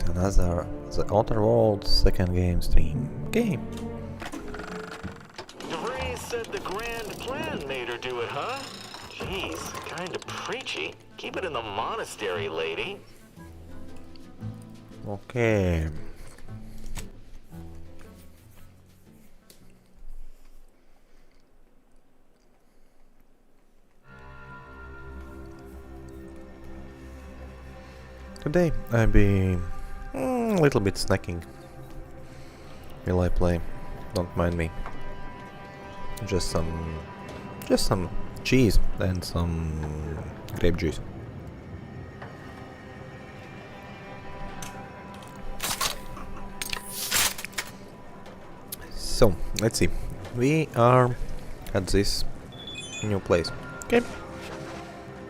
another The Outer Worlds second game stream. Okay. DeVray said the grand plan made her do it, huh? Jeez, kinda preachy. Keep it in the monastery, lady. Okay. Today I'll be a little bit snacking while I play. Don't mind me. Just some cheese and some grape juice. So let's see. We are at this new place. Okay.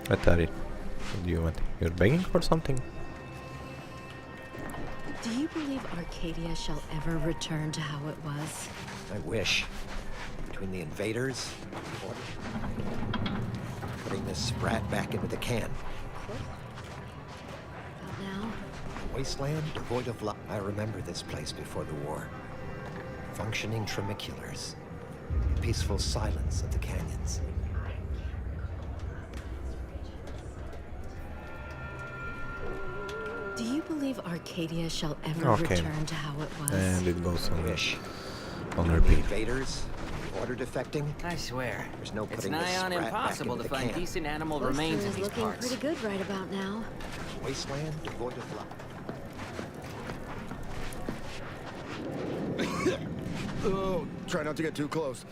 Atari. What do you want? You're begging for something? Do you believe Arcadia shall ever return to how it was? I wish. Between the invaders, putting this sprat back into the can. But now, A wasteland devoid of life. I remember this place before the war. Functioning tramiculars. The peaceful silence of the canyons. do you believe Arcadia shall ever Okay. return to how it was? And it goes I on, wish. on The repeat. invaders, order defecting. I swear, There's no it's putting nigh this on sprat impossible back to into the find can. decent animal Oyster remains in is these looking parts. pretty good right about now. Wasteland devoid of life. Oh, try not to get too close.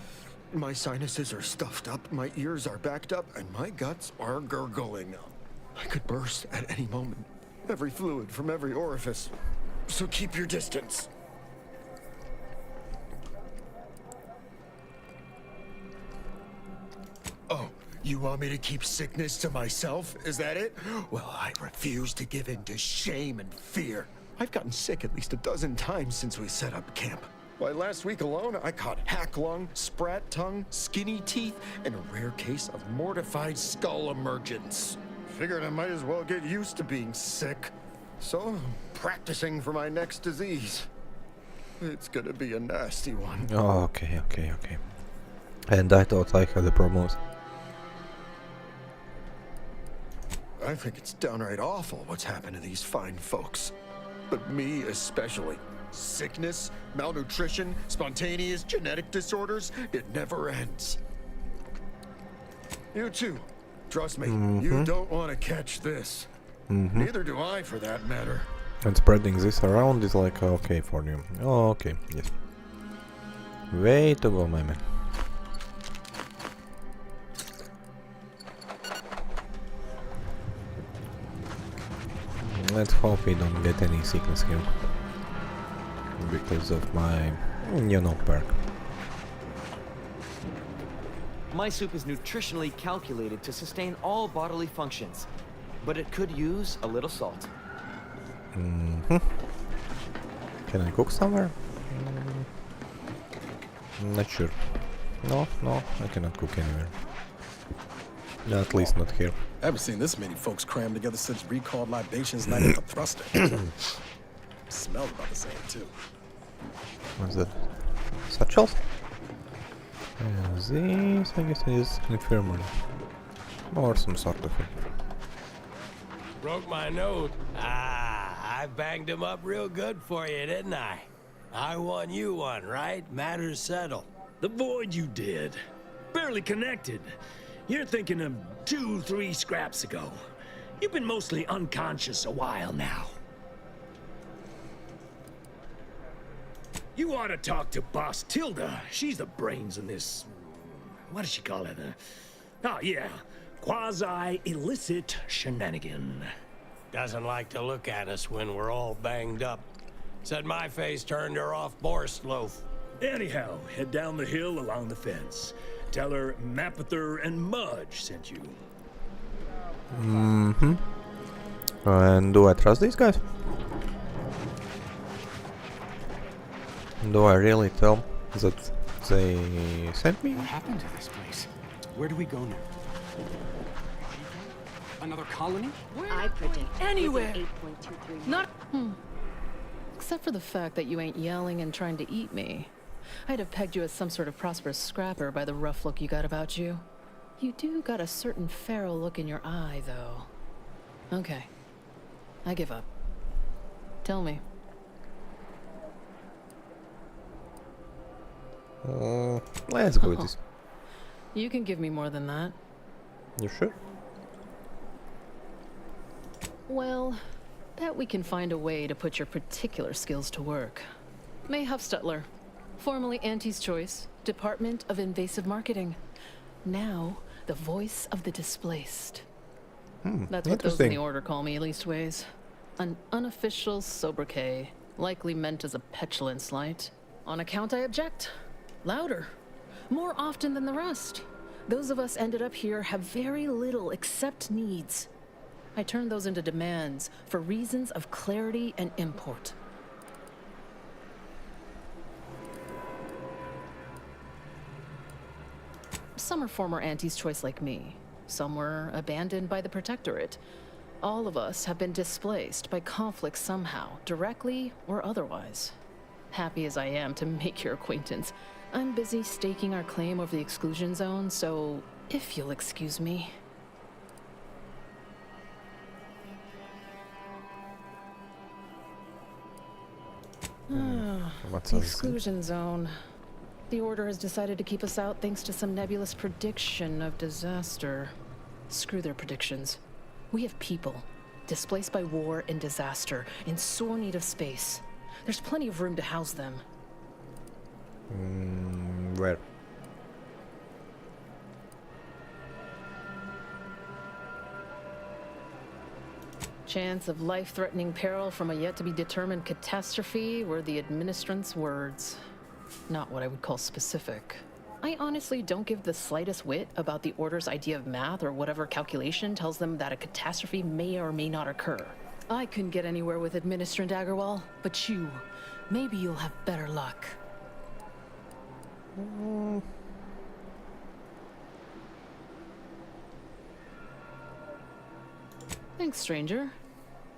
My sinuses are stuffed up, my ears are backed up, and my guts are gurgling. I could burst at any moment. Every fluid from every orifice. So keep your distance. Oh, you want me to keep sickness to myself? Is that it? Well, I refuse to give in to shame and fear. I've gotten sick at least a dozen times since we set up camp. Why, last week alone, I caught hack lung, sprat tongue, skinny teeth, and a rare case of mortified skull emergence. Figured I might as well get used to being sick. So, I'm practicing for my next disease. It's gonna be a nasty one. Oh, okay. And I thought I had the problems. I think it's downright awful what's happened to these fine folks. But me especially. Sickness, malnutrition, spontaneous genetic disorders, it never ends. You too. Trust me, you don't want to catch this. Neither do I, for that matter. And spreading this around is like okay for you. Oh, okay, yes. Way to go, my man. Let's hope we don't get any sickness here. Because of my, perk. My soup is nutritionally calculated to sustain all bodily functions, but it could use a little salt. Can I cook somewhere? Not sure. No, I cannot cook anywhere. At least not here. I haven't seen this many folks crammed together since recalled libations night at the thruster. Smells about the same too. What's that? Satchels? This, I guess, is infirmary. Or some sort of it. Broke my nose. I banged him up real good for you, didn't I? I won you one, right? Matters settled. The void you did. Barely connected. You're thinking of 2-3 scraps ago. You've been mostly unconscious a while now. You ought to talk to Boss Tilda. She's the brains in this... What does she call it? Oh, yeah. Quasi-illicit shenanigan. Doesn't like to look at us when we're all banged up. Said my face turned her off Borscht loaf. Anyhow, head down the hill along the fence. Tell her Mapother and Mudge sent you. And do I trust these guys? Do I really tell that they sent me? What happened to this place? Where do we go now? Another colony? I predict Anywhere. within 8.23 Not. Except for the fact that you ain't yelling and trying to eat me. I'd have pegged you as some sort of prosperous scrapper by the rough look you got about you. You do got a certain feral look in your eye, though. Okay. I give up. Tell me. Let's go with this. You can give me more than that. You sure? Well, bet we can find a way to put your particular skills to work. May Huffstutler, formerly Auntie's Choice, Department of Invasive Marketing. Now, the voice of the displaced. That's what those in the order call me, leastways. An unofficial sobriquet, likely meant as a petulant slight. On account I object. Louder. More often than the rest. Those of us ended up here have very little except needs. I turn those into demands for reasons of clarity and import. Some are former Auntie's Choice like me. Some were abandoned by the Protectorate. All of us have been displaced by conflict somehow, directly or otherwise. Happy as I am to make your acquaintance, I'm busy staking our claim over the exclusion zone, so if you'll excuse me. What's The this? exclusion zone. The Order has decided to keep us out thanks to some nebulous prediction of disaster. Screw their predictions. We have people, displaced by war and disaster, in sore need of space. There's plenty of room to house them. Where? Chance of life-threatening peril from a yet-to-be-determined catastrophe were the administrant's words. Not what I would call specific. I honestly don't give the slightest whit about the Order's idea of math or whatever calculation tells them that a catastrophe may or may not occur. I couldn't get anywhere with Administrant Agarwal, but you, maybe you'll have better luck. Thanks, stranger.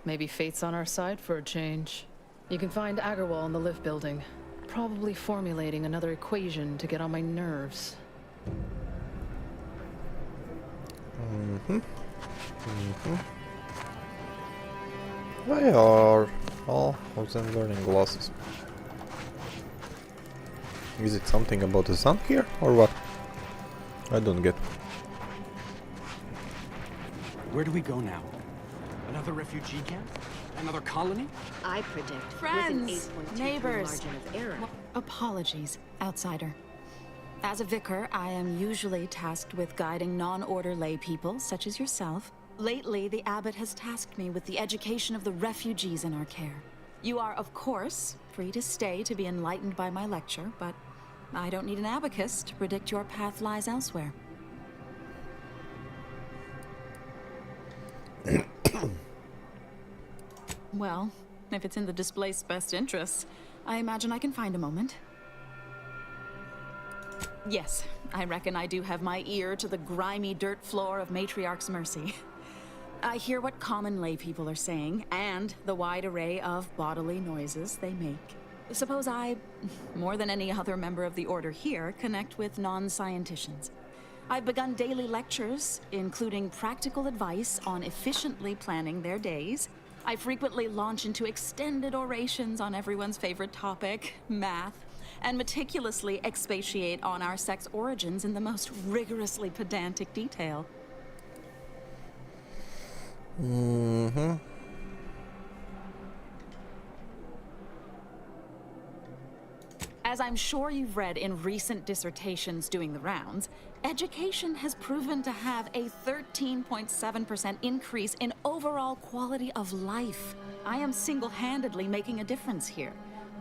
Maybe fate's on our side for a change. You can find Agarwal in the lift building. Probably formulating another equation to get on my nerves. Why are all of them wearing glasses? Is it something about the sun here, or what? I don't get. Where do we go now? Another refugee camp? Another colony? I predict Friends, with an 8.23 neighbors. margin of error. Apologies, outsider. As a vicar, I am usually tasked with guiding non-order lay people, such as yourself. Lately, the abbot has tasked me with the education of the refugees in our care. You are, of course, free to stay to be enlightened by my lecture, but I don't need an abacus to predict your path lies elsewhere. Well, if it's in the displaced's best interests, I imagine I can find a moment. Yes, I reckon I do have my ear to the grimy dirt floor of Matriarch's Mercy. I hear what common lay people are saying, and the wide array of bodily noises they make. Suppose I, more than any other member of the Order here, connect with non-scienticians. I've begun daily lectures, including practical advice on efficiently planning their days. I frequently launch into extended orations on everyone's favorite topic, math, and meticulously expatiate on our sex origins in the most rigorously pedantic detail. As I'm sure you've read in recent dissertations doing the rounds, education has proven to have a 13.7% increase in overall quality of life. I am single-handedly making a difference here,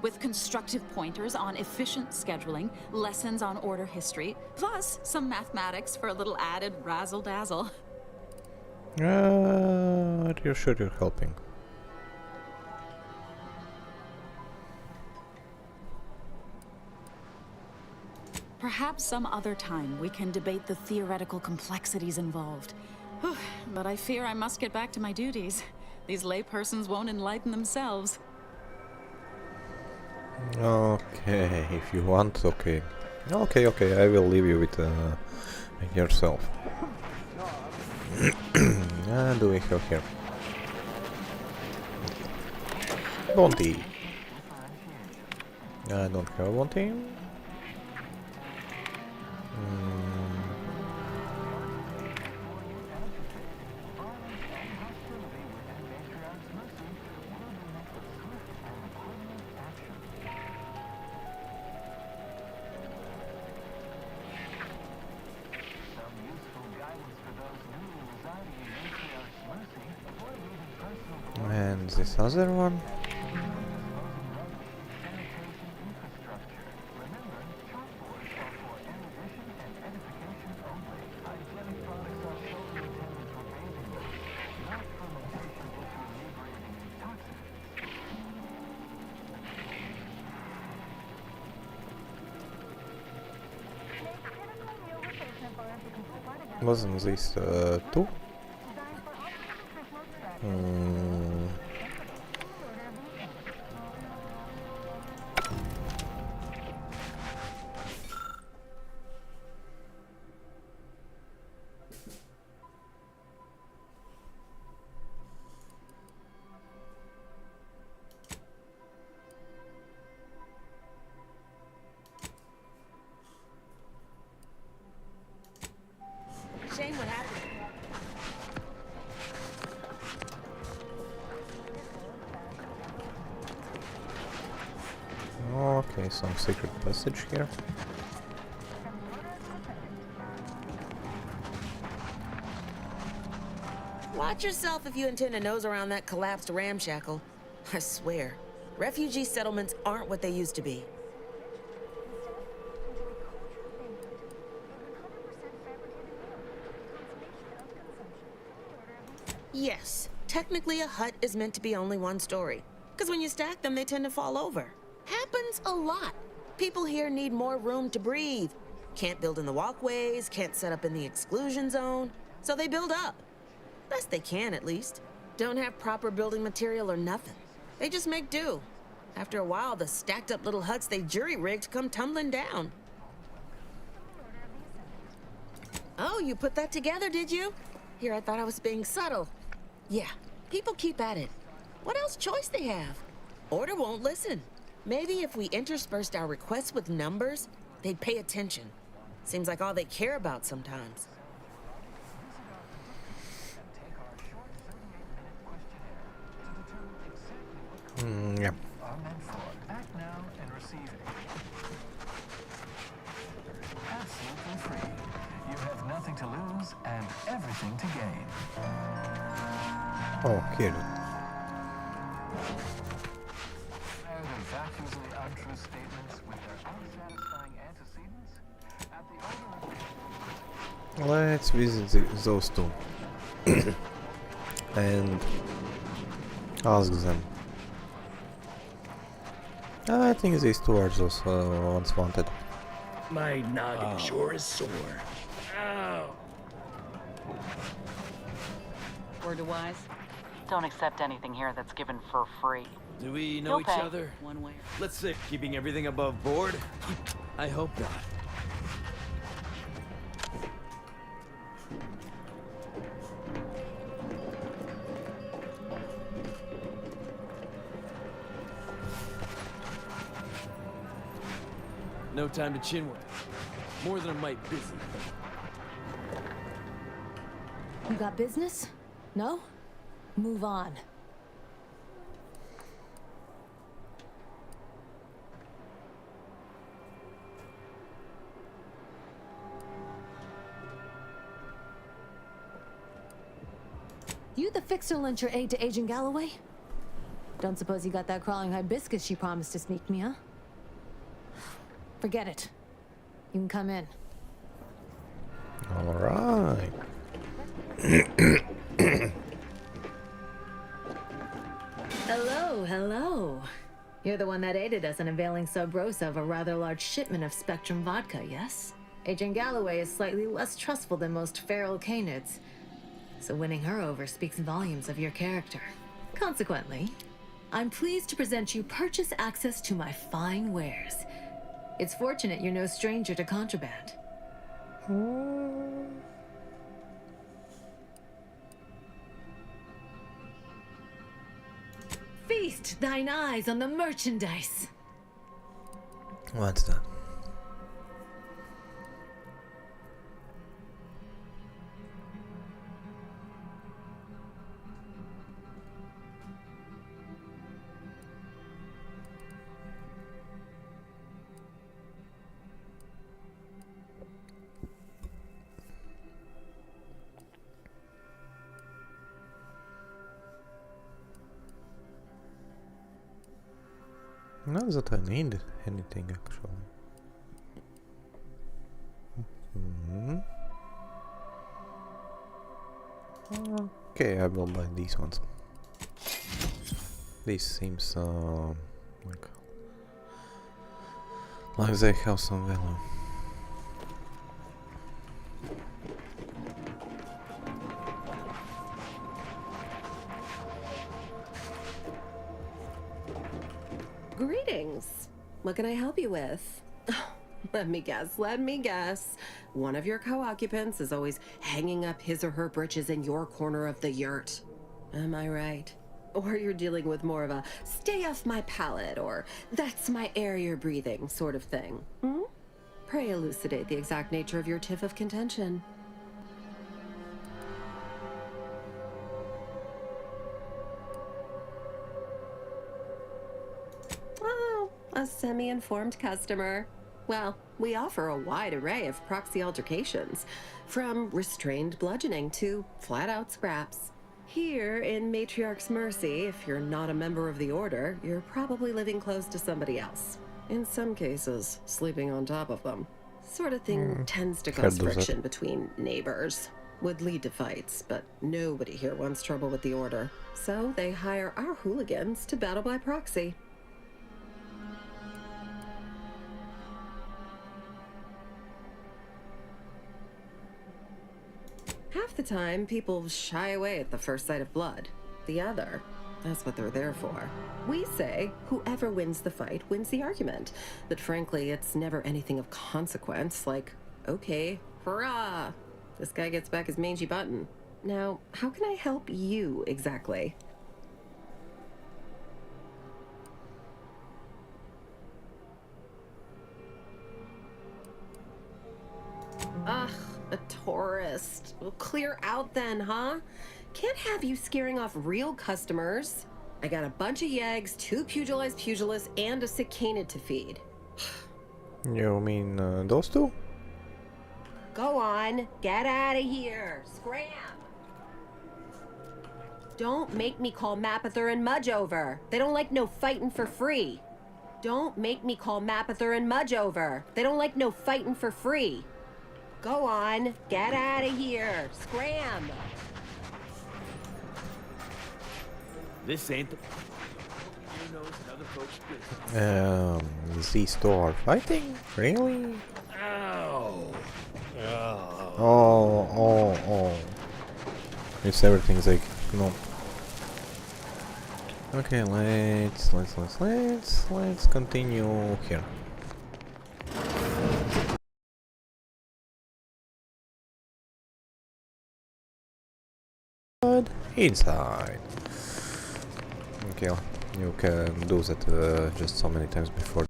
with constructive pointers on efficient scheduling, lessons on order history, plus some mathematics for a little added razzle-dazzle. Are you sure you're helping? Perhaps some other time we can debate the theoretical complexities involved. But I fear I must get back to my duties. These laypersons won't enlighten themselves. Okay, if you want, okay. Okay, I will leave you with yourself. Do we have here? Bounty. I don't have a bounty. And this other one. Wasn't this two? Shane, what happened? Okay, some secret passage here. Watch yourself if you intend to nose around that collapsed ramshackle. I swear, refugee settlements aren't what they used to be. Yes, technically a hut is meant to be only one story. Because when you stack them, they tend to fall over. Happens a lot. People here need more room to breathe. Can't build in the walkways, can't set up in the exclusion zone. So they build up. Best they can, at least. Don't have proper building material or nothing. They just make do. After a while, the stacked up little huts they jury-rigged come tumbling down. Oh, you put that together, did you? Here, I thought I was being subtle. Yeah, people keep at it. What else choice they have? Order won't listen. Maybe if we interspersed our requests with numbers, they'd pay attention. Seems like all they care about sometimes. Yeah. Act now and receive absolutely free. You have nothing to lose and everything to gain. Oh, here. Tired of vacuously untrue statements with their unsatisfying antecedents? At the Let's visit those two and ask them. I think these two are those ones wanted. My noggin sure is sore. Ow! Word to wise, don't accept anything here that's given for free. Do we know You'll each pay other? one way. Let's say keeping everything above board? I hope not. No time to chinwag. More than a mite busy. You got business? No? Move on. You the fixer-lyncher aide to Agent Galloway? Don't suppose you got that crawling hibiscus she promised to sneak me, huh? Forget it. You can come in. All right. Hello. You're the one that aided us in availing Sub Rosa of a rather large shipment of Spectrum vodka, yes? Agent Galloway is slightly less trustful than most feral canids, so winning her over speaks volumes of your character. Consequently, I'm pleased to present you purchase access to my fine wares. It's fortunate you're no stranger to contraband. Feast thine eyes on the merchandise. What's that? Not that I need anything actually. Okay, I will buy these ones. This seems like they have some value. Greetings. What can I help you with? Let me guess. One of your co-occupants is always hanging up his or her britches in your corner of the yurt. Am I right? Or you're dealing with more of a stay off my palate or that's my air you're breathing sort of thing. Pray elucidate the exact nature of your tiff of contention. Oh, a semi-informed customer. Well, we offer a wide array of proxy altercations, from restrained bludgeoning to flat-out scraps. Here in Matriarch's Mercy, if you're not a member of the Order, you're probably living close to somebody else. In some cases, sleeping on top of them. Sort of thing tends to cause friction between neighbors. Would lead to fights, but nobody here wants trouble with the Order. So they hire our hooligans to battle by proxy. Half the time, people shy away at the first sight of blood. The other, that's what they're there for. We say, whoever wins the fight wins the argument. But frankly, it's never anything of consequence, like, okay, hurrah! This guy gets back his mangy button. Now, how can I help you exactly? Ugh, a tourist. Well, clear out then, huh? Can't have you scaring off real customers. I got a bunch of yeggs, 2 pugilized pugilists, and a cicanid to feed. You mean those two? Go on, get out of here. Scram! Don't make me call Mapother and Mudge over. They don't like no fighting for free. Don't make me call Mapother and Mudge over. They don't like no fighting for free. Go on, get out of here. Scram! This ain't the... You know, other folks' business. These two are fighting? Really? Ow! Oh. It's everything's like, no. Okay, let's continue here. Inside. Okay, you can do that just so many times before.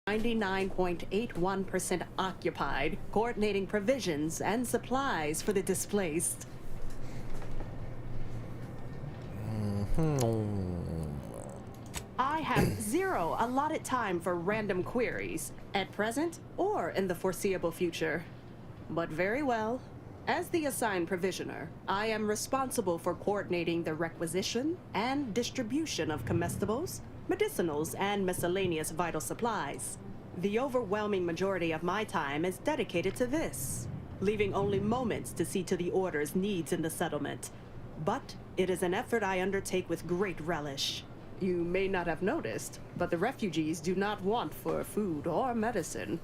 .81% occupied, coordinating provisions and supplies for the displaced. I have 0 allotted time for random queries, at present or in the foreseeable future. But very well. As the assigned provisioner, I am responsible for coordinating the requisition and distribution of comestibles, medicinals, and miscellaneous vital supplies. The overwhelming majority of my time is dedicated to this, leaving only moments to see to the Order's needs in the settlement. But it is an effort I undertake with great relish. You may not have noticed, but the refugees do not want for food or medicine.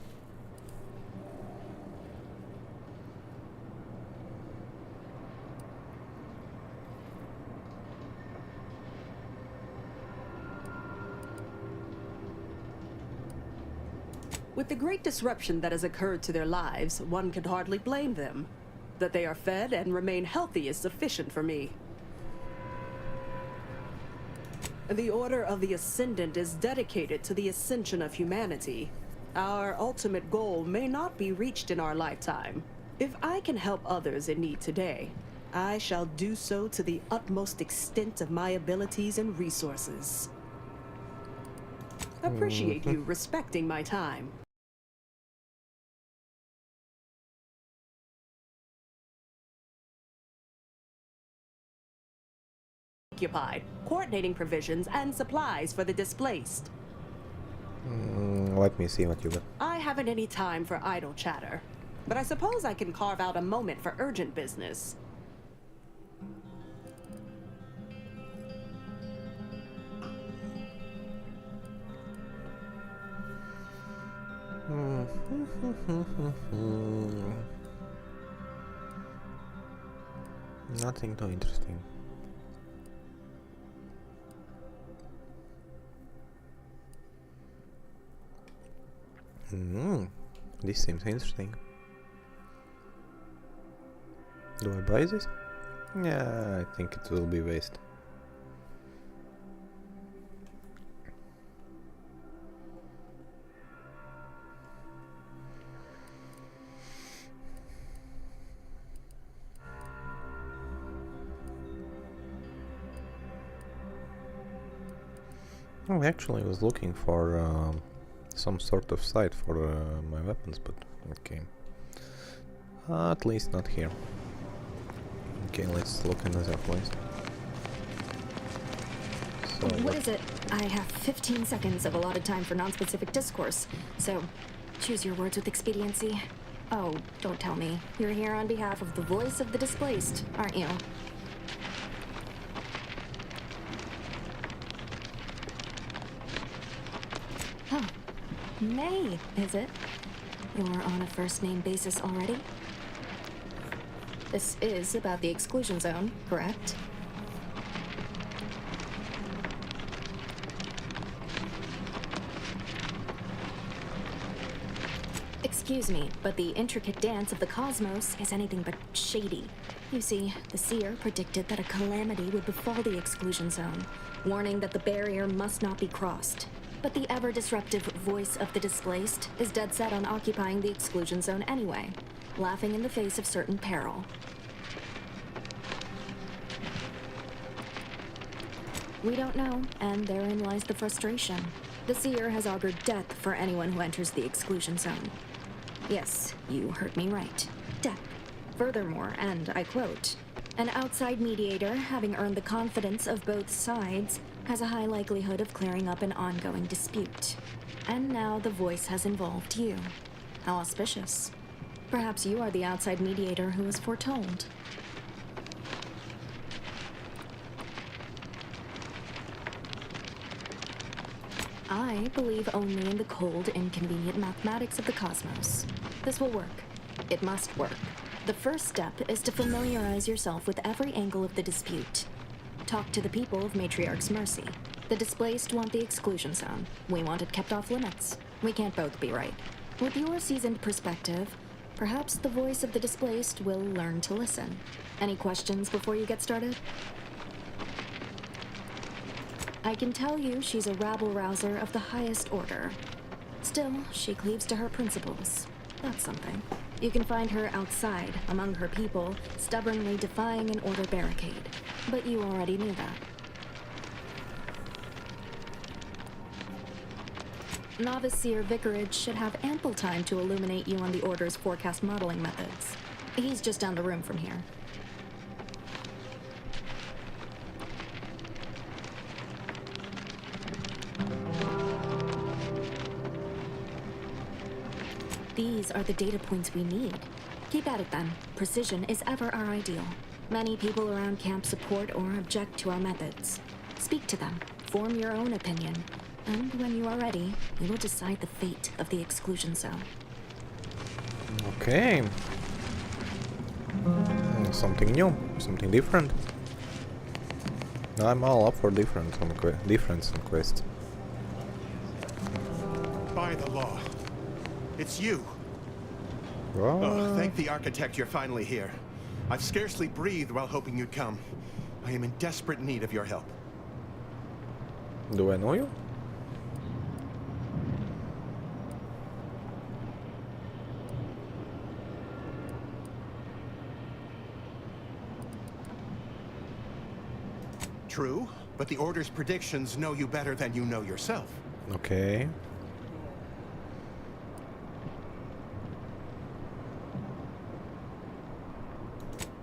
With the great disruption that has occurred to their lives, one can hardly blame them. That they are fed and remain healthy is sufficient for me. The Order of the Ascendant is dedicated to the ascension of humanity. Our ultimate goal may not be reached in our lifetime. If I can help others in need today, I shall do so to the utmost extent of my abilities and resources. Appreciate you respecting my time. Occupied, coordinating provisions and supplies for the displaced. Let me see what you got. I haven't any time for idle chatter, but I suppose I can carve out a moment for urgent business. Nothing too interesting. This seems interesting. Do I buy this? Yeah, I think it will be waste. I actually was looking for some sort of sight for my weapons, but okay. At least not here. Okay, let's look another place. So what is it? I have 15 seconds of allotted time for non-specific discourse, so choose your words with expediency. Oh, don't tell me. You're here on behalf of the voice of the displaced, aren't you? Oh, May, is it? You're on a first-name basis already? This is about the exclusion zone, correct? Excuse me, but the intricate dance of the cosmos is anything but shady. You see, the seer predicted that a calamity would befall the exclusion zone, warning that the barrier must not be crossed. But the ever-disruptive voice of the displaced is dead set on occupying the exclusion zone anyway, laughing in the face of certain peril. We don't know, and therein lies the frustration. The seer has augured death for anyone who enters the exclusion zone. Yes, you heard me right. Death. Furthermore, and I quote, an outside mediator, having earned the confidence of both sides, has a high likelihood of clearing up an ongoing dispute. And now the voice has involved you. How auspicious. Perhaps you are the outside mediator who was foretold. I believe only in the cold, inconvenient mathematics of the cosmos. This will work. It must work. The first step is to familiarize yourself with every angle of the dispute. Talk to the people of Matriarch's Mercy. The displaced want the exclusion zone. We want it kept off limits. We can't both be right. With your seasoned perspective, perhaps the voice of the displaced will learn to listen. Any questions before you get started? I can tell you she's a rabble-rouser of the highest order. Still, she cleaves to her principles. That's something. You can find her outside, among her people, stubbornly defying an order barricade. But you already knew that. Novice Seer Vicarage should have ample time to illuminate you on the Order's forecast modeling methods. He's just down the room from here. These are the data points we need. Keep at it then. Precision is ever our ideal. Many people around camp support or object to our methods. Speak to them, form your own opinion, and when you are ready, we will decide the fate of the exclusion zone. Okay. Something new, something different. I'm all up for difference and quests. By the law, It's you. What? Oh, thank the architect you're finally here. I've scarcely breathed while hoping you'd come. I am in desperate need of your help. Do I know you? True, but the Order's predictions know you better than you know yourself. Okay.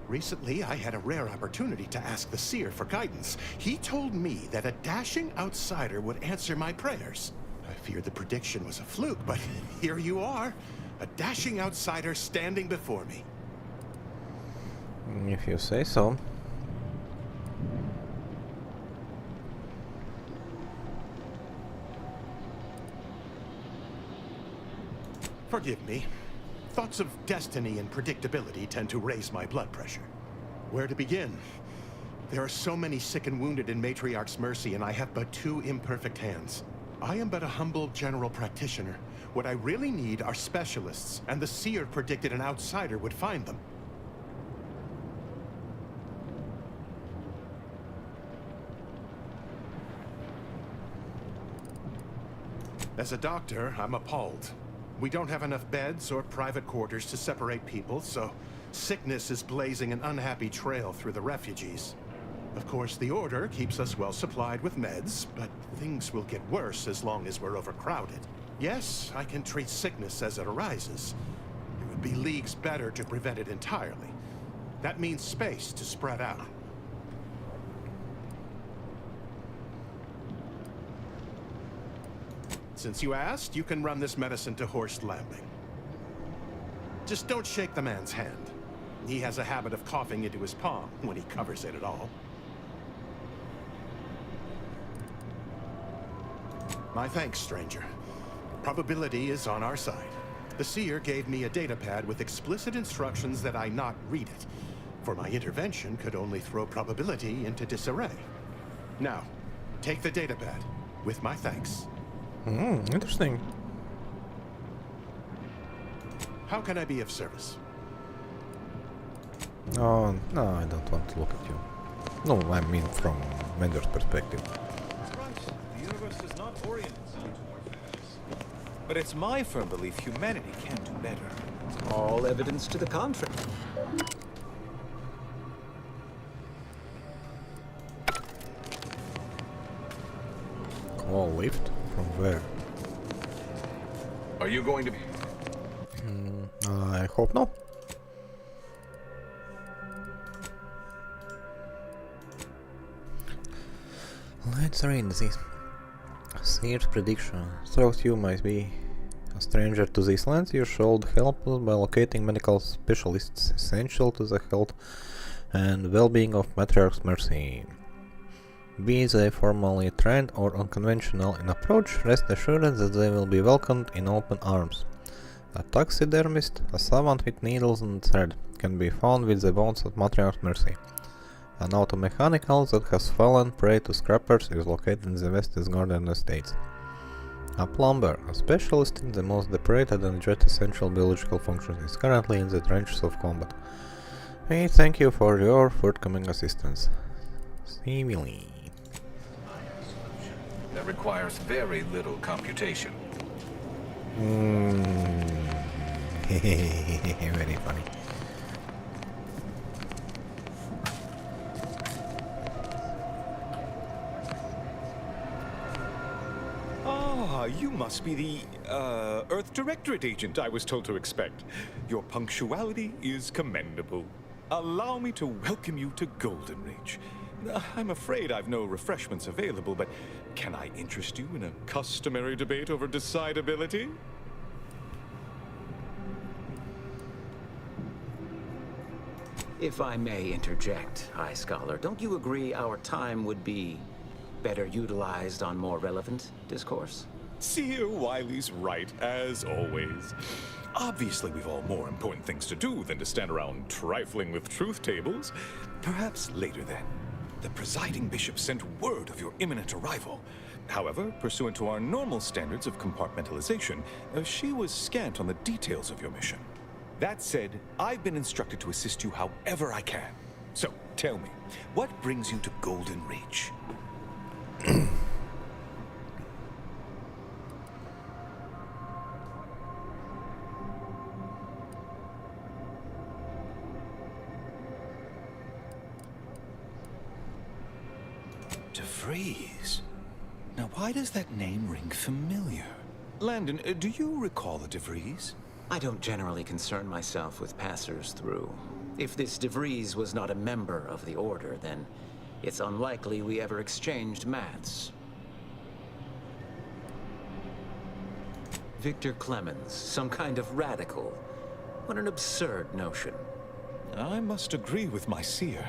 Recently, I had a rare opportunity to ask the Seer for guidance. He told me that a dashing outsider would answer my prayers. I feared the prediction was a fluke, but here you are. A dashing outsider standing before me. If you say so. Forgive me. Thoughts of destiny and predictability tend to raise my blood pressure. Where to begin? There are so many sick and wounded in Matriarch's mercy, and I have but 2 imperfect hands. I am but a humble general practitioner. What I really need are specialists, and the Seer predicted an outsider would find them. As a doctor, I'm appalled. We don't have enough beds or private quarters to separate people, so sickness is blazing an unhappy trail through the refugees. Of course, the Order keeps us well supplied with meds, but things will get worse as long as we're overcrowded. Yes, I can treat sickness as it arises. It would be leagues better to prevent it entirely. That means space to spread out. Since you asked, you can run this medicine to Horst Lambing. Just don't shake the man's hand. He has a habit of coughing into his palm when he covers it at all. My thanks, stranger. Probability is on our side. The Seer gave me a datapad with explicit instructions that I not read it, for my intervention could only throw probability into disarray. Now, take the datapad, with my thanks. Interesting. How can I be of service? Oh, no, I don't want to look at you. No, I mean from Mender's perspective. The universe does not orient itself toward fairness. But it's my firm belief humanity can do better. All evidence to the contrary. Call lift? From where? Are you going to be... I hope not. Let's read this. Seer's prediction. Though you might be a stranger to these lands, you should help us by locating medical specialists essential to the health and well-being of Matriarch's Mercy. Be they formally trained or unconventional in approach, rest assured that they will be welcomed in open arms. A taxidermist, a savant with needles and thread, can be found with the bones of Matriarch's Mercy. An automechanical that has fallen prey to scrappers is located in the West's Garden Estates. A plumber, a specialist in the most depreded and yet essential biological functions, is currently in the trenches of combat. We thank you for your forthcoming assistance. Civilly. That requires very little computation. Very funny. Ah, you must be the, Earth Directorate agent I was told to expect. Your punctuality is commendable. Allow me to welcome you to Golden Ridge. I'm afraid I've no refreshments available, but can I interest you in a customary debate over decidability? If I may interject, High Scholar, don't you agree our time would be better utilized on more relevant discourse? Seer Wiley's right, as always. Obviously, we've all more important things to do than to stand around trifling with truth tables. Perhaps later then. The presiding bishop sent word of your imminent arrival. However, pursuant to our normal standards of compartmentalization, she was scant on the details of your mission. That said, I've been instructed to assist you however I can. So, tell me, what brings you to Golden Reach? DeVries. Now, why does that name ring familiar? Landon, do you recall a DeVries? I don't generally concern myself with passers through. If this DeVries was not a member of the Order, then it's unlikely we ever exchanged mats. Victor Clemens, some kind of radical. What an absurd notion. I must agree with my seer.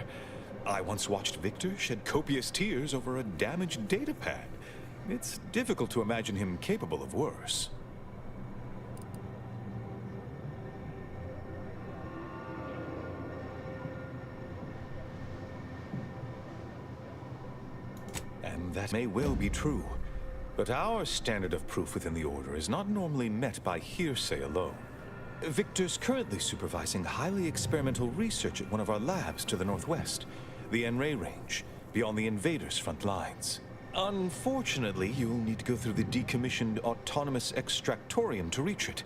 I once watched Victor shed copious tears over a damaged datapad. It's difficult to imagine him capable of worse. And that may well be true. But our standard of proof within the Order is not normally met by hearsay alone. Victor's currently supervising highly experimental research at one of our labs to the northwest, the N-Ray range, beyond the invaders' front lines. Unfortunately, you'll need to go through the decommissioned autonomous extractorium to reach it.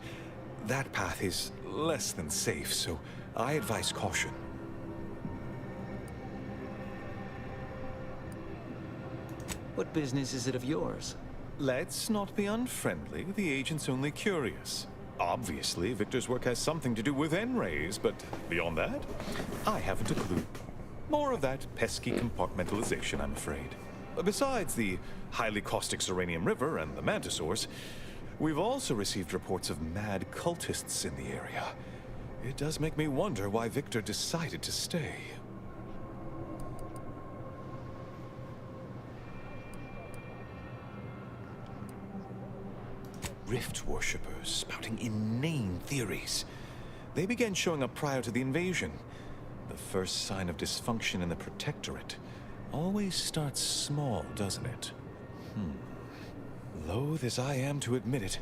That path is less than safe, so I advise caution. What business is it of yours? Let's not be unfriendly. The agent's only curious. Obviously, Victor's work has something to do with N-rays, but beyond that, I haven't a clue. More of that pesky compartmentalization, I'm afraid. Besides the highly caustic Serenium River and the Mantisaurs, we've also received reports of mad cultists in the area. It does make me wonder why Victor decided to stay. Rift worshippers spouting inane theories. They began showing up prior to the invasion. The first sign of dysfunction in the Protectorate always starts small, doesn't it? Loath as I am to admit it,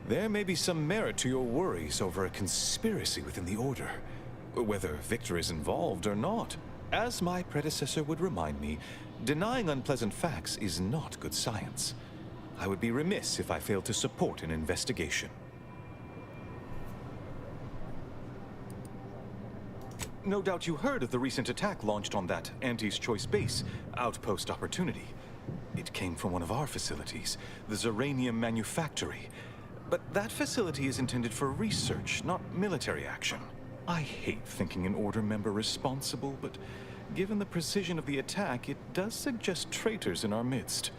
there may be some merit to your worries over a conspiracy within the Order, whether Victor is involved or not. As my predecessor would remind me, denying unpleasant facts is not good science. I would be remiss if I failed to support an investigation. No doubt you heard of the recent attack launched on that Auntie's Choice base, Outpost Opportunity. It came from one of our facilities, the Zeranium Manufactory. But that facility is intended for research, not military action. I hate thinking an Order member responsible, but given the precision of the attack, it does suggest traitors in our midst.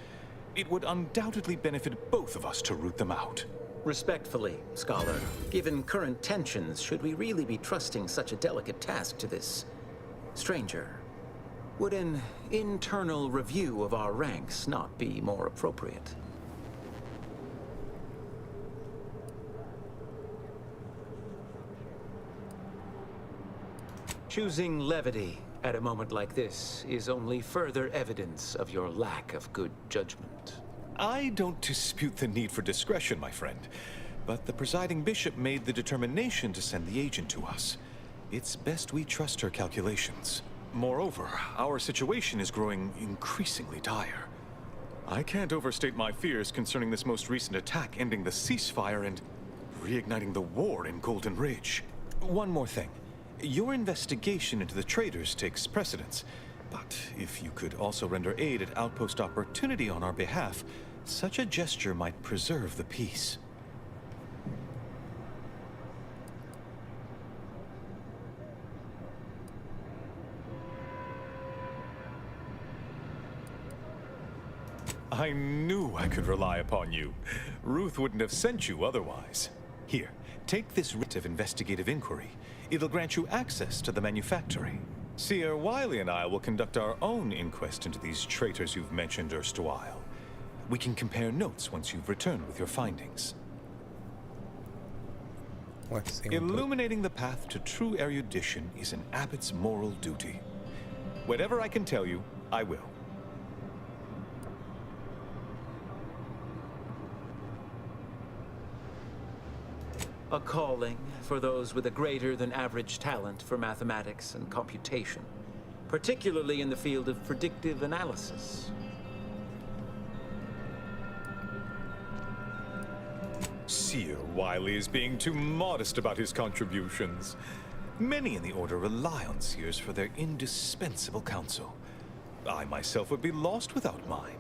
It would undoubtedly benefit both of us to root them out. Respectfully, Scholar, given current tensions, should we really be trusting such a delicate task to this stranger? Would an internal review of our ranks not be more appropriate? Choosing levity at a moment like this is only further evidence of your lack of good judgment. I don't dispute the need for discretion, my friend, but the presiding bishop made the determination to send the agent to us. It's best we trust her calculations. Moreover, our situation is growing increasingly dire. I can't overstate my fears concerning this most recent attack ending the ceasefire and reigniting the war in Golden Ridge. One more thing. Your investigation into the traitors takes precedence, but if you could also render aid at Outpost Opportunity on our behalf, such a gesture might preserve the peace. I knew I could rely upon you. Ruth wouldn't have sent you otherwise. Here, take this writ of investigative inquiry. It'll grant you access to the manufactory. Seer Wiley and I will conduct our own inquest into these traitors you've mentioned erstwhile. We can compare notes once you've returned with your findings. Illuminating the path to true erudition is an abbot's moral duty. Whatever I can tell you, I will. A calling for those with a greater than average talent for mathematics and computation, particularly in the field of predictive analysis. Seer Wiley is being too modest about his contributions. Many in the Order rely on Seers for their indispensable counsel. I myself would be lost without mine.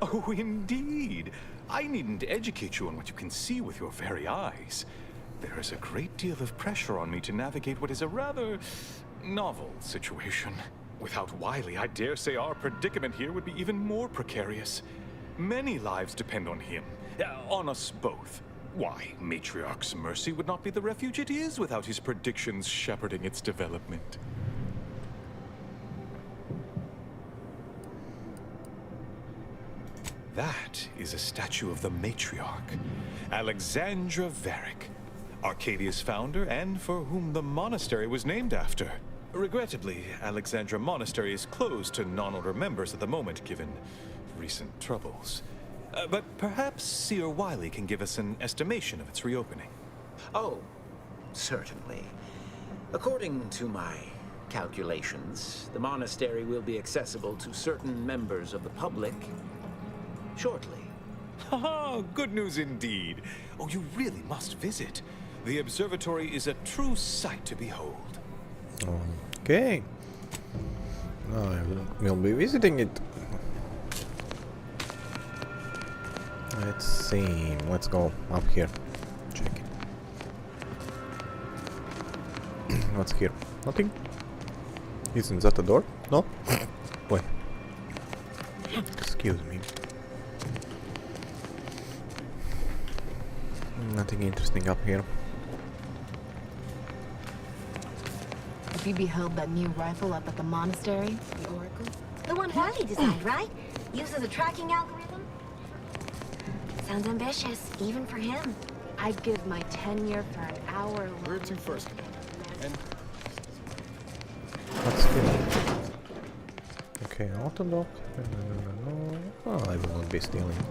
Oh, indeed. I needn't educate you on what you can see with your very eyes. There is a great deal of pressure on me to navigate what is a rather novel situation. Without Wiley, I dare say our predicament here would be even more precarious. Many lives depend on him, on us both. Why, Matriarch's Mercy would not be the refuge it is without his predictions shepherding its development. That is a statue of the Matriarch, Alexandra Varick, Arcadia's founder and for whom the monastery was named after. Regrettably, Alexandra Monastery is closed to non-order members at the moment, given recent troubles. But perhaps Seer Wiley can give us an estimation of its reopening. Oh, certainly. According to my calculations, the monastery will be accessible to certain members of the public shortly. Haha, good news indeed. Oh, you really must visit. The observatory is a true sight to behold. Okay. I will be visiting it. Let's see. Let's go up here. Check it. What's here? Nothing? Isn't that a door? No? Wait. Excuse me. Nothing interesting up here. Have you beheld that new rifle up at the monastery? The Oracle? The one Wiley designed, right? Uses a tracking algorithm? Sounds ambitious, even for him. I'd give my tenure for an hour. Where to first? And What's here? Okay, autodoc. No. Oh, I will not be stealing.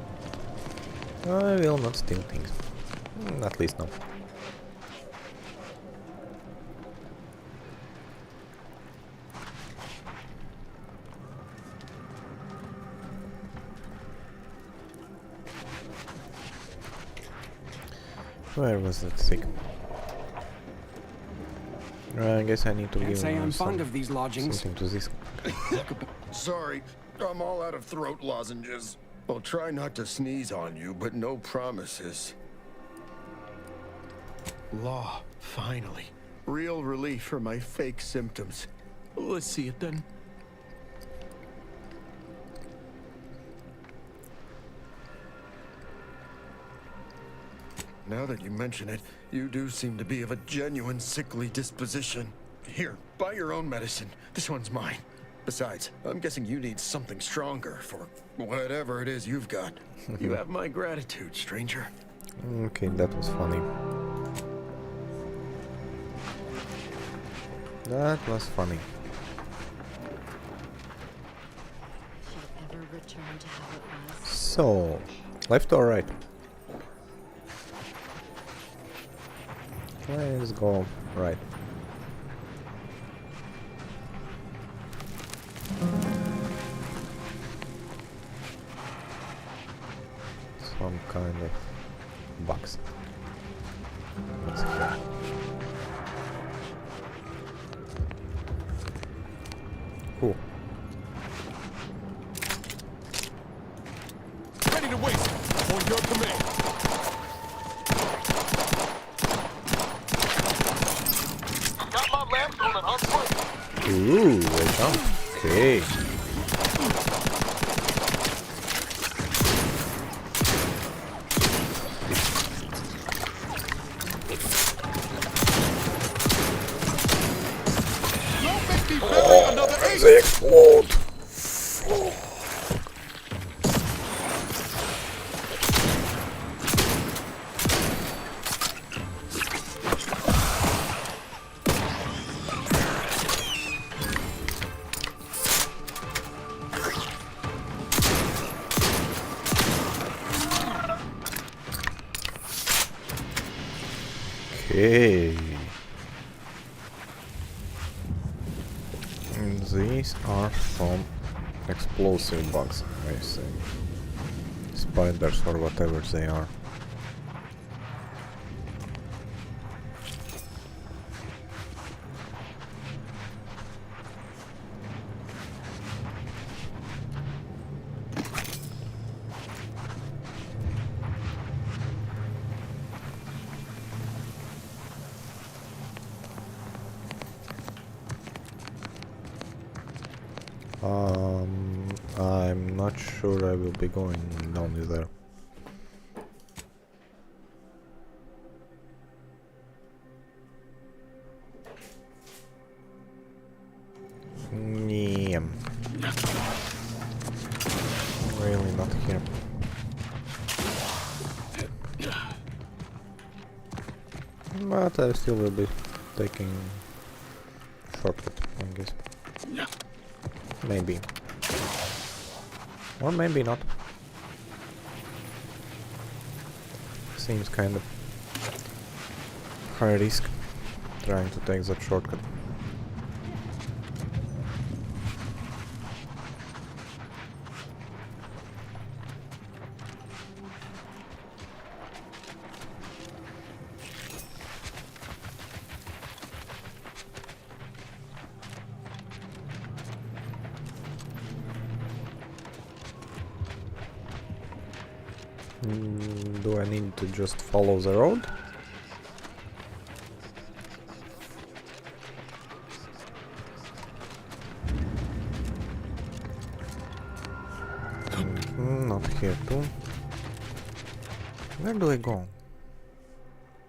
I will not steal things. At least no. Where was that stick? I guess I need to give say I'm fond of these lodgings. something to this. Sorry, I'm all out of throat lozenges. I'll try not to sneeze on you, but no promises. Law, finally. Real relief for my fake symptoms. Let's see it then. Now that you mention it, you do seem to be of a genuine sickly disposition. Here, buy your own medicine. This one's mine. Besides, I'm guessing you need something stronger for whatever it is you've got. You have my gratitude, stranger. Okay, that was funny. That was funny. Ever return to how it was? So, left or right? Let's go right. Some kind of box. What's here? Cool. Ready to waste on your command. Got my lamp on point. Ooh, well done. Okay. They explode. Okay. And these are from explosive bugs, I see. Spiders or whatever they are. I'm not sure I will be going down there. Yeah. Really not here. But I still will be taking shortcut, I guess. Maybe. Or maybe not. Seems kind of high risk trying to take that shortcut. Do I need to just follow the road? Not here too. Where do I go?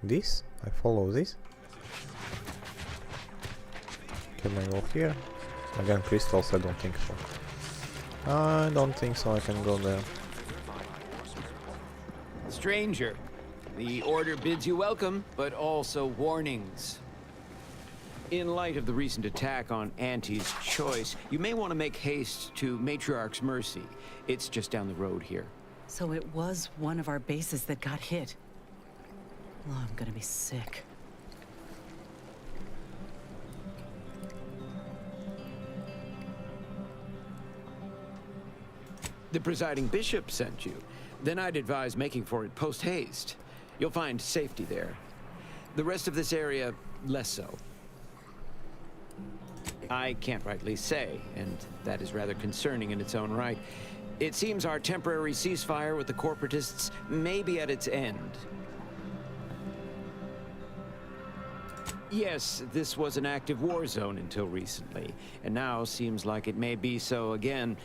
This? I follow this? Can I go here? Again, crystals? I don't think so. I don't think so I can go there. Stranger, the order bids you welcome, but also warnings. In light of the recent attack on Auntie's Choice, you may want to make haste to Matriarch's Mercy. It's just down the road here. So it was one of our bases that got hit. Oh, I'm gonna be sick. The presiding bishop sent you. Then I'd advise making for it post-haste. You'll find safety there. The rest of this area, less so. I can't rightly say, and that is rather concerning in its own right. It seems our temporary ceasefire with the corporatists may be at its end. Yes, this was an active war zone until recently, and now seems like it may be so again.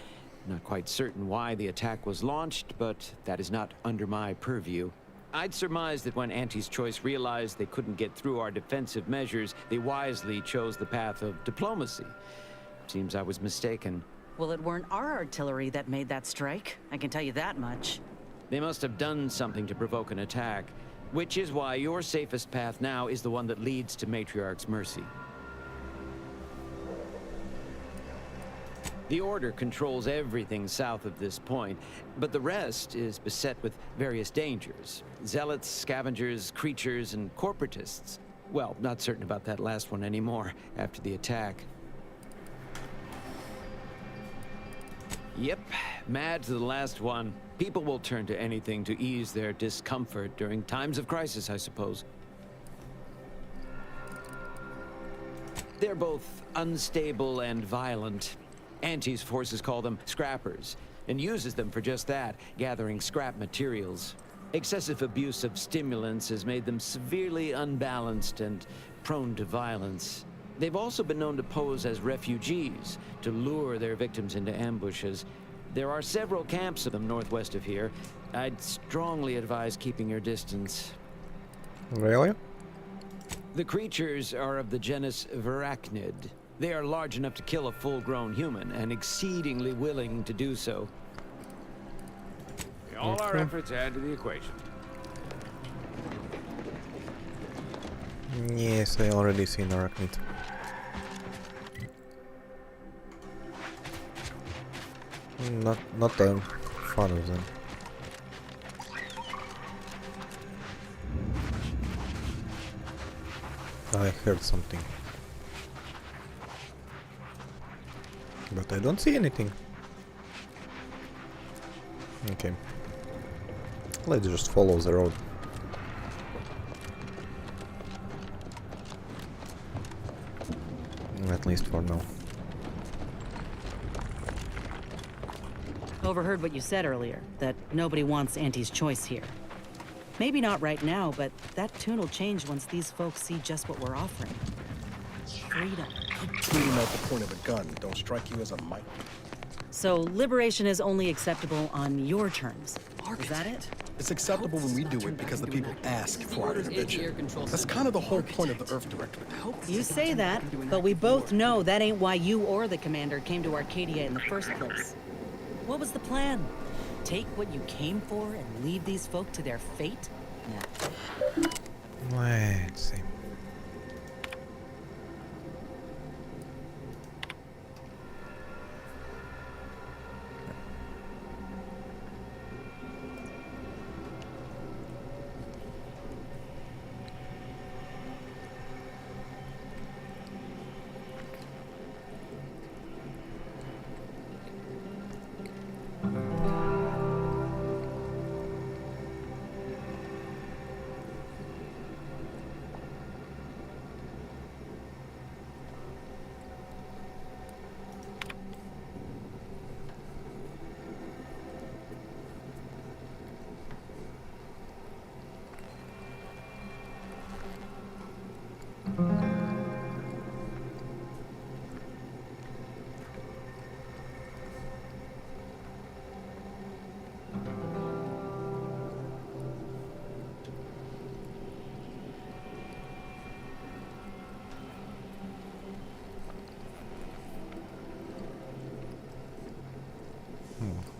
Not quite certain why the attack was launched, but that is not under my purview. I'd surmise that when Auntie's Choice realized they couldn't get through our defensive measures, they wisely chose the path of diplomacy. Seems I was mistaken. Well, it weren't our artillery that made that strike. I can tell you that much. They must have done something to provoke an attack, which is why your safest path now is the one that leads to Matriarch's Mercy. The Order controls everything south of this point, but the rest is beset with various dangers. Zealots, scavengers, creatures, and corporatists. Well, not certain about that last one anymore, after the attack. Yep, mad to the last one. People will turn to anything to ease their discomfort during times of crisis, I suppose. They're both unstable and violent. Auntie's forces call them scrappers, and uses them for just that, gathering scrap materials. Excessive abuse of stimulants has made them severely unbalanced and prone to violence. They've also been known to pose as refugees, to lure their victims into ambushes. There are several camps of them northwest of here. I'd strongly advise keeping your distance. Really? The creatures are of the genus Verachnid. They are large enough to kill a full-grown human, and exceedingly willing to do so. All our efforts add to the equation. Yes, I already seen Arachnid. Not a fan of them. I heard something. But I don't see anything. Okay. Let's just follow the road. At least for now. Overheard what you said earlier, that nobody wants Auntie's choice here. Maybe not right now, but that tune will change once these folks see just what we're offering. Freedom. Treating at the point of a gun don't strike you as a mic. So liberation is only acceptable on your terms. Is that it? It's acceptable when we do it because the people ask for our intervention. That's kind of the whole point of the Earth Directorate. You say that, but we both know that ain't why you or the commander came to Arcadia in the first place. What was the plan? Take what you came for and leave these folk to their fate? Nah. Let's see.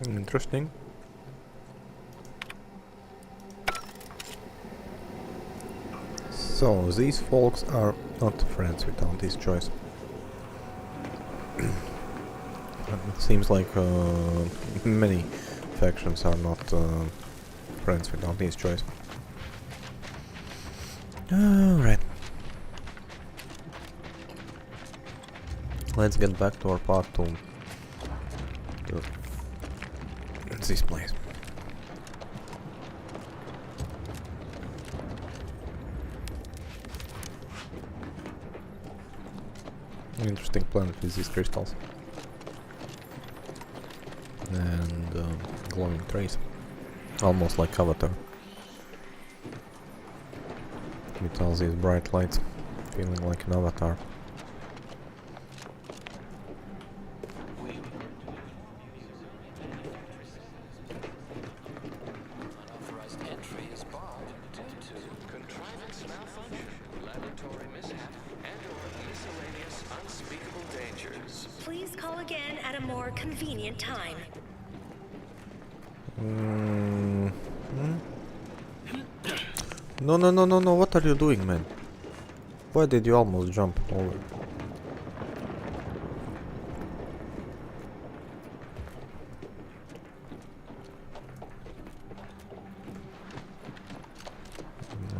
Interesting. So these folks are not friends with Auntie's choice. It seems like many factions are not friends with Auntie's choice. Alright. Let's get back to our path to this place. Interesting planet with these crystals and glowing trays, almost like Avatar, with all these bright lights, feeling like an avatar. Please call again at a more convenient time. No, what are you doing, man? Why did you almost jump over?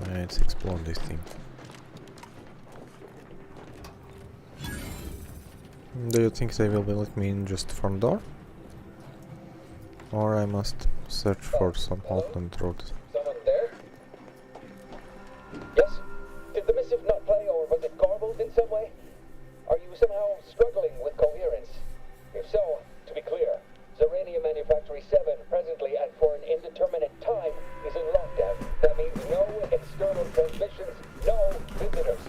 Let's explore this thing. Do you think they will let me in just from door? Or I must search for some alternate route? Someone there? Yes? Did the missive not play, or was it garbled in some way? Are you somehow struggling with coherence? If so, to be clear, Zeranium Manufactory 7 presently and for an indeterminate time is in lockdown. That means no external transmissions, no visitors.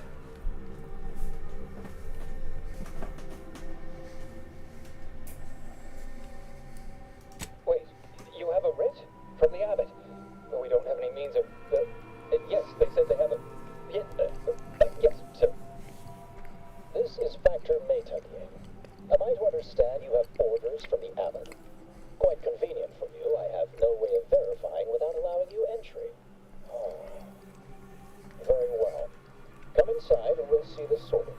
Wait, you have a writ? From the abbot? We don't have any means of... yes, they said they have a... yes, sir. This is Factor Maytuckian. Am I to understand you have orders from the abbot? Quite convenient for you. I have no way of verifying without allowing you entry. Oh. Very well. Come inside and we'll see this sorted.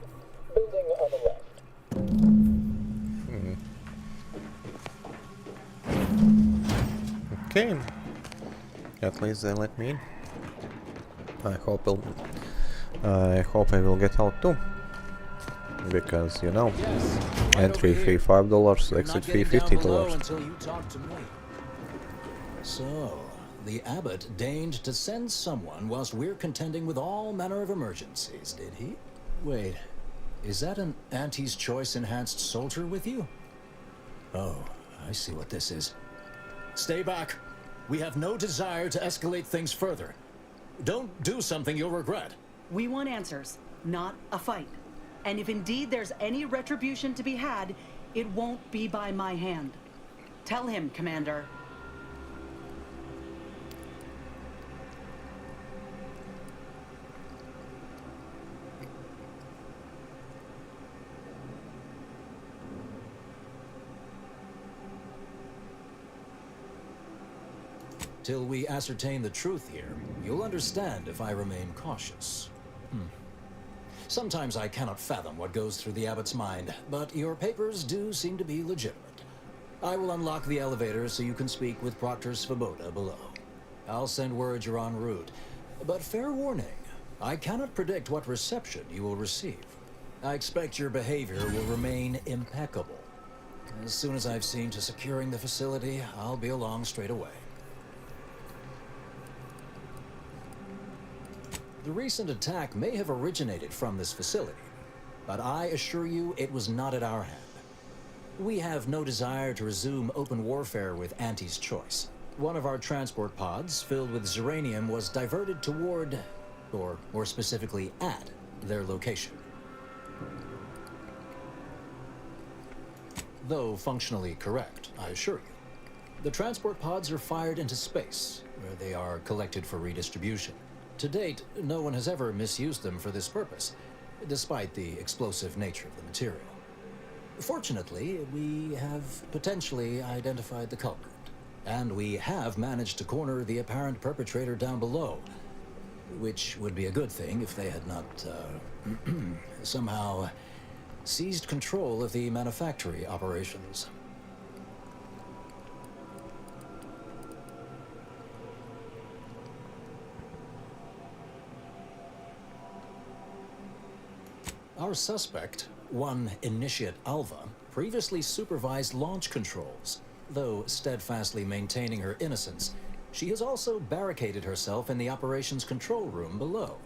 Building on the left. Okay. At least they let me in. I hope I hope I will get out too. Because, you know, entry fee $5, exit fee $50. Until you talk to me. So, the abbot deigned to send someone whilst we're contending with all manner of emergencies, did he? Wait, is that an Auntie's Choice enhanced soldier with you? Oh, I see what this is. Stay back. We have no desire to escalate things further. Don't do something you'll regret. We want answers, not a fight. And if indeed there's any retribution to be had, it won't be by my hand. Tell him, Commander. Till we ascertain the truth here, you'll understand if I remain cautious. Sometimes I cannot fathom what goes through the abbot's mind, but your papers do seem to be legitimate. I will unlock the elevator so you can speak with Proctor Svoboda below. I'll send word you're en route, but fair warning, I cannot predict what reception you will receive. I expect your behavior will remain impeccable. As soon as I've seen to securing the facility, I'll be along straight away. The recent attack may have originated from this facility, but I assure you it was not at our hand. We have no desire to resume open warfare with Auntie's Choice. One of our transport pods filled with Zeranium was diverted toward, or more specifically at, their location. Though functionally correct, I assure you. The transport pods are fired into space, where they are collected for redistribution. To date, no one has ever misused them for this purpose, despite the explosive nature of the material. Fortunately, we have potentially identified the culprit, and we have managed to corner the apparent perpetrator down below, which would be a good thing if they had not, somehow seized control of the manufactory operations. Our suspect, one Initiate Alva, previously supervised launch controls. Though steadfastly maintaining her innocence, she has also barricaded herself in the operations control room below.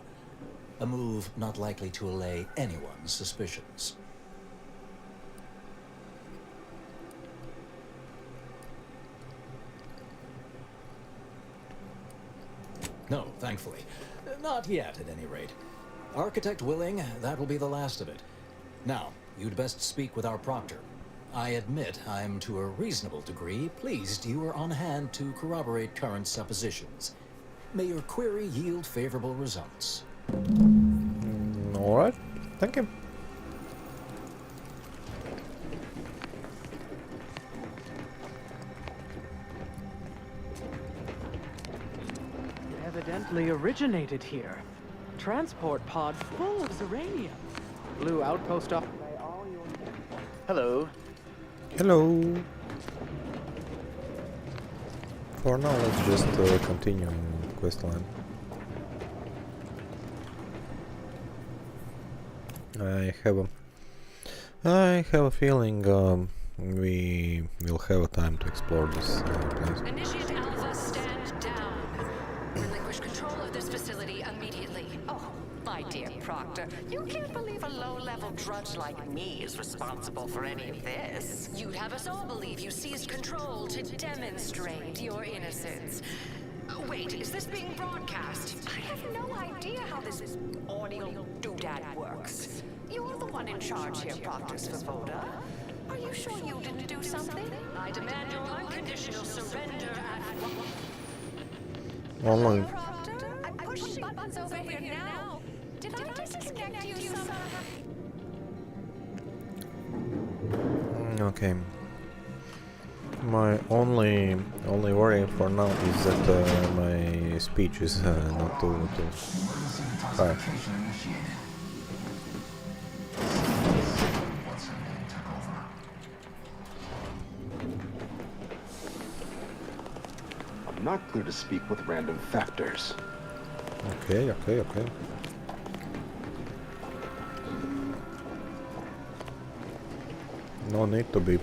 A move not likely to allay anyone's suspicions. No, thankfully. Not yet, at any rate. Architect willing, that will be the last of it. Now, you'd best speak with our proctor. I admit I'm to a reasonable degree pleased you are on hand to corroborate current suppositions. May your query yield favorable results. Alright, thank you. Evidently originated here. Transport pod full of Zeranium. Blue outpost off by all your... Hello. Hello. For now, let's just continue in questline. I have a feeling we will have a time to explore this place. Initiate Alpha, stand down. Relinquish control of this facility immediately. Oh, my dear Proctor, you can't believe a low-level drudge like me is responsible for any of this. You'd have us all believe you seized control to demonstrate your innocence. Wait, is this being broadcast? I have no idea how this audio doodad works. You're the one in charge here, Proctor Svoboda. Are you sure you didn't do something? I demand your unconditional surrender at Only. I'm pushing buttons over here now. Did I disconnect you somehow? Okay. My only worry for now is that my speech is not too high. I'm not clear to speak with random factors. Okay. No need to be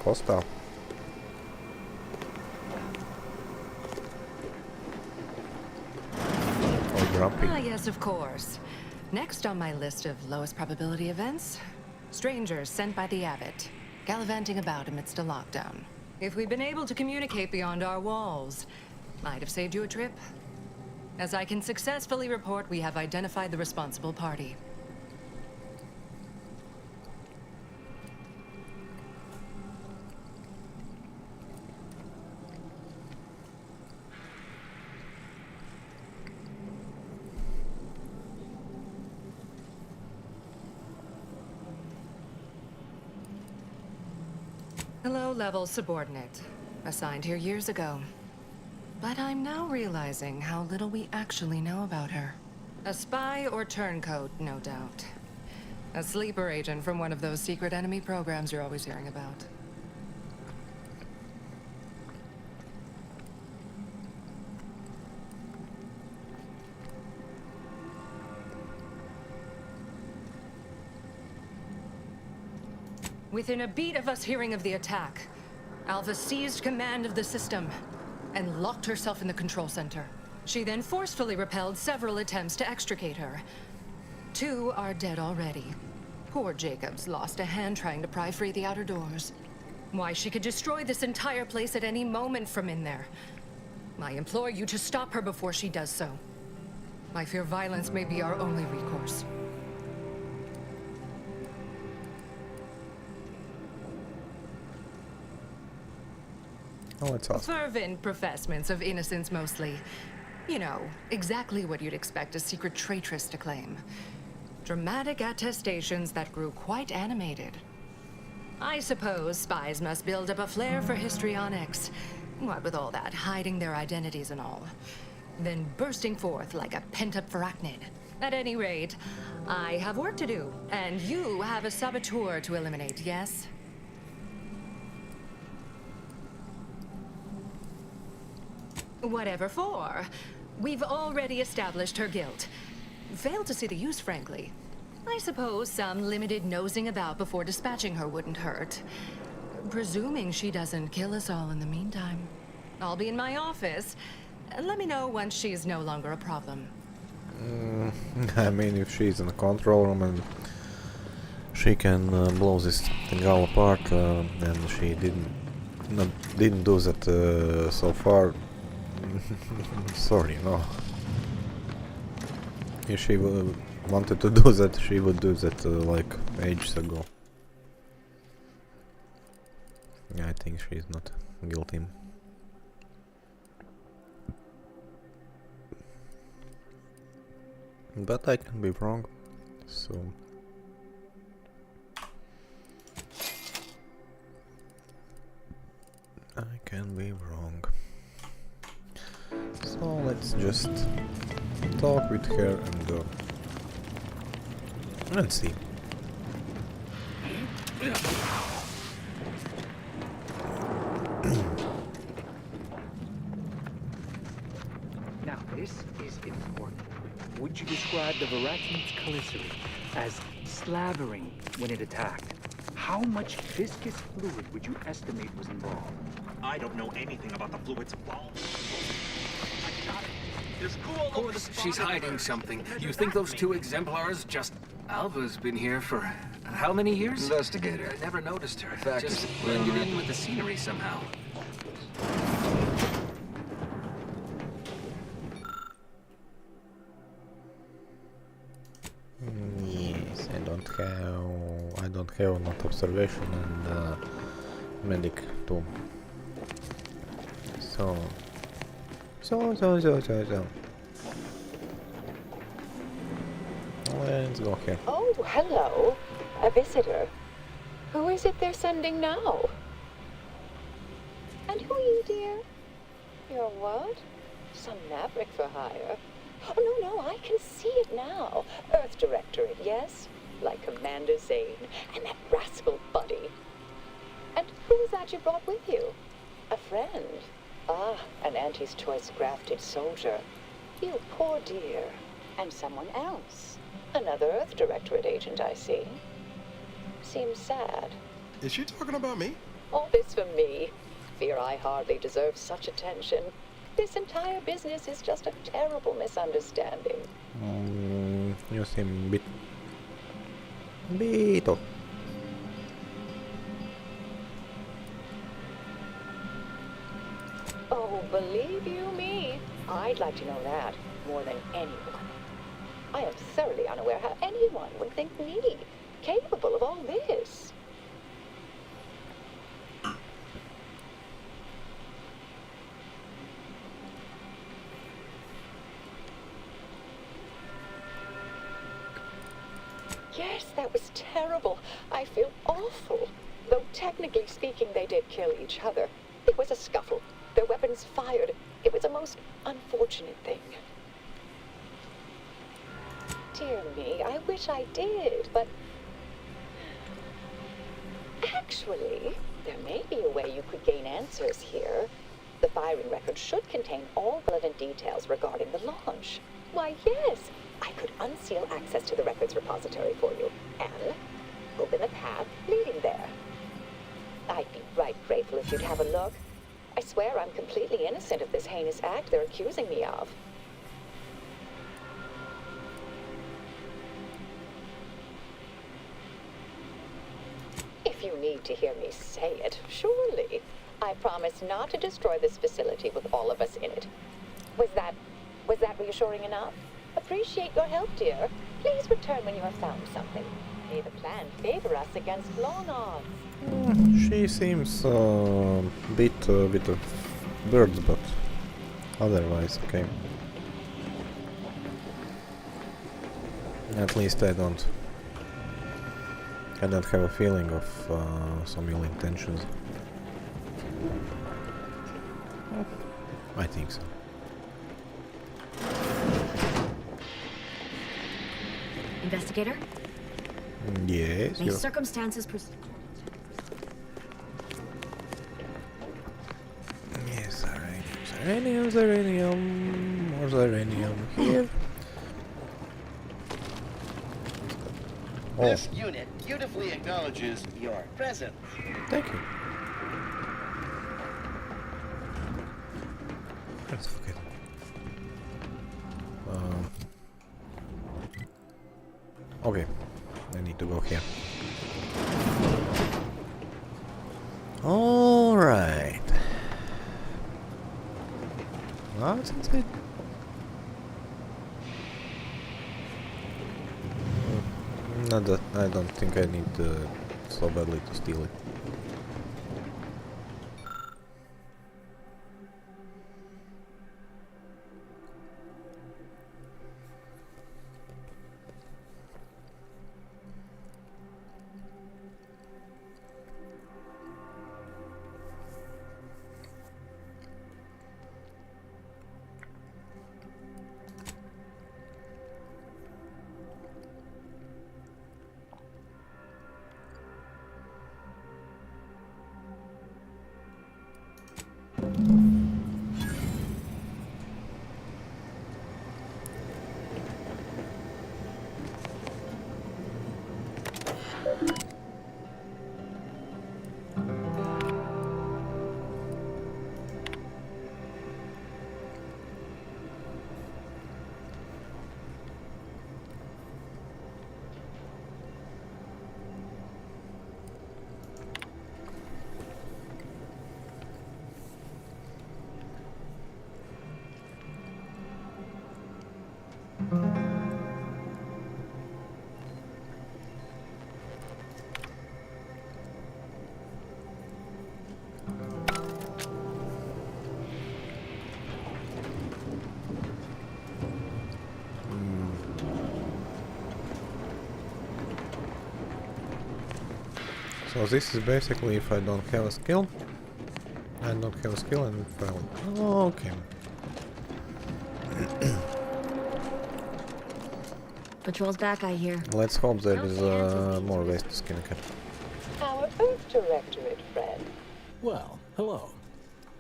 hostile. Or grumpy. Ah, yes, of course. Next on my list of lowest probability events, strangers sent by the abbot, gallivanting about amidst a lockdown. If we'd been able to communicate beyond our walls, might have saved you a trip. As I can successfully report, we have identified the responsible party. A low-level subordinate, assigned here years ago. But I'm now realizing how little we actually know about her. A spy or turncoat, no doubt. A sleeper agent from one of those secret enemy programs you're always hearing about. Within a beat of us hearing of the attack, Alva seized command of the system and locked herself in the control center. She then forcefully repelled several attempts to extricate her. 2 are dead already. Poor Jacobs lost a hand trying to pry free the outer doors. Why, she could destroy this entire place at any moment from in there. I implore you to stop her before she does so. I fear violence may be our only recourse. Oh, it's awesome. Fervent professements of innocence mostly. You know, exactly what you'd expect a secret traitress to claim. Dramatic attestations that grew quite animated. I suppose spies must build up a flair for histrionics. What with all that, hiding their identities and all. Then bursting forth like a pent-up arachnid. At any rate, I have work to do, and you have a saboteur to eliminate, yes? Whatever for. We've already established her guilt. Failed to see the use, frankly. I suppose some limited nosing about before dispatching her wouldn't hurt. Presuming she doesn't kill us all in the meantime. I'll be in my office. Let me know once she's no longer a problem. I mean, if she's in the control room and she can blow this thing all apart, and she didn't do that so far. Sorry, no. If she wanted to do that, she would do that like ages ago. Yeah, I think she's not guilty. But I can be wrong, so... I can be wrong. So let's just talk with her and see. Now this is important. Would you describe the Varaxman's calicity as slavering when it attacked? How much viscous fluid would you estimate was involved? I don't know anything about the fluids involved. Of course, she's hiding something. You think those 2 exemplars just... Alva's been here for how many years? Investigator. I never noticed her. Fact Just is, blended in with the scenery somehow. Yes, I don't have not observation and medic too. So. Let's go here. Oh, hello. A visitor. Who is it they're sending now? And who are you, dear? You're what? Some maverick for hire. Oh, no, I can see it now. Earth Directorate, yes? Like Commander Zane and that rascal Buddy. And who is that you brought with you? A friend. Ah, an Auntie's choice grafted soldier. You poor dear. And someone else. Another Earth Directorate agent, I see. Seems sad. Is she talking about me? All this for me. Fear I hardly deserve such attention. This entire business is just a terrible misunderstanding. You seem bit off. Oh, believe you me, I'd like to know that more than anyone. I am thoroughly unaware how anyone would think me capable of all this. Yes, that was terrible. I feel awful. Though technically speaking, they did kill each other. It was a scuffle. Their weapons fired. It was a most unfortunate thing. Dear me, I wish I did, but... Actually, there may be a way you could gain answers here. The firing record should contain all relevant details regarding the launch. Why, yes, I could unseal access to the records repository for you, and open the path leading there. I'd be right grateful if you'd have a look. I swear I'm completely innocent of this heinous act they're accusing me of. If you need to hear me say it, surely. I promise not to destroy this facility with all of us in it. Was that reassuring enough? Appreciate your help, dear. Please return when you have found something. May the plan favor us against long odds. She seems a bit of birds, but otherwise okay. At least I don't have a feeling of some ill intentions. I think so. Investigator? Yes, May circumstances Yes, Zeranium, more Zeranium here. This unit beautifully acknowledges your presence. Thank you. Let's forget. Okay, I need to go here. All right. What's inside? Not that I don't think I need so badly to steal it. So this is basically if I don't have a skill. I don't have a skill and fail. Oh, okay. Patrol's back, I hear. Let's hope there is more ways to skin a cat. Our Earth Directorate friend. Well, hello.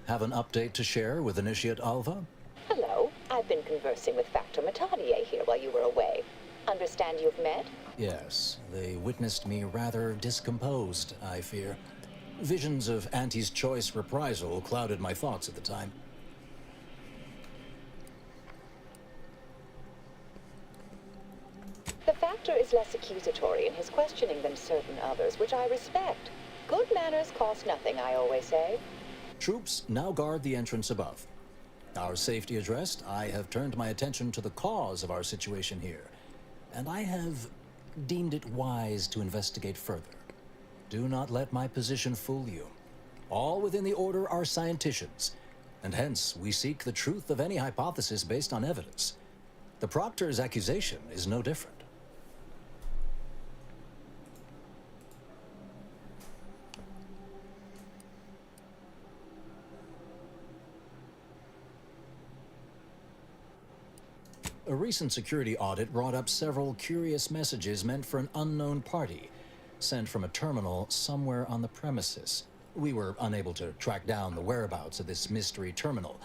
Have an update to share with Initiate Alva? Hello. I've been conversing with Factor Matadier here while you were away. Understand you've met? Yes, they witnessed me rather discomposed, I fear. Visions of Auntie's choice reprisal clouded my thoughts at the time. The factor is less accusatory in his questioning than certain others, which I respect. Good manners cost nothing, I always say. Troops now guard the entrance above. Our safety addressed, I have turned my attention to the cause of our situation here, and I have deemed it wise to investigate further. Do not let my position fool you. All within the Order are scienticians, and hence we seek the truth of any hypothesis based on evidence. The Proctor's accusation is no different. A recent security audit brought up several curious messages meant for an unknown party, sent from a terminal somewhere on the premises. We were unable to track down the whereabouts of this mystery terminal,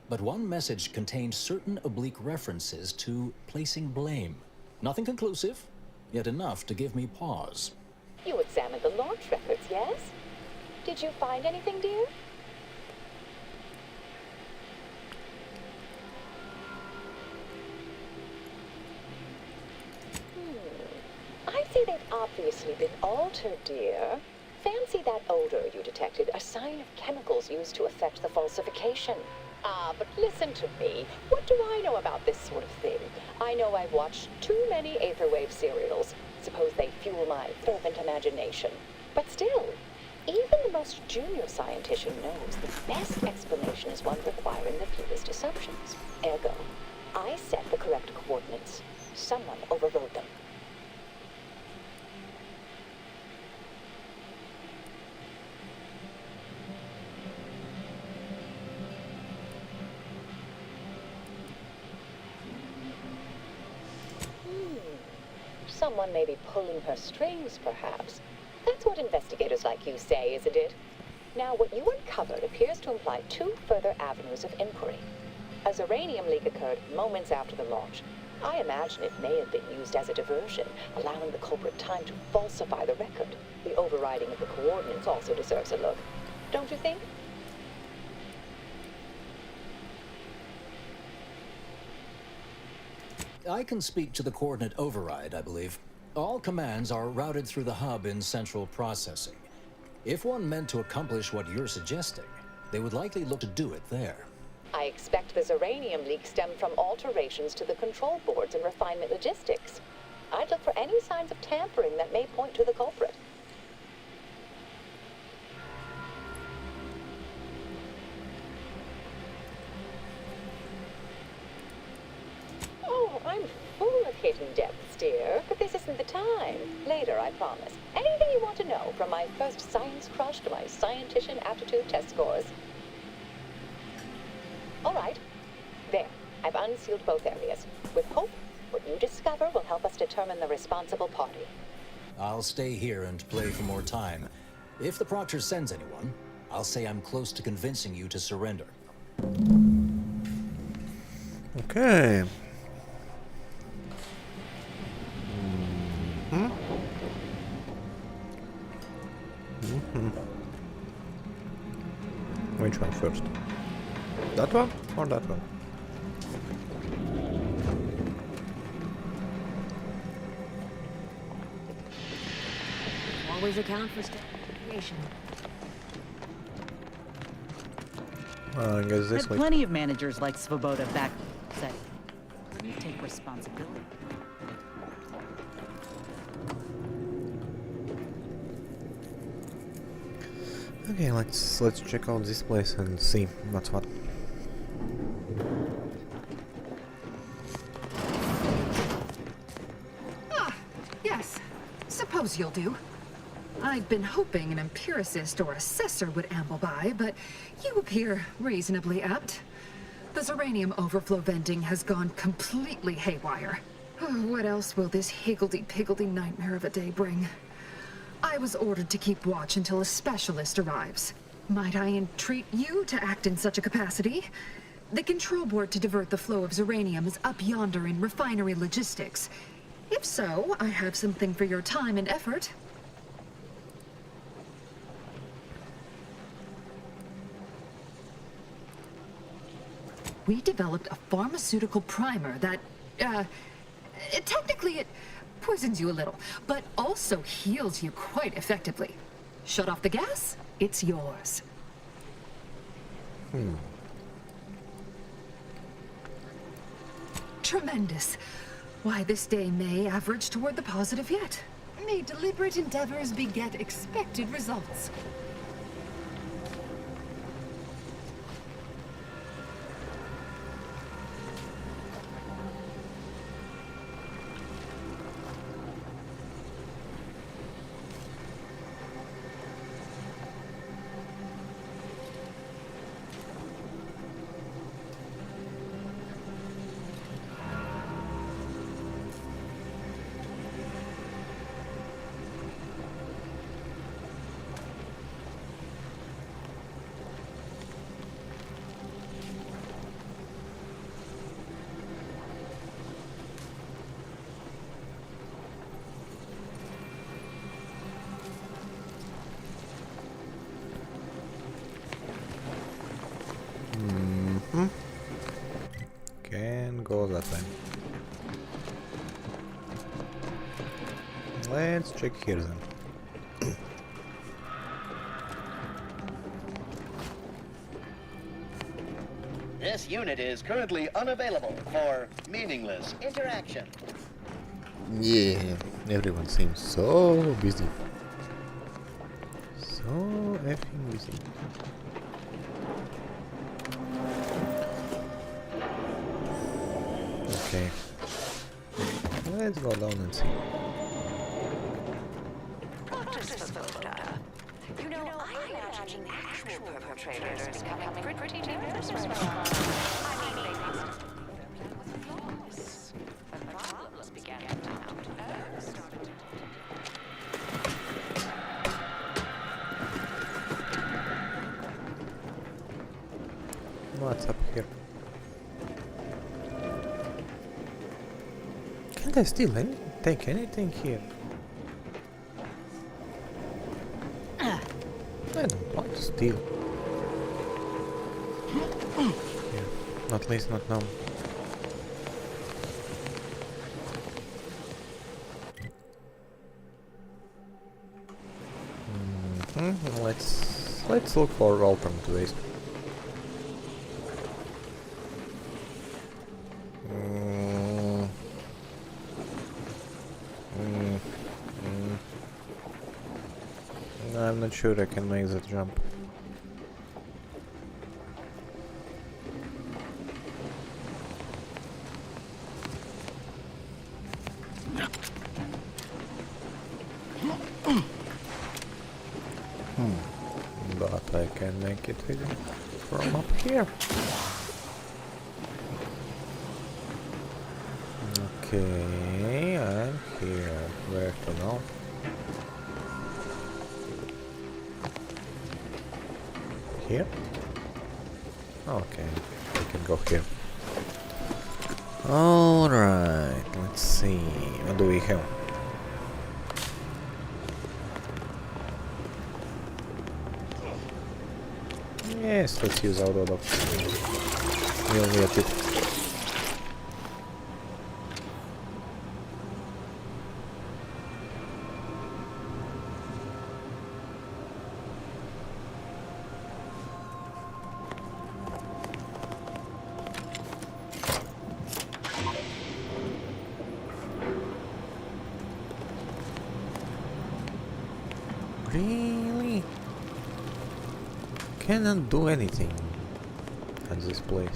but one message contained certain oblique references to placing blame. Nothing conclusive, yet enough to give me pause. You examined the launch records, yes? Did you find anything, dear? I see they've obviously been altered, dear. Fancy that odor you detected, a sign of chemicals used to effect the falsification. Ah, but listen to me. What do I know about this sort of thing? I know I've watched too many Aetherwave serials. Suppose they fuel my fervent imagination. But still, even the most junior scientician knows the best explanation is one requiring the fewest assumptions. Ergo, I set the correct coordinates. Someone overrode them. Someone may be pulling her strings, perhaps. That's what investigators like you say, isn't it? Now, what you uncovered appears to imply two further avenues of inquiry. A Zeranium leak occurred moments after the launch. I imagine it may have been used as a diversion, allowing the culprit time to falsify the record. The overriding of the coordinates also deserves a look. Don't you think? I can speak to the coordinate override, I believe. All commands are routed through the hub in central processing. If one meant to accomplish what you're suggesting, they would likely look to do it there. I expect the Zeranium leak stemmed from alterations to the control boards and refinement logistics. I'd look for any signs of tampering that may point to the culprit. Oh, I'm full of hidden depths, dear, but this isn't the time. Later, I promise. Anything you want to know, from my first science crush to my scientician aptitude test scores. All right. There. I've unsealed both areas. With hope, what you discover will help us determine the responsible party. I'll stay here and play for more time. If the Proctor sends anyone, I'll say I'm close to convincing you to surrender. Okay. Which one first? That one or that one? Always account for stimulation. I guess this Had way. plenty of managers like Svoboda back said wouldn't take responsibility. Okay, let's check out this place and see what's what. Ah, yes. Suppose you'll do. I'd been hoping an empiricist or assessor would amble by, but you appear reasonably apt. The Zeranium overflow venting has gone completely haywire. What else will this higgledy-piggledy nightmare of a day bring? I was ordered to keep watch until a specialist arrives. Might I entreat you to act in such a capacity? The control board to divert the flow of Zeranium is up yonder in refinery logistics. If so, I have something for your time and effort. We developed a pharmaceutical primer that, technically it poisons you a little, but also heals you quite effectively. Shut off the gas, it's yours. Tremendous. Why, this day may average toward the positive yet. May deliberate endeavors beget expected results. Can go that way. Let's check here then. This unit is currently unavailable for meaningless interaction. Yeah, everyone seems so busy. So effing busy. Okay. Let's go down and see. You know, I imagine the actual perpetrators coming pretty near this way. I mean, they must have flaws. But problems began to mount. What's up here? Can't I steal take anything here? I don't want to steal. Yeah, at least not now. Let's look for alternate ways. I'm not sure I can make that jump. But I can make it from up here. Okay, I'm here. Where to now? Here? Okay, we can go here. Alright, let's see. What do we have? Yes, let's use auto dock. We'll get it. Really? Cannot do anything at this place.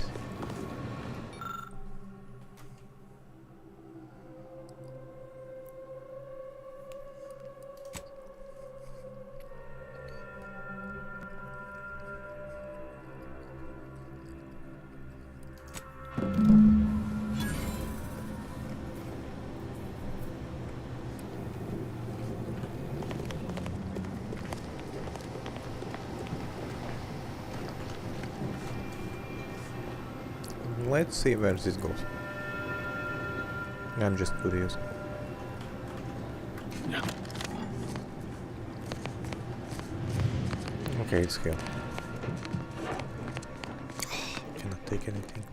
Let's see where this goes. I'm just curious. Okay, it's here. Cannot take anything.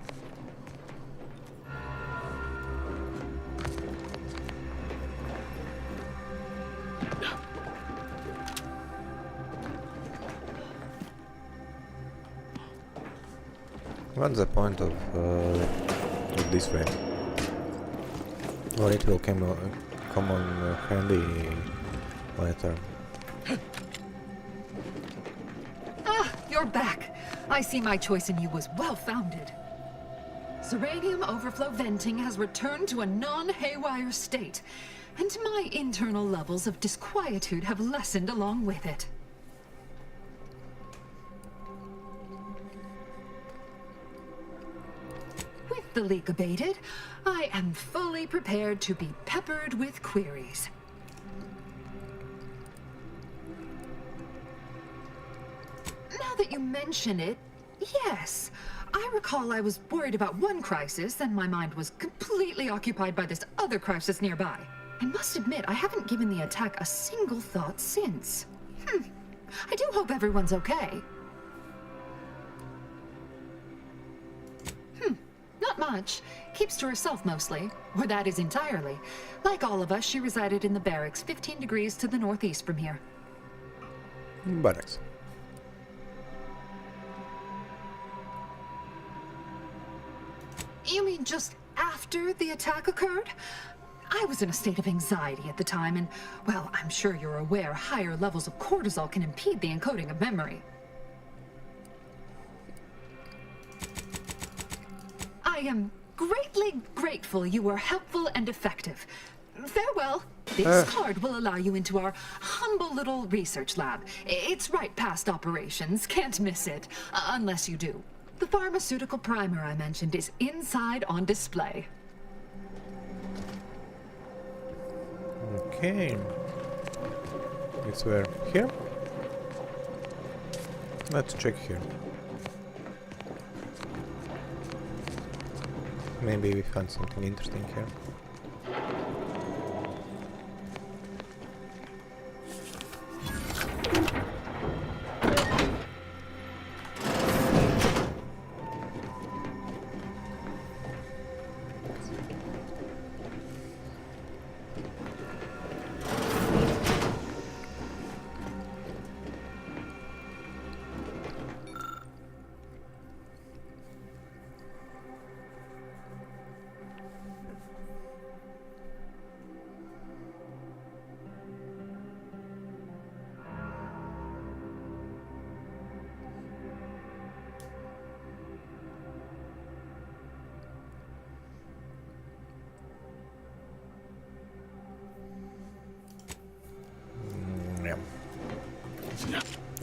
What's the point of this way? Or it will come on handy later. Ah, you're back. I see my choice in you was well-founded. Uranium overflow venting has returned to a non-haywire state, and my internal levels of disquietude have lessened along with it. With the leak abated, I am fully prepared to be peppered with queries. Now that you mention it, yes. I recall I was worried about one crisis, and my mind was completely occupied by this other crisis nearby. I must admit, I haven't given the attack a single thought since. I do hope everyone's okay. Not much. Keeps to herself mostly, or that is entirely. Like all of us, she resided in the barracks 15 degrees to the northeast from here. Barracks. You mean just after the attack occurred? I was in a state of anxiety at the time, and, well, I'm sure you're aware higher levels of cortisol can impede the encoding of memory. I am greatly grateful you were helpful and effective. Farewell. This card will allow you into our humble little research lab. It's right past operations. Can't miss it. Unless you do. The pharmaceutical primer I mentioned is inside on display. Okay. It's where? Here? Let's check here. Maybe we find something interesting here.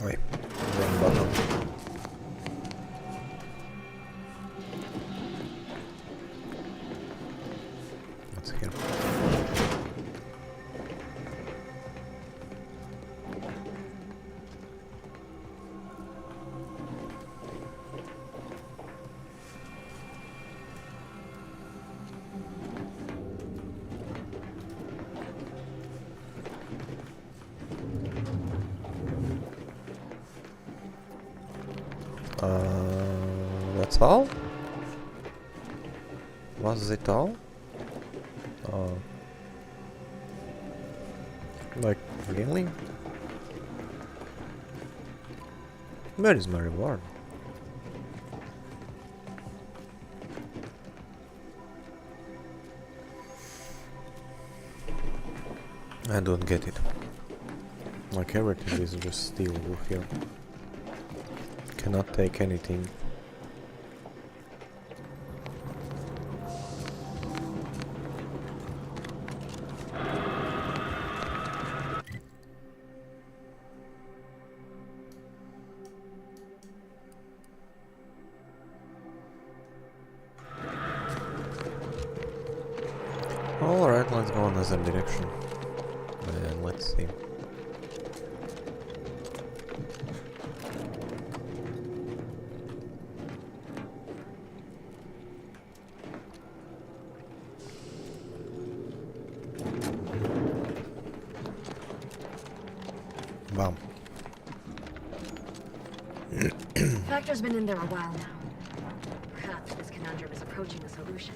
Wait, wrong button. What's here? That's all? Was it all? Like, really? Where is my reward? I don't get it. Like, everything is just steel here. Cannot take anything. Alright, let's go another direction. And let's see. Bam. Spectre's been in there a while now. Perhaps this conundrum is approaching a solution.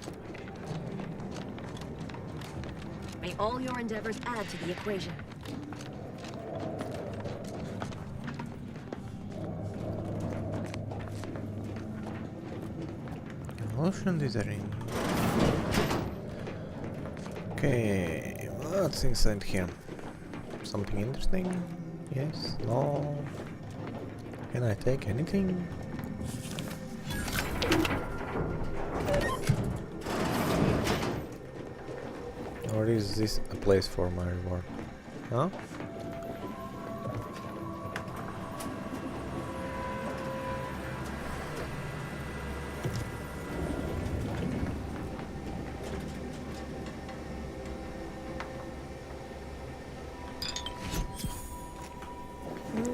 May all your endeavors add to the equation. Motion design. Okay, what's inside here? Something interesting? Yes? No? Can I take anything? Or is this a place for my reward? Huh?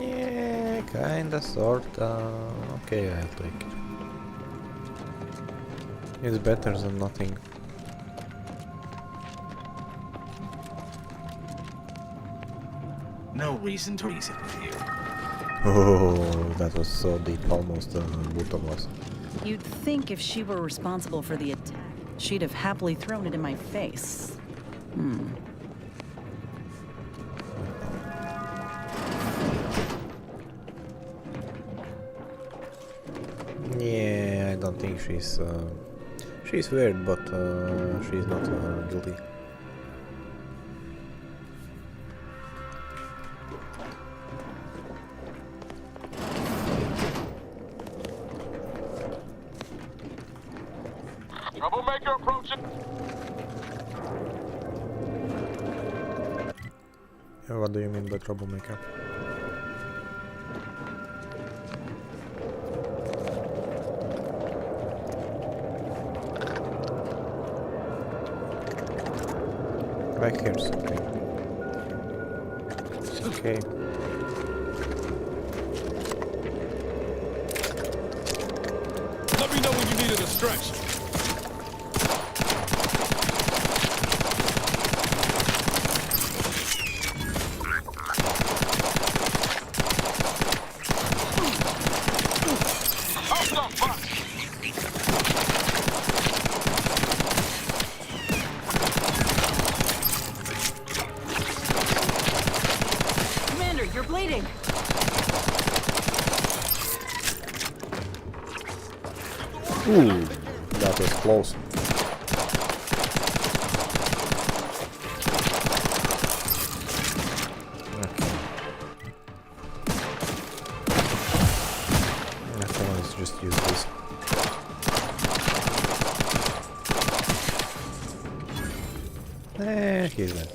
Yeah, kinda, sorta. Okay, I'll take it. It's better than nothing. No reason to reason with you. Oh, that was so deep, almost bottomless. You'd think if she were responsible for the attack, she'd have happily thrown it in my face. Yeah, I don't think she's weird, but she's not guilty. Troublemaker approaching. What do you mean by troublemaker? Back here, okay. Okay. Let me know when you need a distraction. Commander, you're bleeding! Ooh, that was close. Okay, let's just use this. He's dead.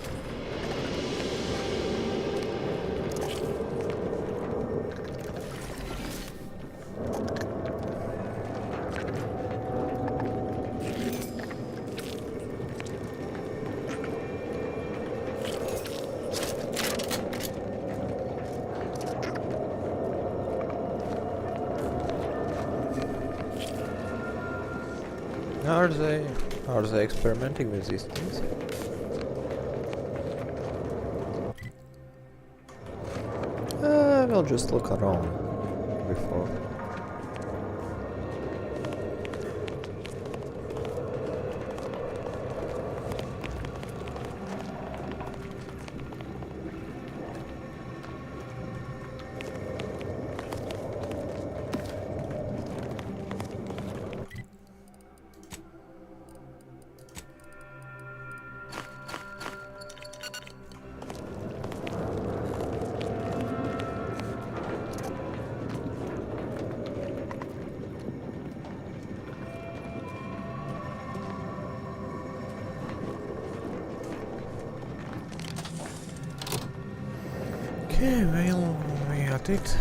Are they experimenting with these things? We'll just look around before. Okay, well, we got it.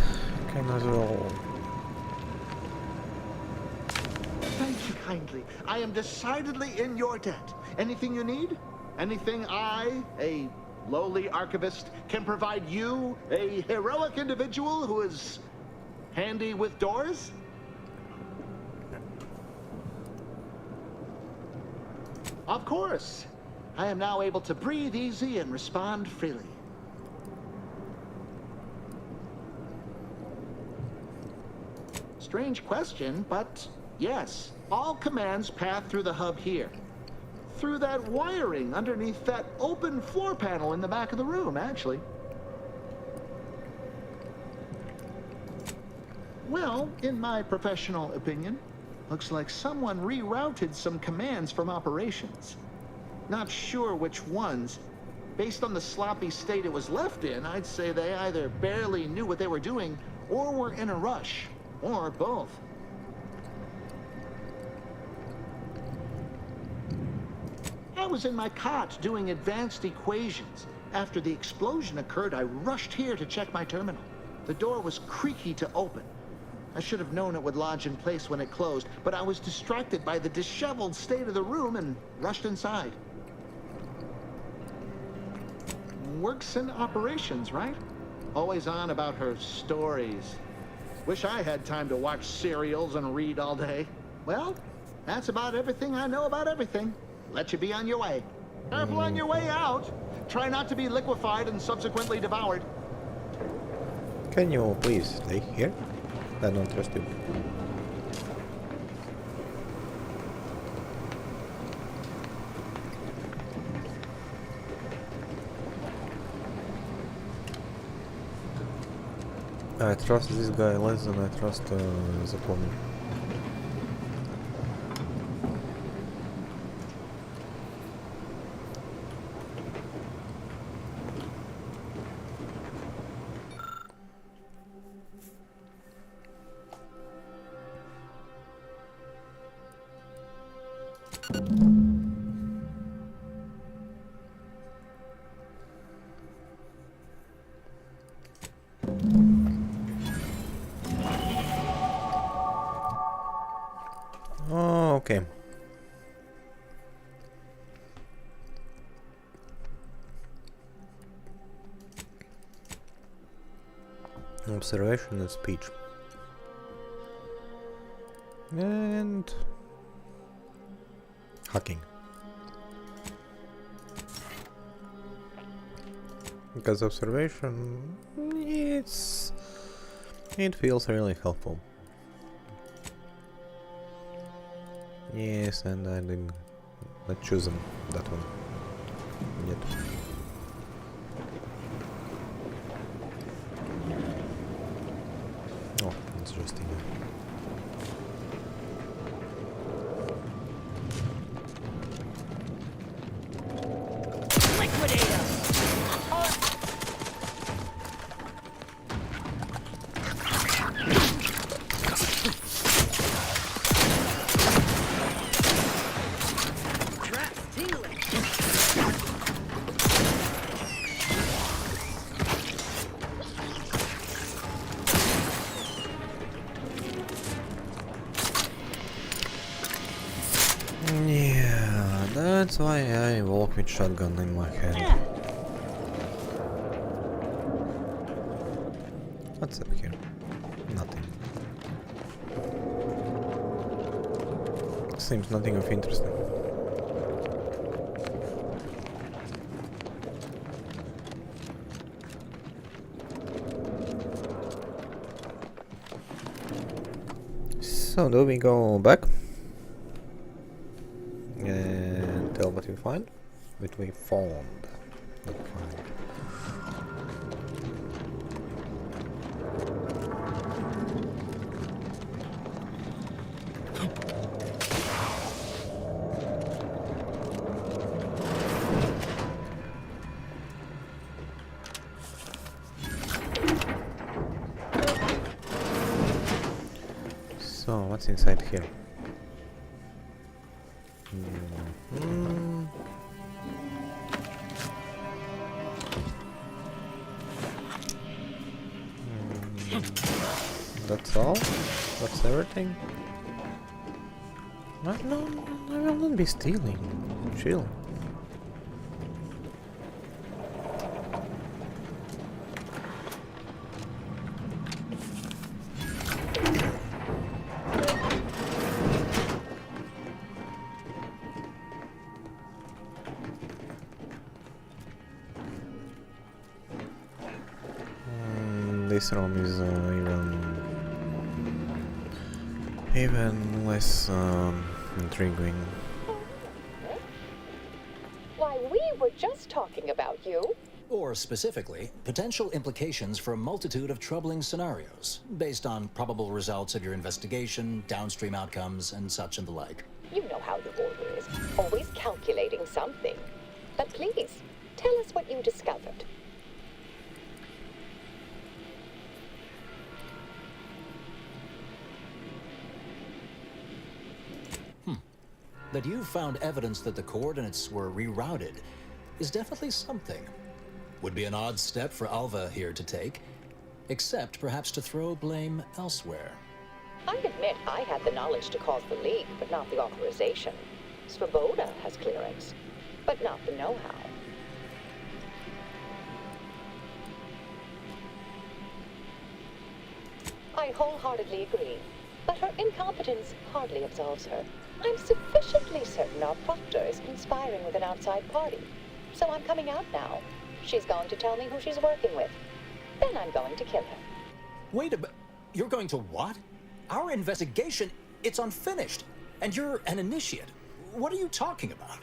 Can as well. Thank you kindly. I am decidedly in your debt. Anything you need? Anything I, a lowly archivist, can provide you, a heroic individual who is handy with doors? Of course. I am now able to breathe easy and respond freely. Strange question, but yes, all commands pass through the hub here. Through that wiring underneath that open floor panel in the back of the room, actually. Well, in my professional opinion, looks like someone rerouted some commands from operations. Not sure which ones. Based on the sloppy state it was left in, I'd say they either barely knew what they were doing or were in a rush, or both. I was in my cot doing advanced equations. After the explosion occurred, I rushed here to check my terminal. The door was creaky to open. I should have known it would lodge in place when it closed, but I was distracted by the disheveled state of the room and rushed inside. Works in operations, right? Always on about her stories. Wish I had time to watch serials and read all day. Well, that's about everything I know about everything. Let you be on your way. Careful on your way out. Try not to be liquefied and subsequently devoured. Can you please stay here? I don't trust you. I trust this guy less than I trust the pony. Oh, okay. Observation and speech. And hacking. Because observation, it feels really helpful. Yes, and I didn't choose that one yet. Oh, interesting. Yeah, that's why I walk with shotgun in my hand. What's up here? Nothing. Seems nothing of interest. So do we go back and tell what we find? What we found. Not find. So what's inside here? That's all? That's everything? No, I will not be stealing. Chill. This room is even even less intriguing. Why, we were just talking about you. Or specifically, potential implications for a multitude of troubling scenarios, based on probable results of your investigation, downstream outcomes, and such and the like. You know how the order is, always calculating something. But please, tell us what you discovered. That you found evidence that the coordinates were rerouted is definitely something. Would be an odd step for Alva here to take, except perhaps to throw blame elsewhere. I admit I had the knowledge to cause the leak, but not the authorization. Svoboda has clearance, but not the know-how. I wholeheartedly agree, but her incompetence hardly absolves her. I'm sufficiently certain our proctor is conspiring with an outside party, so I'm coming out now. She's going to tell me who she's working with. Then I'm going to kill her. Wait a minute. You're going to what? Our investigation, it's unfinished. And you're an initiate. What are you talking about?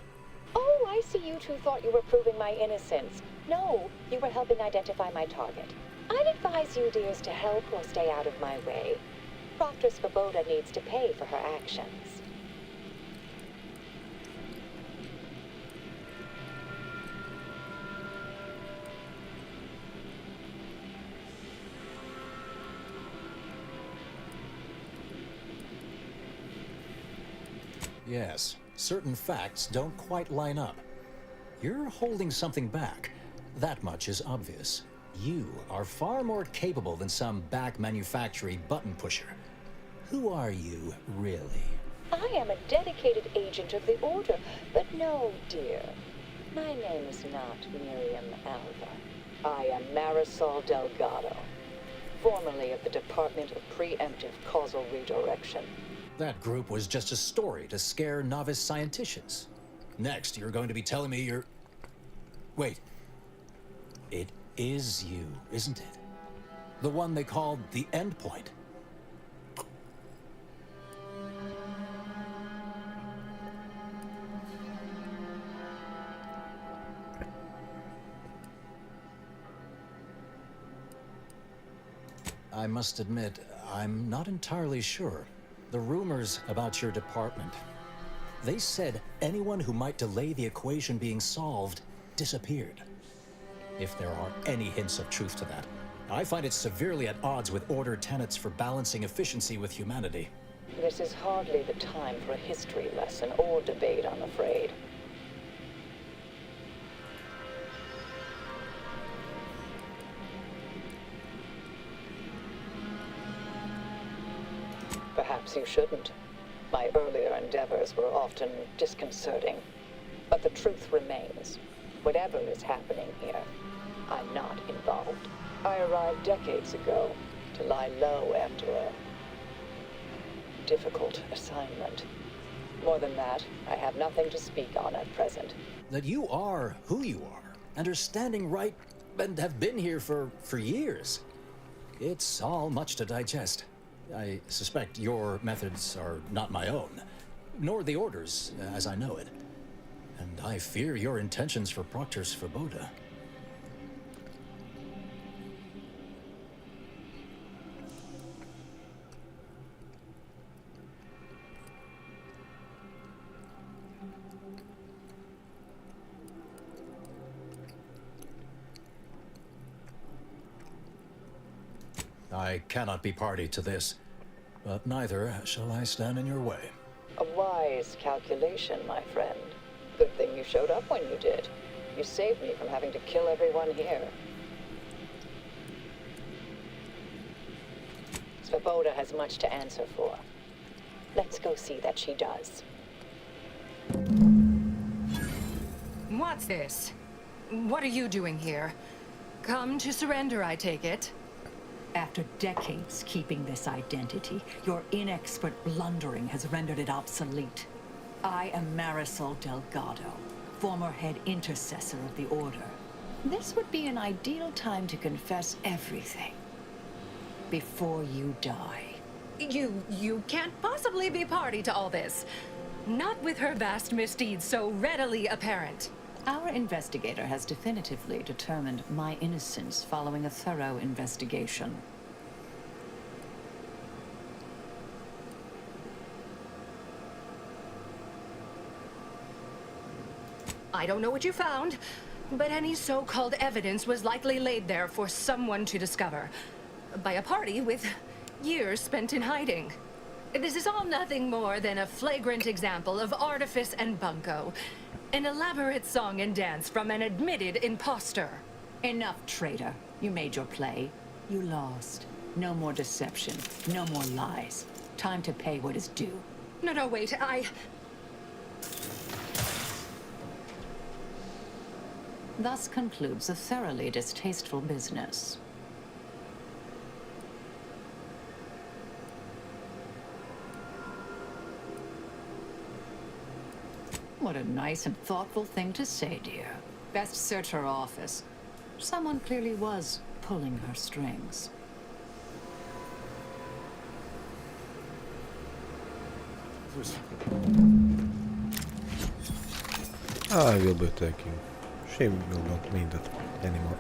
Oh, I see you two thought you were proving my innocence. No, you were helping identify my target. I'd advise you dears to help or stay out of my way. Proctor Svoboda needs to pay for her actions. Yes, certain facts don't quite line up. You're holding something back. That much is obvious. You are far more capable than some back manufacturing button pusher. Who are you, really? I am a dedicated agent of the Order, but no, dear. My name is not Miriam Alva. I am Marisol Delgado, formerly of the Department of Preemptive Causal Redirection. That group was just a story to scare novice scienticians. Next, you're going to be telling me you're... Wait. It is you, isn't it? The one they called the Endpoint. I must admit, I'm not entirely sure. The rumors about your department. They said anyone who might delay the equation being solved disappeared. If there are any hints of truth to that, I find it severely at odds with Order tenets for balancing efficiency with humanity. This is hardly the time for a history lesson or debate, I'm afraid. Perhaps you shouldn't. My earlier endeavors were often disconcerting. But the truth remains. Whatever is happening here, I'm not involved. I arrived decades ago to lie low after a difficult assignment. More than that, I have nothing to speak on at present. That you are who you are, and are standing right, and have been here for years. It's all much to digest. I suspect your methods are not my own, nor the Order's, as I know it. And I fear your intentions for Proctor Svoboda. I cannot be party to this, but neither shall I stand in your way. A wise calculation, my friend. Good thing you showed up when you did. You saved me from having to kill everyone here. Svoboda has much to answer for. Let's go see that she does. What's this? What are you doing here? Come to surrender, I take it. After decades keeping this identity, your inexpert blundering has rendered it obsolete. I am Marisol Delgado, former head intercessor of the Order. This would be an ideal time to confess everything. Before you die. You can't possibly be party to all this. Not with her vast misdeeds so readily apparent. Our investigator has definitively determined my innocence following a thorough investigation. I don't know what you found, but any so-called evidence was likely laid there for someone to discover. By a party with years spent in hiding. This is all nothing more than a flagrant example of artifice and bunco. An elaborate song and dance from an admitted imposter. Enough, traitor. You made your play. You lost. No more deception. No more lies. Time to pay what is due. No, wait, Thus concludes a thoroughly distasteful business. What a nice and thoughtful thing to say, dear. Best search her office. Someone clearly was pulling her strings. I will be taking. She will not need that anymore.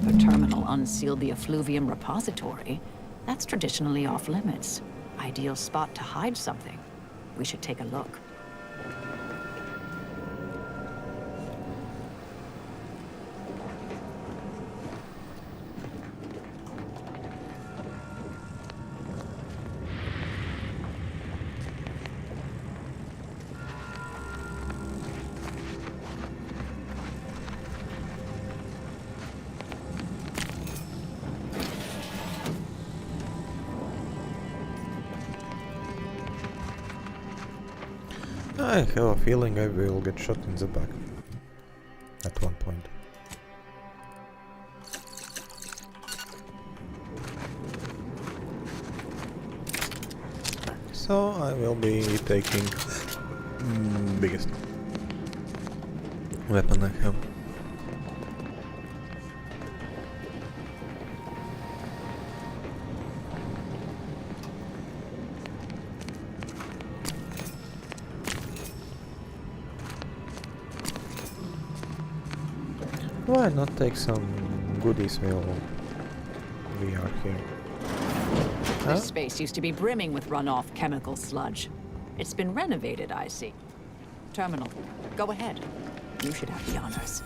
The terminal unsealed the effluvium repository. That's traditionally off limits. Ideal spot to hide something. We should take a look. I have a feeling I will get shot in the back at one point. So I will be taking biggest weapon I have. Why not take some goodies while we are here? Huh? This space used to be brimming with runoff chemical sludge. It's been renovated, I see. Terminal, go ahead. You should have the honors.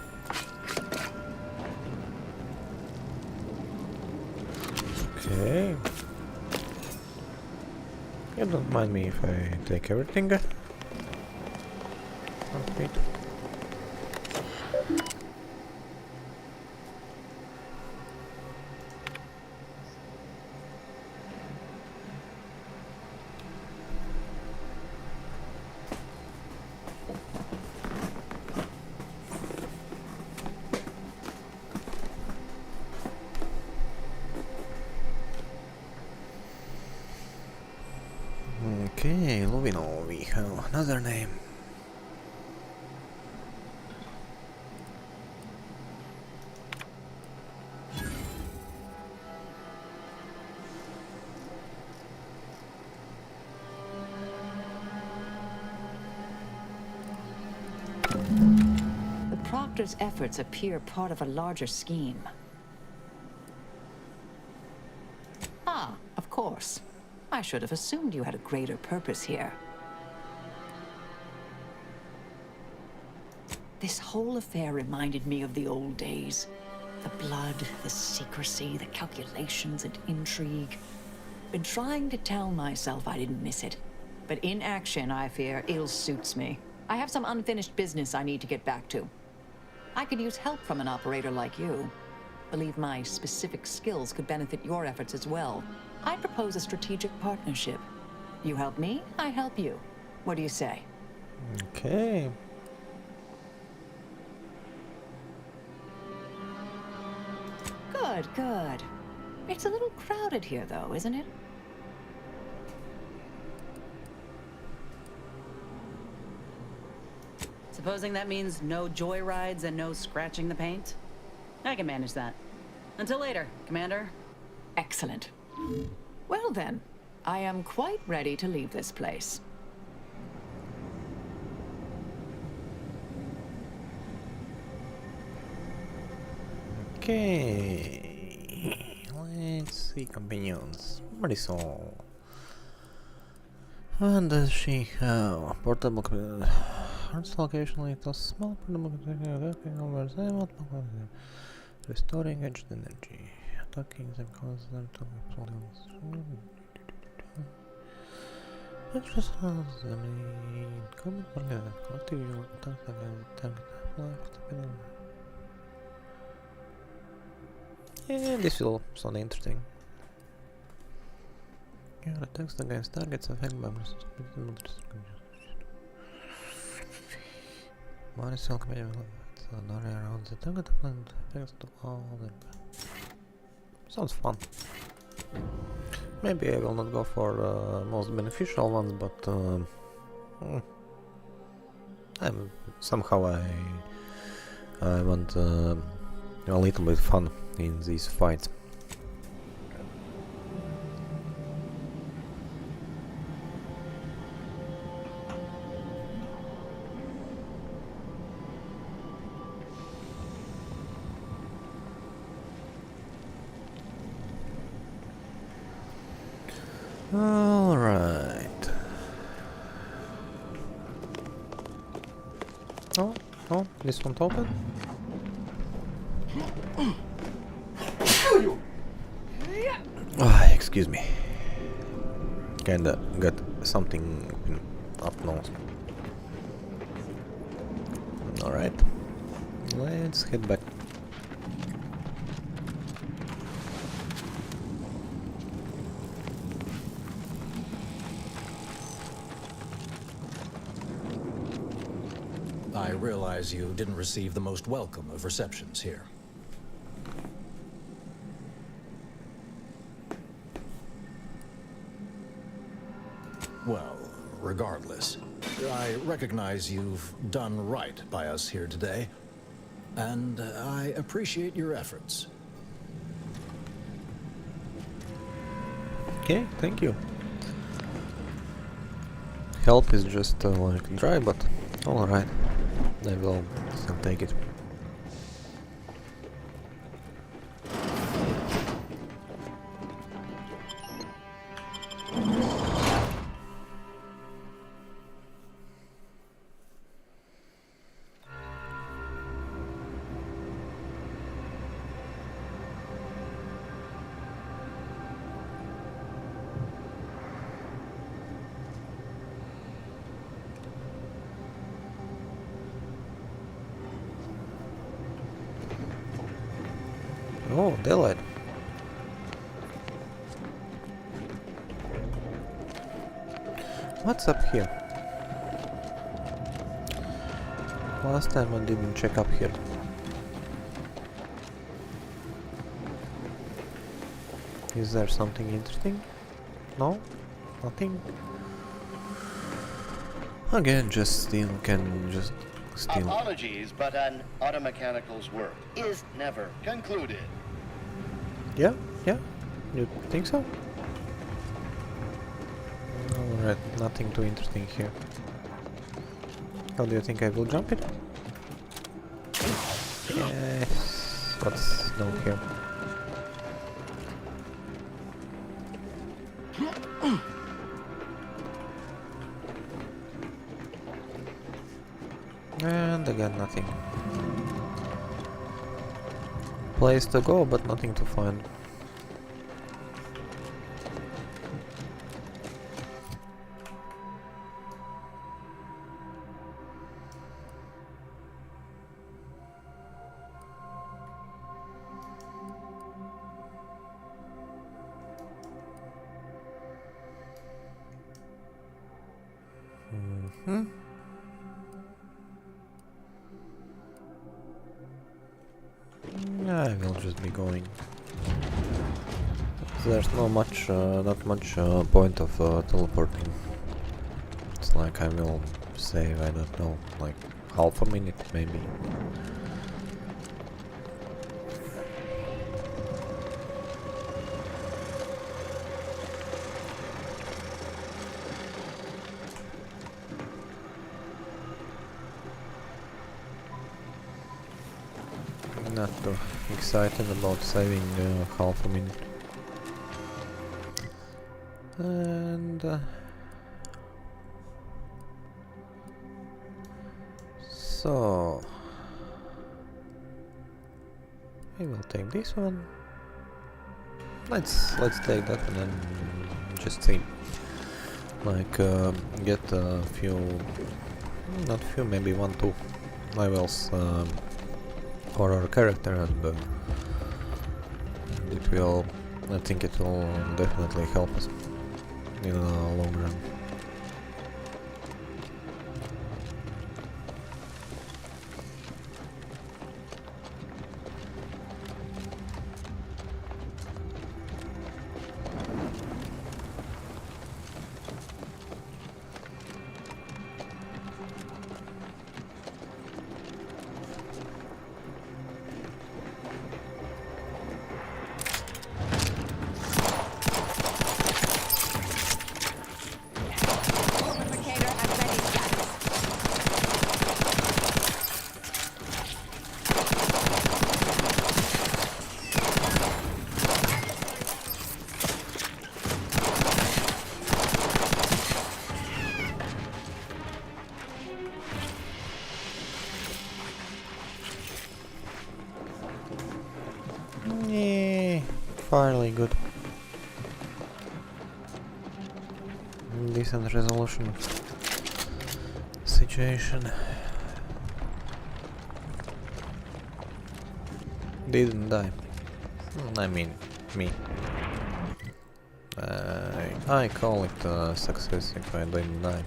Okay. You don't mind me if I take everything? Complete. Okay, Lovino, we have another name. The Proctor's efforts appear part of a larger scheme. Ah, of course. I should have assumed you had a greater purpose here. This whole affair reminded me of the old days. The blood, the secrecy, the calculations and intrigue. Been trying to tell myself I didn't miss it. But in action, I fear, ill suits me. I have some unfinished business I need to get back to. I could use help from an operator like you. Believe my specific skills could benefit your efforts as well. I propose a strategic partnership. You help me, I help you. What do you say? Okay. Good, good. It's a little crowded here, though, isn't it? Supposing that means no joyrides and no scratching the paint? I can manage that. Until later, Commander. Excellent. Well then, I am quite ready to leave this place. Okay. Let's see companions. Marisol. And does she have portable computer? Occasionally it was small portable computer over them, restoring edged energy. Attacking them causes them to be problems. It just has them in common organ. Continue attack against target left. Yeah, this will sound interesting. Your attacks against targets affect members. Marisol companion an area around the target and affects to all the. Sounds fun. Maybe I will not go for the most beneficial ones, but I want a little bit fun in these fights. All right. Oh, this won't open. Excuse me. Kinda got something up nose. All right. Let's head back. I realize you didn't receive the most welcome of receptions here. Well, regardless, I recognize you've done right by us here today, and I appreciate your efforts. Okay, thank you. Help is just like dry, but alright. I will still take it. Oh, daylight. What's up here? Last time I didn't check up here. Is there something interesting? No? Nothing? Again, just steal. Apologies, but an automechanical's work is never concluded. Yeah? You think so? Alright, nothing too interesting here. How do you think I will jump it? Yes. What's down here? And And again, nothing. Place to go, but nothing to find. I will just be going. There's not much point of teleporting. It's like I will save, I don't know, like half a minute maybe. Not too excited about saving half a minute. And so we will take this one. Let's take that and then just see. Like get a few, not few, maybe 1-2 levels for our character, and it will, I think it will definitely help us in the long run. Fairly good. Decent resolution situation. Didn't die. I mean, me. I call it a success if I didn't die.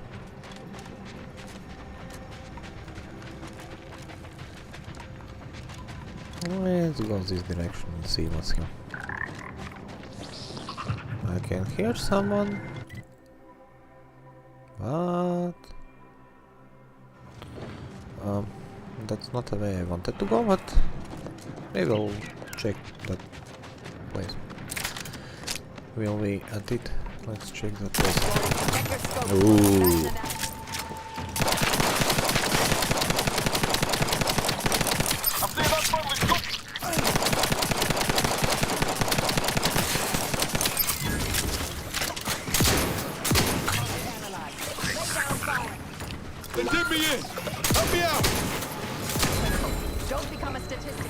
Let's go this direction and see what's here. I can hear someone, but that's not the way I wanted to go, but we will check that place. Will we at it? Let's check that place. Ooh. Then dip me in! Help me out! Don't become a statistic.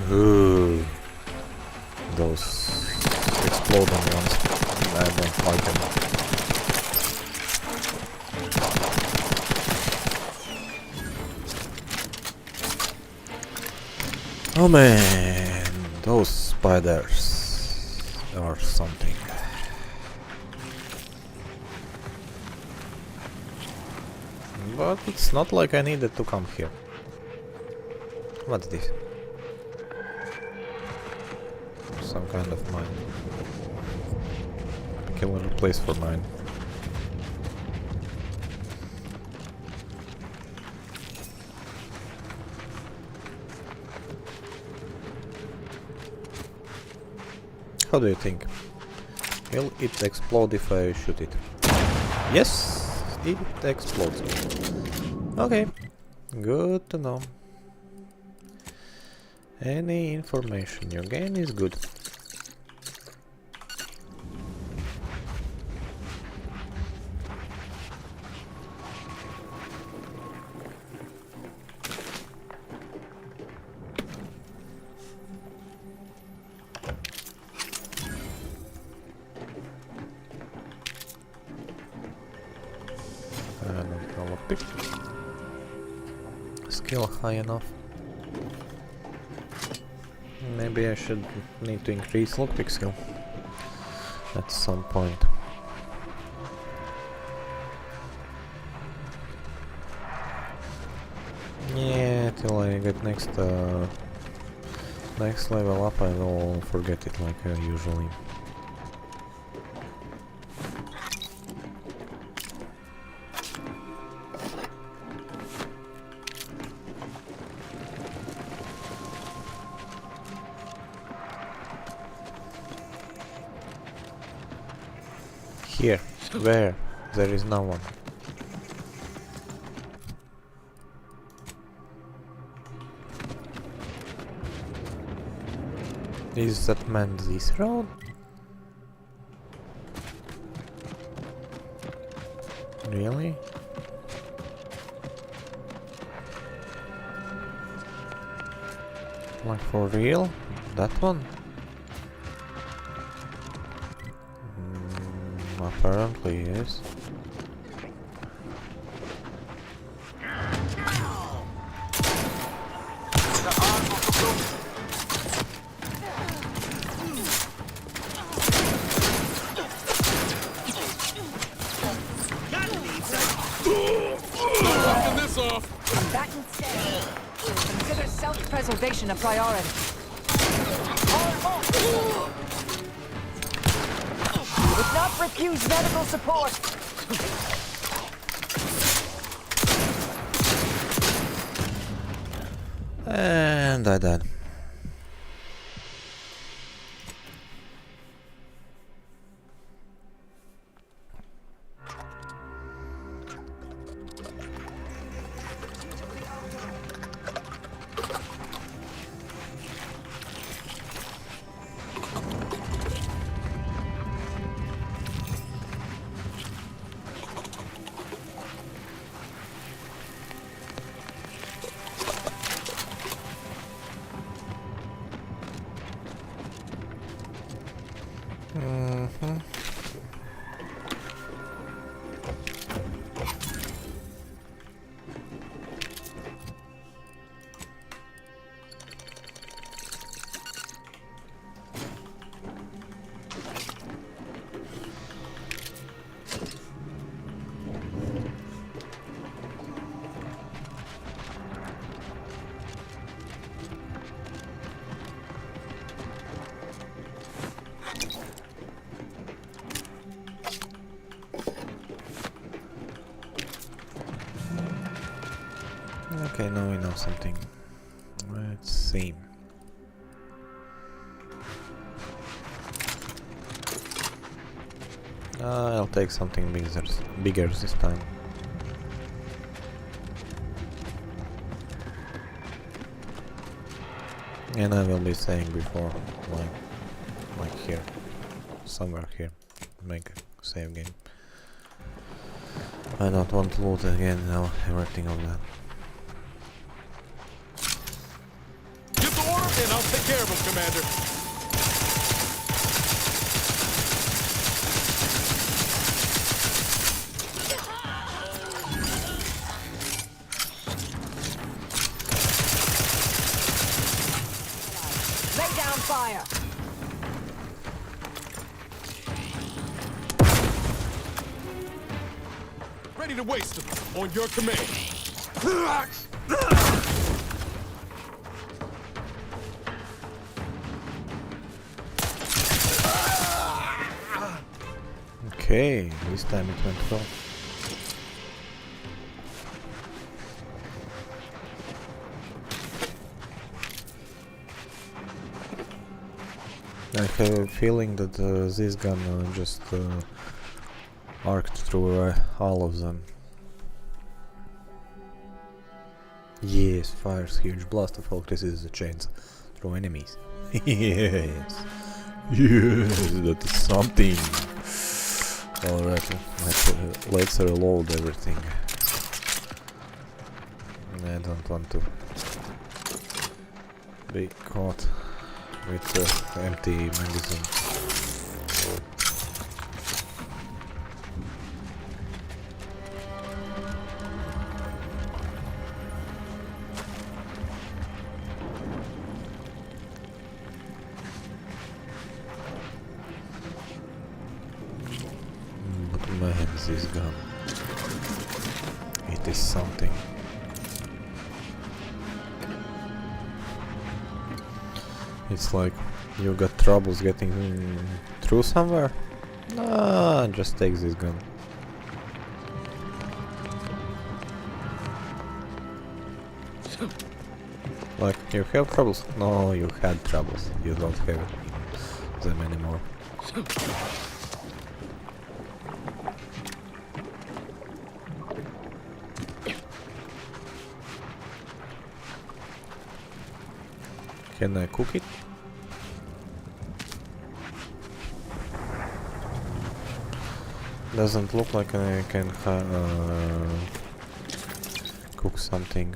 Ooh, those exploding ones, I don't like them. Oh man, those spiders are something. But it's not like I needed to come here. What's this? some kind of mine. Killer place for mine. How do you think? Will it explode if I shoot it? Yes, it explodes. Okay, good to know. Any information you gain is good. Skill high enough. Maybe I should need to increase lockpick skill at some point. Yeah, till I get next level up, I will forget it like usually. Here, where there is no one. Is that man this road? Really? Like for real? That one? Apparently yes. This off. Combatant stay. Consider self-preservation a priority. Would not refuse medical support. And I died. Okay, now we know something. Let's see. I'll take something bigger this time. And I will be saying before, like here, somewhere here, make a save game. I don't want to loot again now, everything of that. Give the order and I'll take care of him, Commander. Lay down fire. Ready to waste them on your command. Okay, this time it went well. I have a feeling that this gun just arced through all of them. Yes, fires huge blast of focuses the chains through enemies. Yes, yes, that is something. Alright, let's reload everything. I don't want to be caught with empty magazine. But man, this gun, it is something. It's like you got troubles getting through somewhere? Ah, just take this gun. Like, you have troubles? No, you had troubles. You don't have them anymore. Can I cook it? Doesn't look like I can cook something.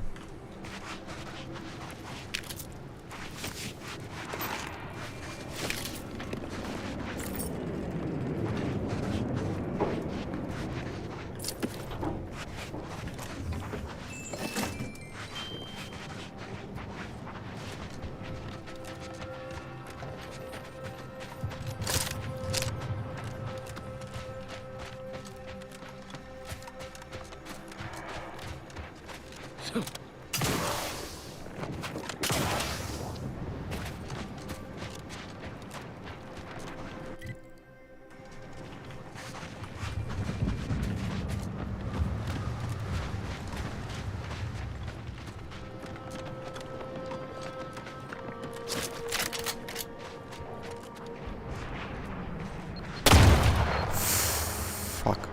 Fuck.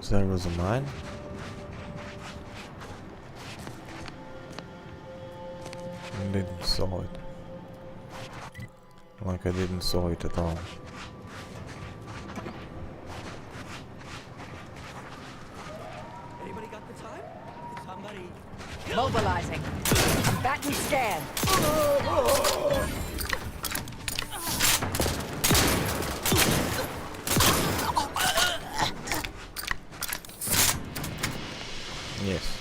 There was a mine? I didn't saw it. Like I didn't saw it at all. Anybody got the time? Somebody. Mobilizing. Combatant scan. Yes.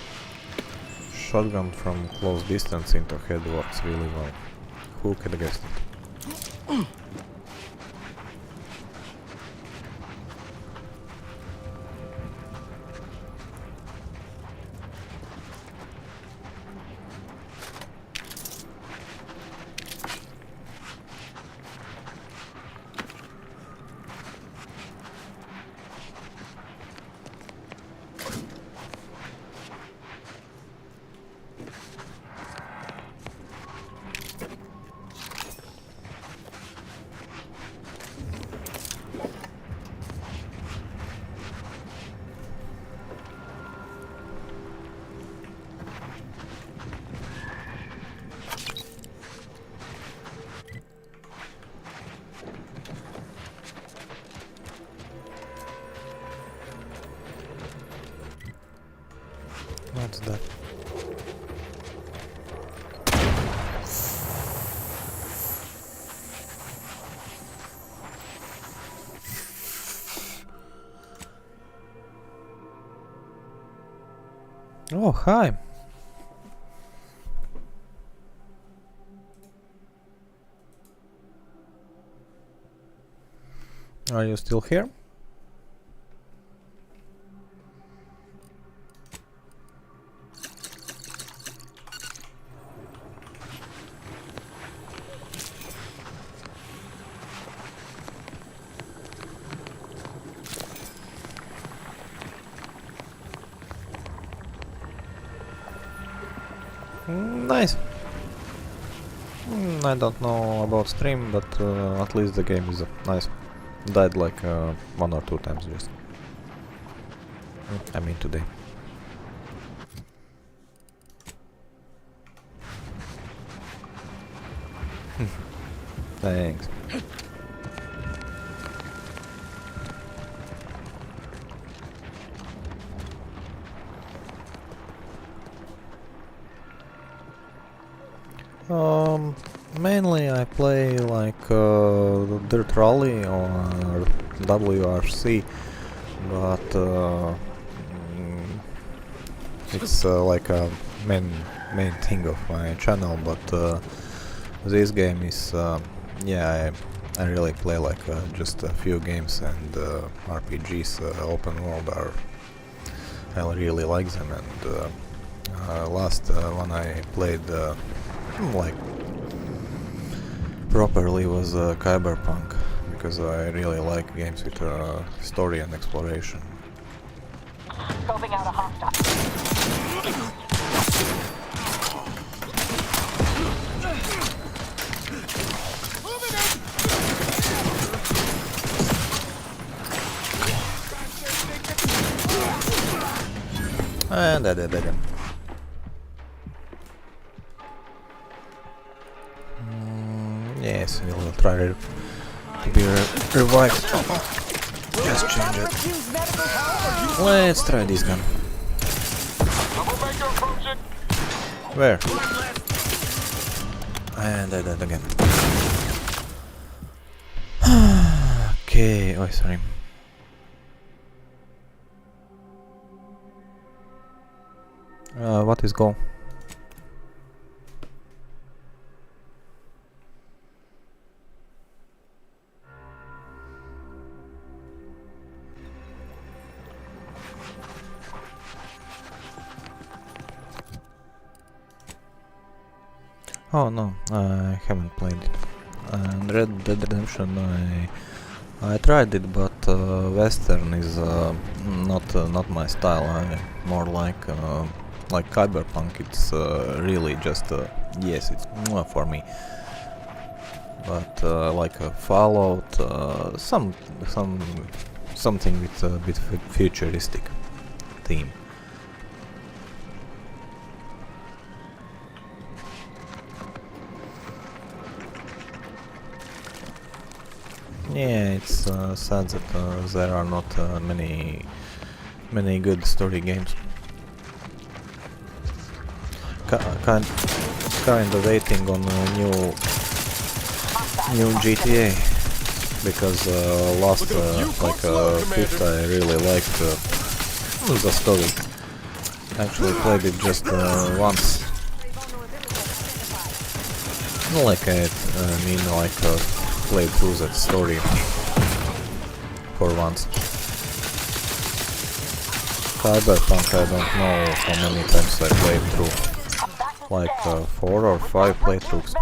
Shotgun from close distance into head works really well. Who could have guessed it? What's that? Oh, hi. Are you still here? Nice. I don't know about stream, but at least the game is nice. Died like 1 or 2 times just. I mean today. Thanks. Mainly I play like Dirt Rally or WRC, but it's like a main thing of my channel. But this game is yeah, I really play like just a few games, and RPGs, open world, are I really like them. And last one I played like properly was Cyberpunk, because I really like games with story and exploration. Scoping out a hostile. And I did again. Yes, we'll try to be revived. Just change it. Let's try this gun. Where? And I did again. Okay, oh sorry. What is goal? Oh no, I haven't played it. And Red Dead Redemption, I tried it, but Western is not my style. I more like Cyberpunk. It's really just yes, it's more for me. But like Fallout, something with a bit futuristic theme. Yeah, it's sad that there are not many good story games. Kind of waiting on a new GTA, because last like fifth I really liked the story. Actually played it just once. Not like I mean like played through that story for once. Cyberpunk, I don't know how many times I played through. Like 4 or 5 playthroughs.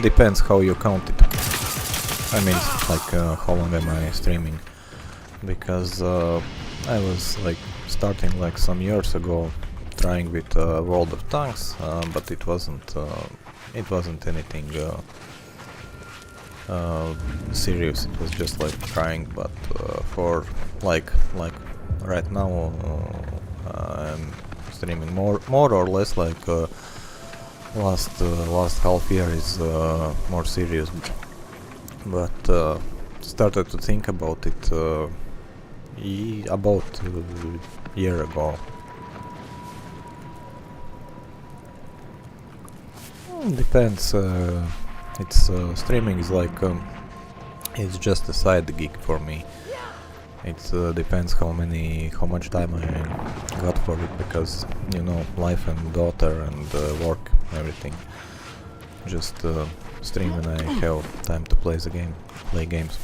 Depends how you count it. I mean, like how long am I streaming? Because I was like starting like some years ago, trying with World of Tanks, but it wasn't anything serious. It was just like trying. But for like right now, I'm streaming more or less like last half year is more serious. But started to think about it about a year ago. Depends. It's streaming is like it's just a side gig for me. It depends how much time I got for it, because you know, life and daughter and work, everything. Just stream when I have time to play games.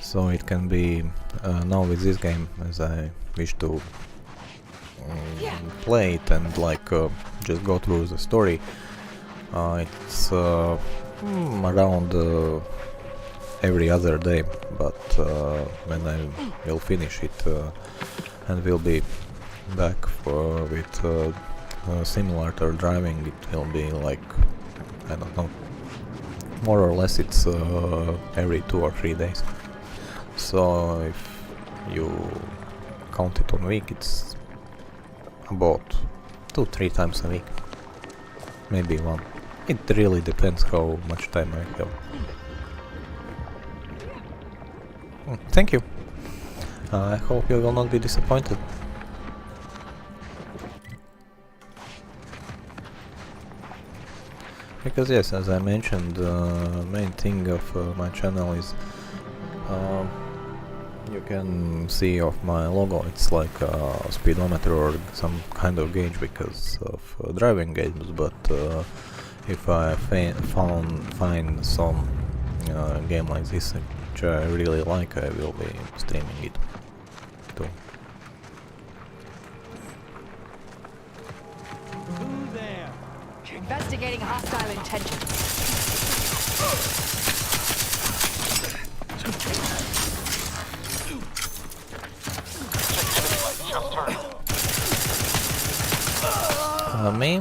So it can be now with this game, as I wish to play it and like just go through the story. It's around every other day, but when I will finish it and will be back with simulator driving, it will be like, I don't know, more or less it's every 2 or 3 days. So if you count it on week, it's about 2-3 times a week, maybe 1. It really depends how much time I have. Thank you. I hope you will not be disappointed. Because yes, as I mentioned, the main thing of my channel is you can see of my logo, it's like a speedometer or some kind of gauge because of driving games, but if I find some game like this which I really like, I will be streaming it too. Who there? Investigating hostile intentions. Me,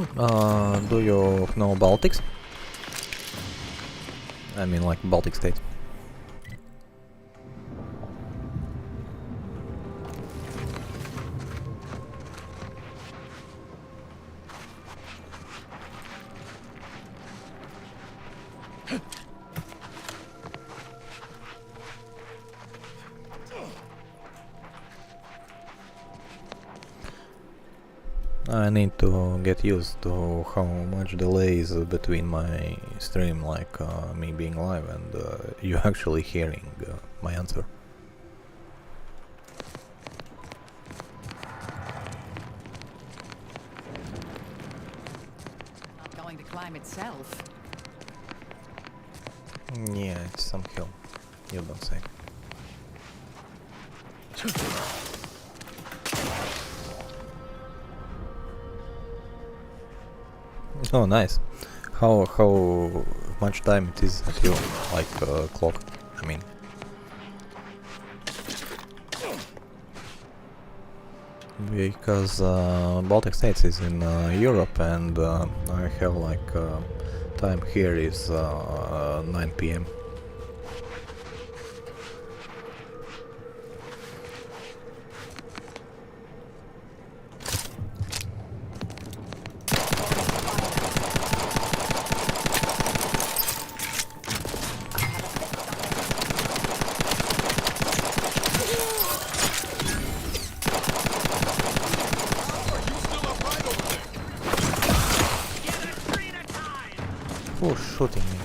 do you know Baltics? I mean like Baltic states. I need to get used to how much delay is between my stream, like me being live and you actually hearing my answer. Not going to climb itself. Yeah, it's some hill. You don't say. Oh, nice. How much time it is at you, like clock? I mean. Because Baltic States is in Europe, and I have like time here is 9 p.m. Who's shooting me?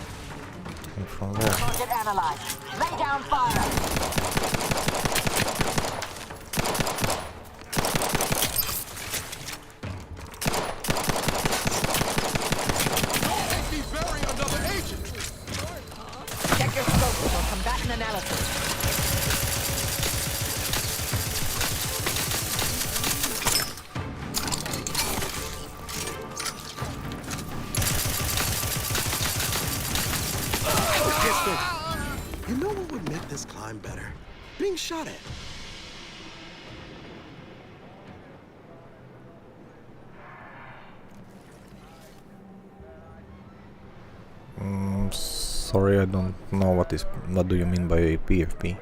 And from where? Target analyzed. Lay down fire. Check your scope for combatant analysis. You know what would make this climb better? Being shot at. Sorry, I don't know what do you mean by PFP?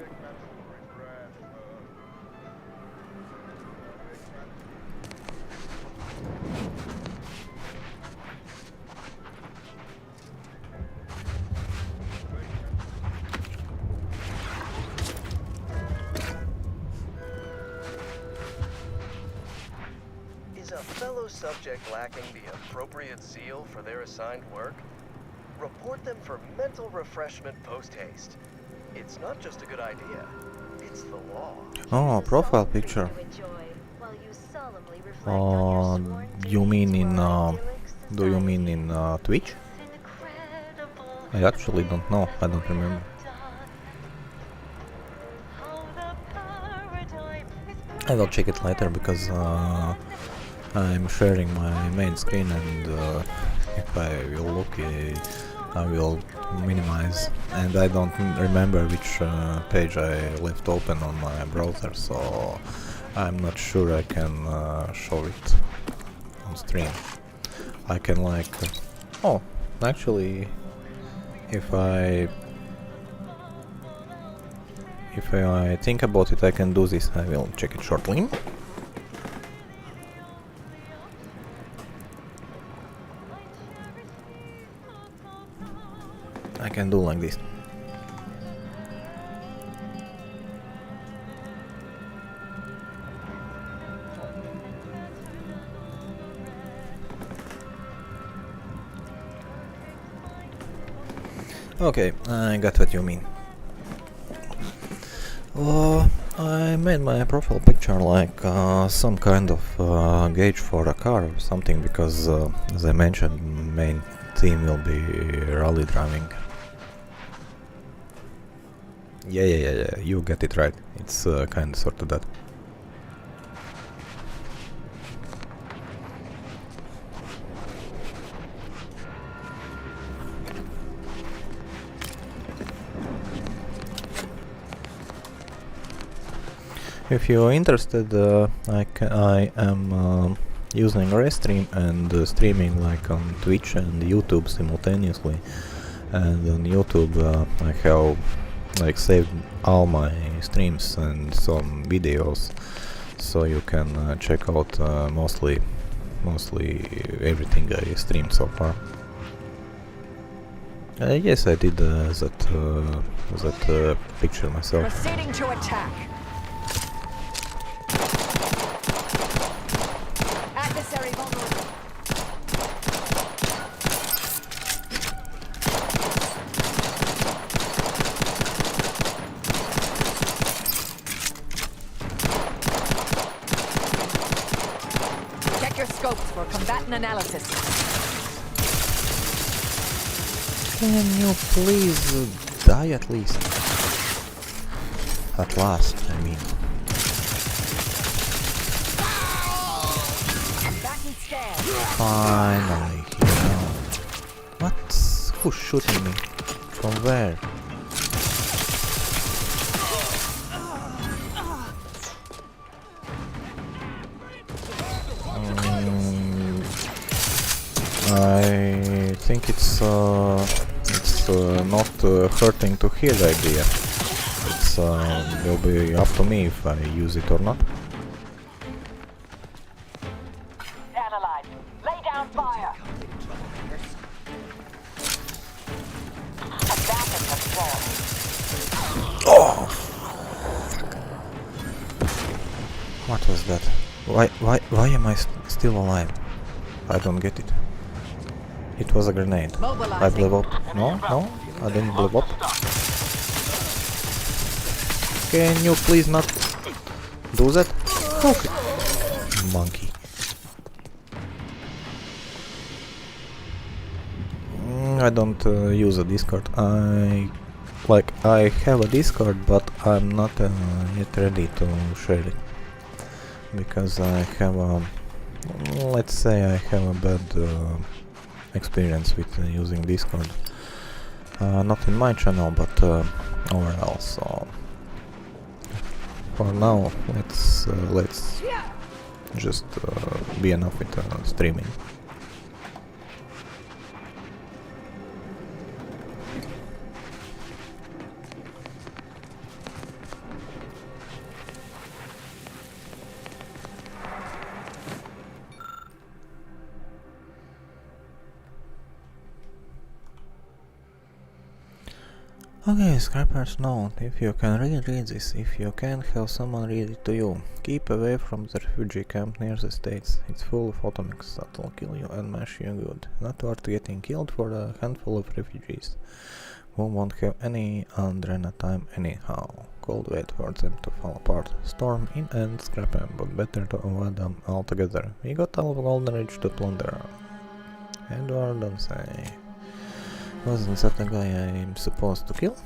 Is a fellow subject lacking the appropriate zeal for their assigned work? Report them for mental refreshment post-haste. It's not just a good idea, it's the law. Oh, profile picture. You mean in do you mean in Twitch? I actually don't know, I don't remember. I will check it later because I'm sharing my main screen, and if I will look, I will minimize, and I don't remember which page I left open on my browser, so I'm not sure I can show it on stream. I can like... oh, actually, if I think about it, I can do this. I will check it shortly. I can do like this. Okay, I got what you mean. I made my profile picture like some kind of gauge for a car or something, because as I mentioned, main theme will be rally driving. Yeah, you get it right. It's kind of sort of that. If you're interested, I am using Restream and streaming like on Twitch and YouTube simultaneously. And on YouTube I have like saved all my streams and some videos, so you can check out mostly everything I streamed so far. Yes, I did that picture myself. Proceeding to attack. Adversary vulnerable. Check your scopes for combatant analysis. Can you please die at least? At last, I mean. Finally, What? Who's shooting me? From where? I think it's not hurting to hear the idea. It's will be up to me if I use it or not. Analyze. Lay down fire. Abandon the floor. Oh! What was that? Why am I still alive? I don't get it. It was a grenade. I blew up. No, I didn't blow up. Can you please not do that? Okay. Monkey. I don't use a Discord. I have a Discord, but I'm not yet ready to share it, because I have a, let's say I have a bad experience with using Discord. Not in my channel, but overall. So for now, let's just be enough with streaming. Okay, scrappers note, if you can really read this, if you can have someone read it to you. Keep away from the refugee camp near the States. It's full of automechs that will kill you and mash you good. Not worth getting killed for a handful of refugees who won't have any adrena time anyhow. Cold wait for them to fall apart. Storm in and scrap them, but better to avoid them altogether. We got all of Golden Age to plunder. Edward, don't say. Wasn't that the guy I'm supposed to kill?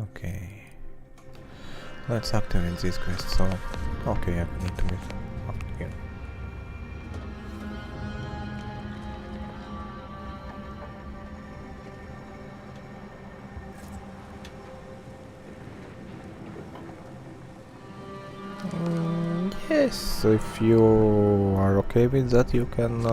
Okay. Let's activate this quest, so... Okay, I need to be up here. Yes, if you are okay with that, you can...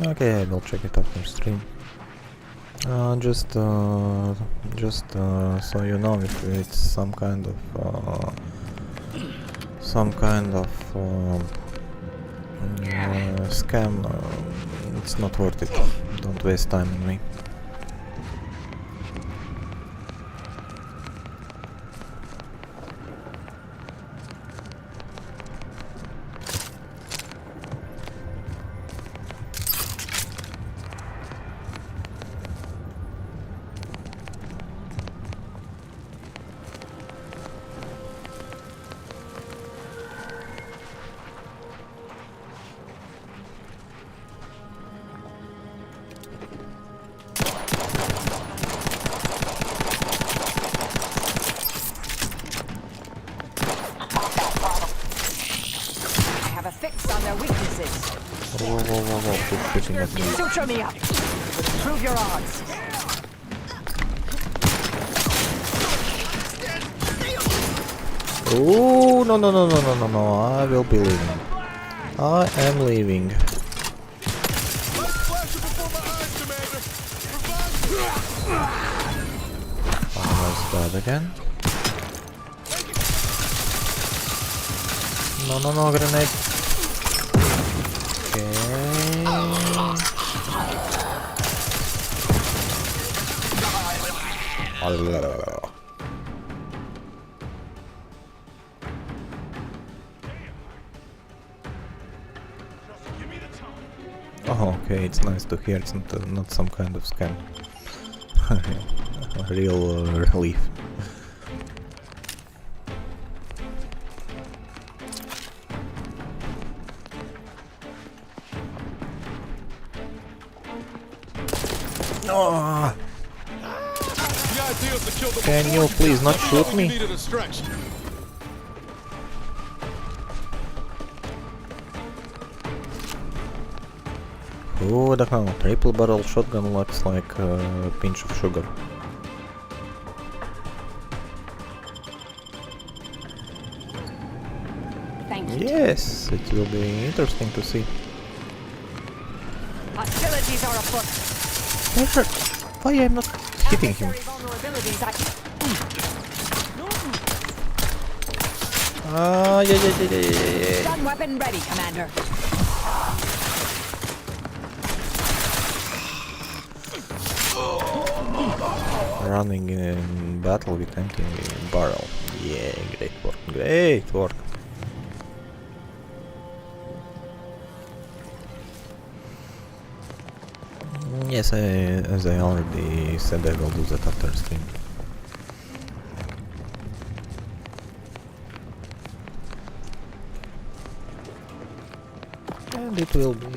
Okay, I will check it after stream. Just so you know, if it's some kind of scam, it's not worth it. Don't waste time on me. Whoa, keep shooting at me. Suture me up. Prove your odds. Oh, no, I will be leaving. I am leaving. Almost died again. No, grenade. Oh, okay, it's nice to hear it's not some kind of scam. A real relief. Oh. Can you please not shoot me? Who the hell? Triple barrel shotgun looks like a pinch of sugar. Thank you. Yes, it will be interesting to see. Hostilities are afoot. Why I'm not hitting him? Yeah. Stun weapon ready, Commander. Running in battle with empty barrel. Yeah, great work. Yes, as I already said, I will do that after stream. And it will be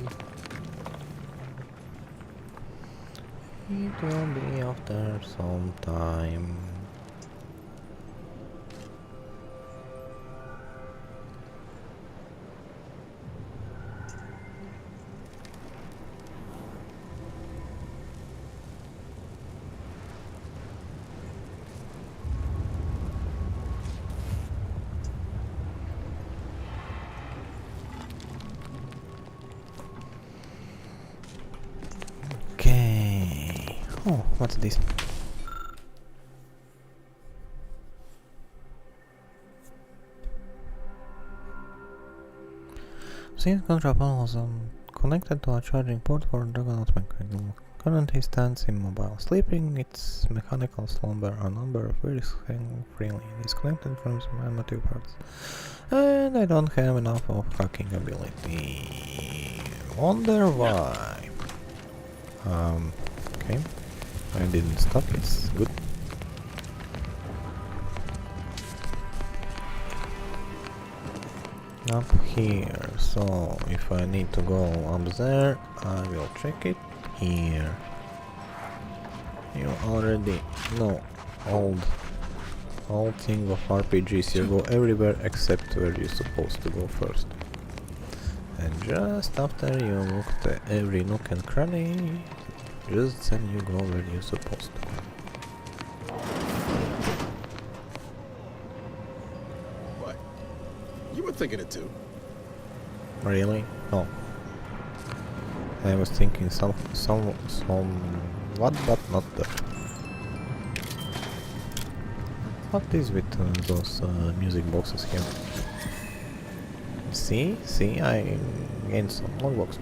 after some time. Oh, what's this? Since control panel was connected to a charging port for Dragonaut mechanism. Currently stands immobile, sleeping its mechanical slumber. A number of wheels hang freely, disconnected from some animative parts. And I don't have enough of hacking ability. Wonder why. Okay. I didn't stop, it's good. Up here, so if I need to go up there, I will check it here. You already know old thing of RPGs, you go everywhere except where you're supposed to go first. And just after you looked at every nook and cranny, just then you go where you're supposed to go. What? You were thinking it too. Really? No. I was thinking some what, but not that. What is with those music boxes here? See, I gained some logbox.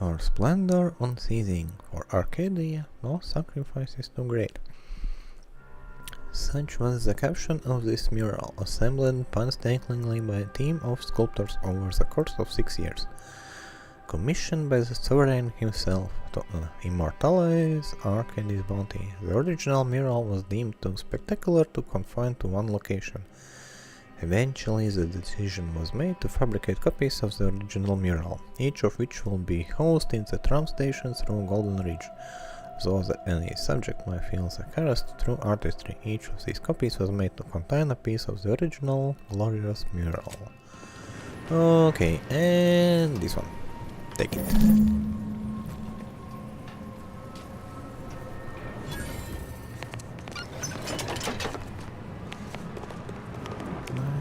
Our splendor unceasing, for Arcadia, no sacrifice is too great. Such was the caption of this mural, assembled painstakingly by a team of sculptors over the course of 6 years, commissioned by the sovereign himself to immortalize Arcadia's bounty. The original mural was deemed too spectacular to confine to one location. Eventually, the decision was made to fabricate copies of the original mural, each of which will be housed in the tram station through Golden Ridge. So that any subject might feel the harassed through artistry, each of these copies was made to contain a piece of the original glorious mural. Okay, and this one. Take it.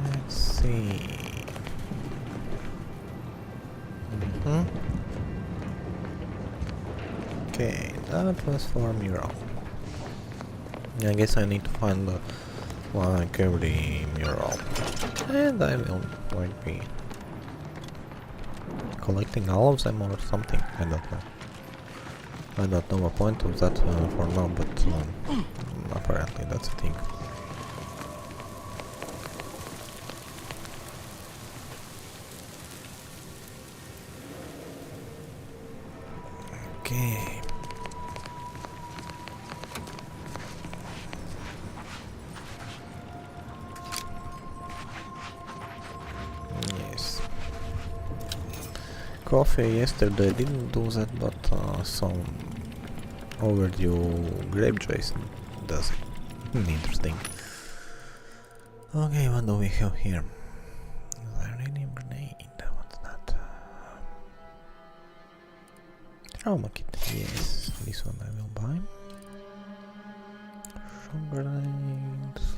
Let's see. Okay, that was for mural. I guess I need to find like every mural, and I will might be collecting all of them or something. I don't know. I don't know the point of that for now, but apparently that's a thing. Okay. Yes. Coffee yesterday didn't do that, but some overdue grape juice does it. Interesting. Okay, what do we have here? Uranium grenade. What's that? Trauma kit. Yes, this one I will buy. Shock grenades.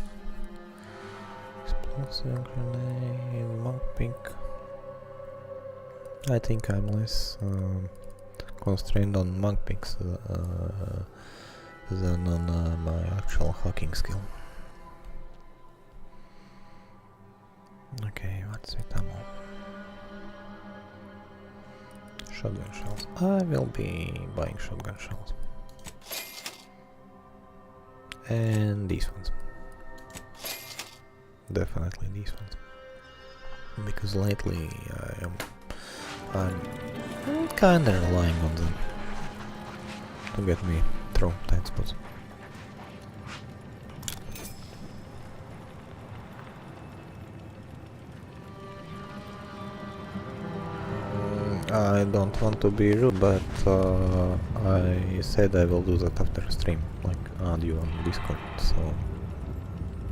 Explosive grenade. Monk pick. I think I'm less constrained on monk picks than on my actual hacking skill. Okay, what's with ammo? Shotgun shells. I will be buying shotgun shells. And these ones. Definitely these ones. Because lately I'm kinda relying on them to get me through tight spots. I don't want to be rude, but I said I will do that after stream, like add you on Discord, so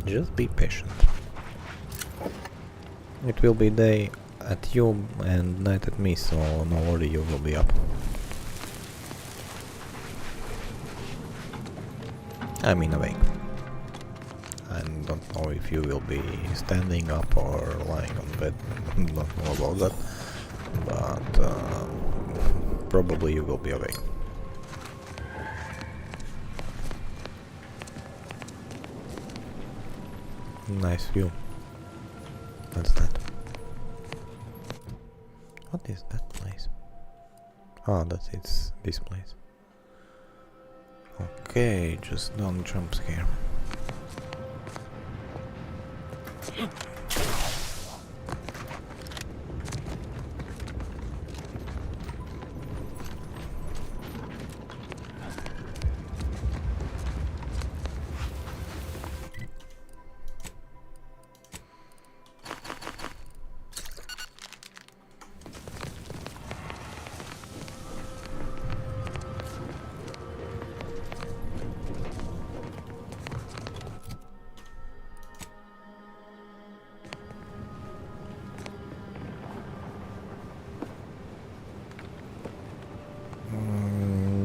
just be patient. It will be day at you and night at me, so no worry, you will be up. I mean awake. I don't know if you will be standing up or lying on bed, don't know about that. but probably you will be away. Nice view. What's that? What is that place? Ah, that's this place. Okay, just don't jump scare.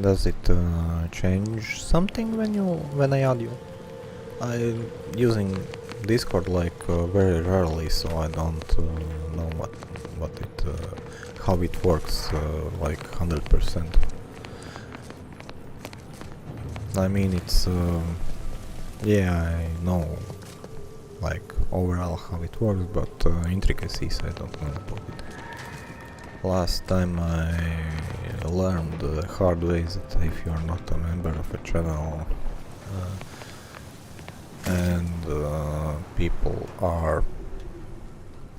Does it change something when I add you? I'm using Discord like very rarely, so I don't know what it how it works like 100%. I mean, it's yeah, I know like overall how it works, but intricacies I don't know about it. Last time I learned the hard way that if you are not a member of a channel and people are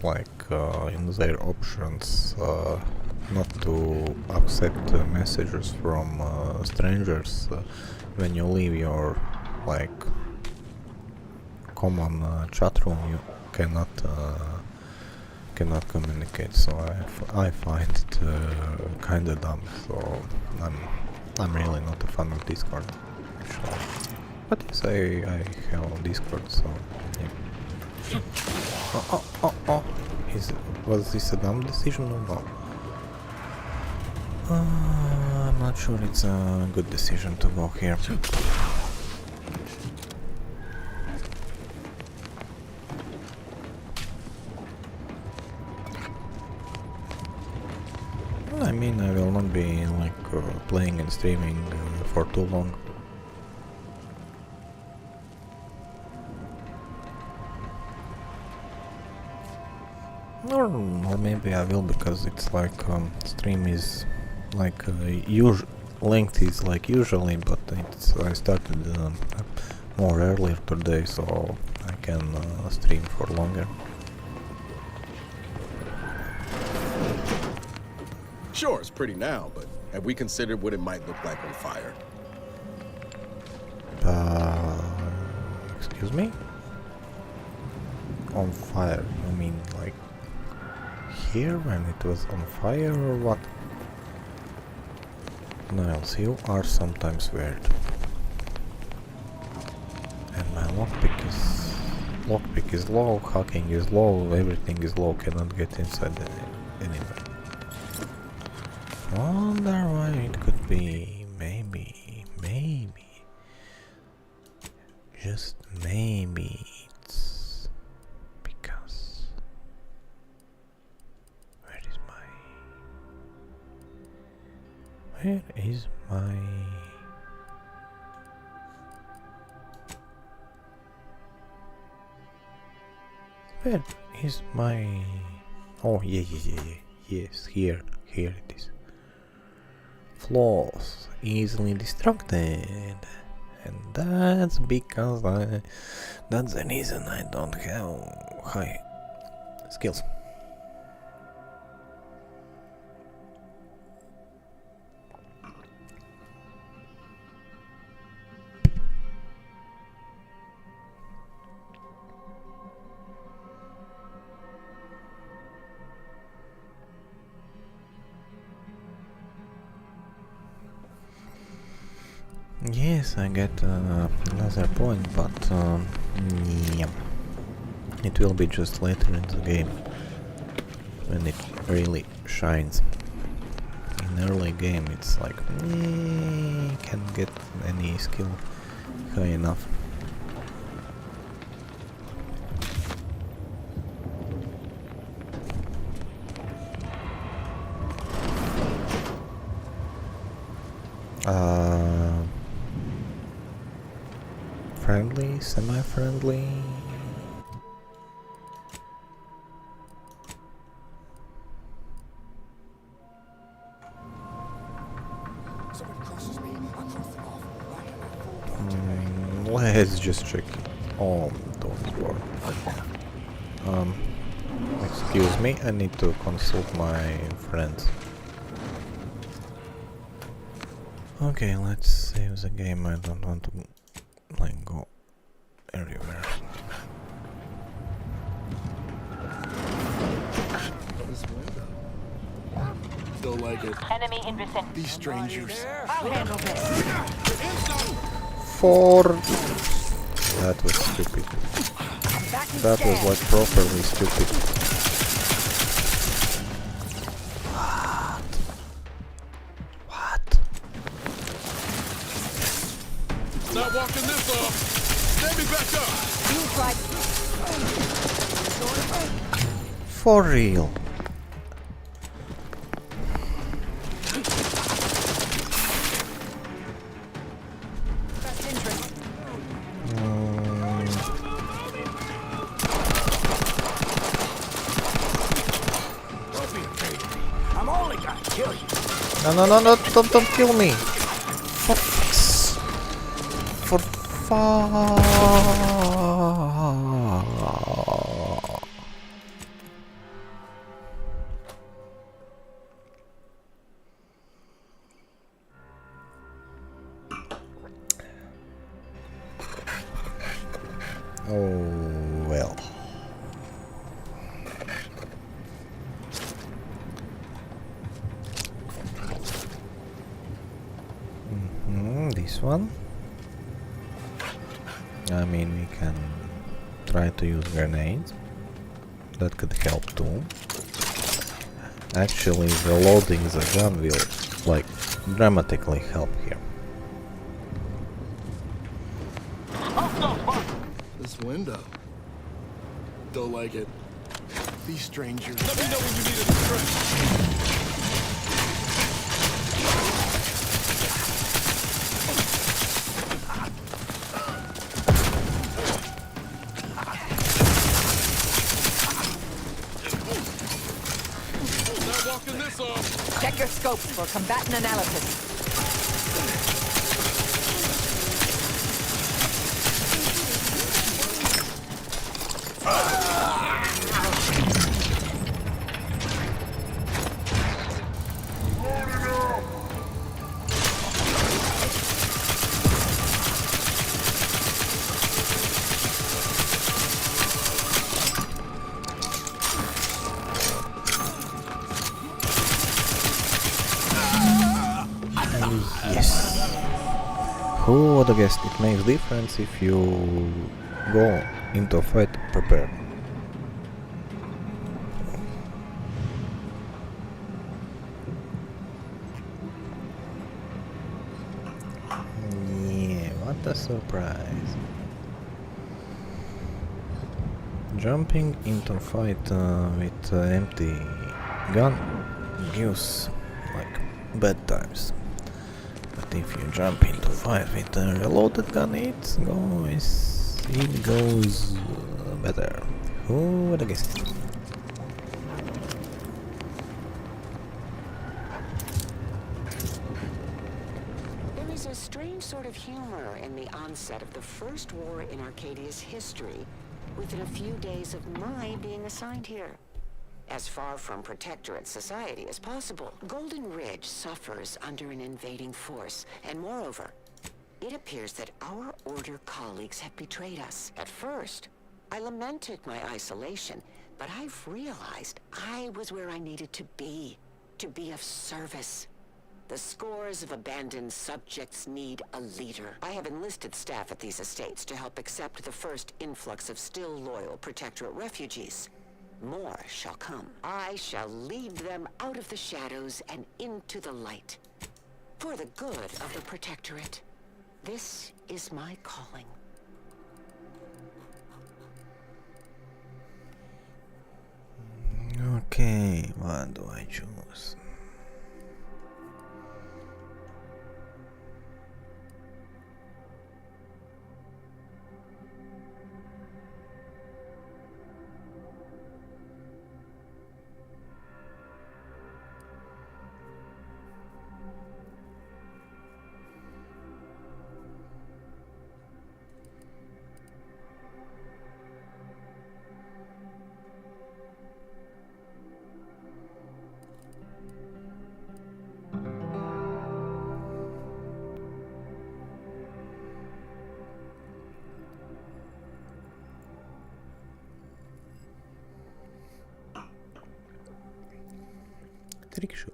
like in their options not to accept messages from strangers when you leave your like common chat room, you cannot communicate, so I find it kinda dumb, so I'm really not a fan of Discord, actually. But yes, I have Discord, so yeah. Oh. Was this a dumb decision or no? I'm not sure it's a good decision to go here. I mean, I will not be like playing and streaming for too long. Or maybe I will, because it's like stream is like length is like usually, but I started more earlier today, so I can stream for longer. Sure, it's pretty now, but have we considered what it might look like on fire? Excuse me? On fire? I mean, like here when it was on fire or what? Niles, you are sometimes weird. And my lockpick is low, hacking is low, everything is low, cannot get inside anywhere. Wonder why it could be. Maybe, just maybe it's because where is my oh yes, here it is. Flaws, easily distracted, and that's because that's the reason I don't have high skills. Yes, I get another point, but yeah, it will be just later in the game when it really shines. In early game, it's like can't get any skill high enough. friendly, semi-friendly. Let's just check all those boards. Excuse me, I need to consult my friends. Okay, let's save the game. I don't want to like go everywhere. This window. Don't like it. Enemy in vicinity. These strangers. I'll handle this. For that was stupid. That was like properly stupid. What? Not walking this off. Let me back up. Feels like For real. best interest. Don't be afraid of me. I'm only gonna kill you. No, don't kill me. For fuck's... For Oh, well. This one. I mean, we can try to use grenades. That could help too. Actually, reloading the gun will, like, dramatically help here. This window. Don't like it. These strangers. Let me know when you need a distraction. Not walking this off. Check your scopes for combatant analysis. Yes. Who would have guessed it makes difference if you go into a fight prepared? Yeah, what a surprise. Jumping into a fight with empty gun gives like bad times. But if you jump into a fight with a reloaded gun, it goes better. Who would have guessed it? There is a strange sort of humor in the onset of the first war in Arcadia's history, within a few days of my being assigned here. As far from Protectorate society as possible, Golden Ridge suffers under an invading force, and moreover, it appears that our Order colleagues have betrayed us. At first, I lamented my isolation, but I've realized I was where I needed to be of service. The scores of abandoned subjects need a leader. I have enlisted staff at these estates to help accept the first influx of still loyal Protectorate refugees. More shall come. I shall lead them out of the shadows and into the light. For the good of the Protectorate. This is my calling. Okay, what do I choose? trick shot.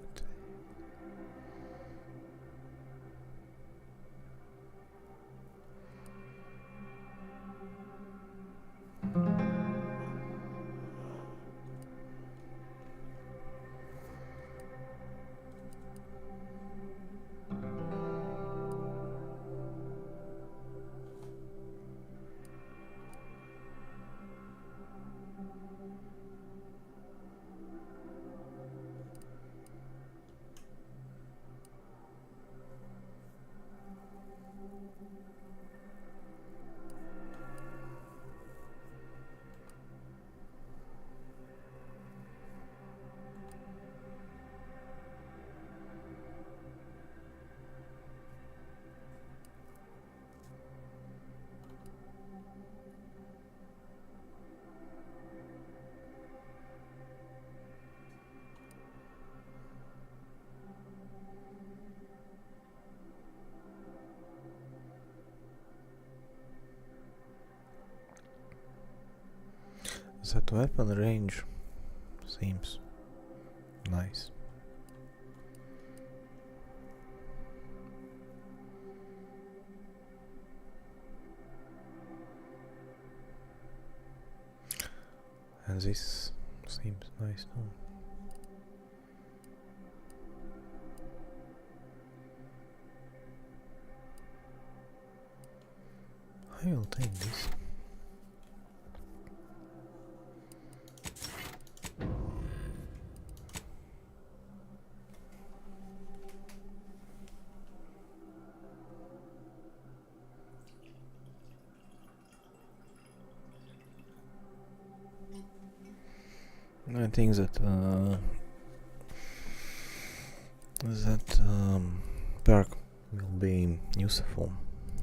That weapon range seems nice. And this seems nice too. I will take this. I think that perk will be useful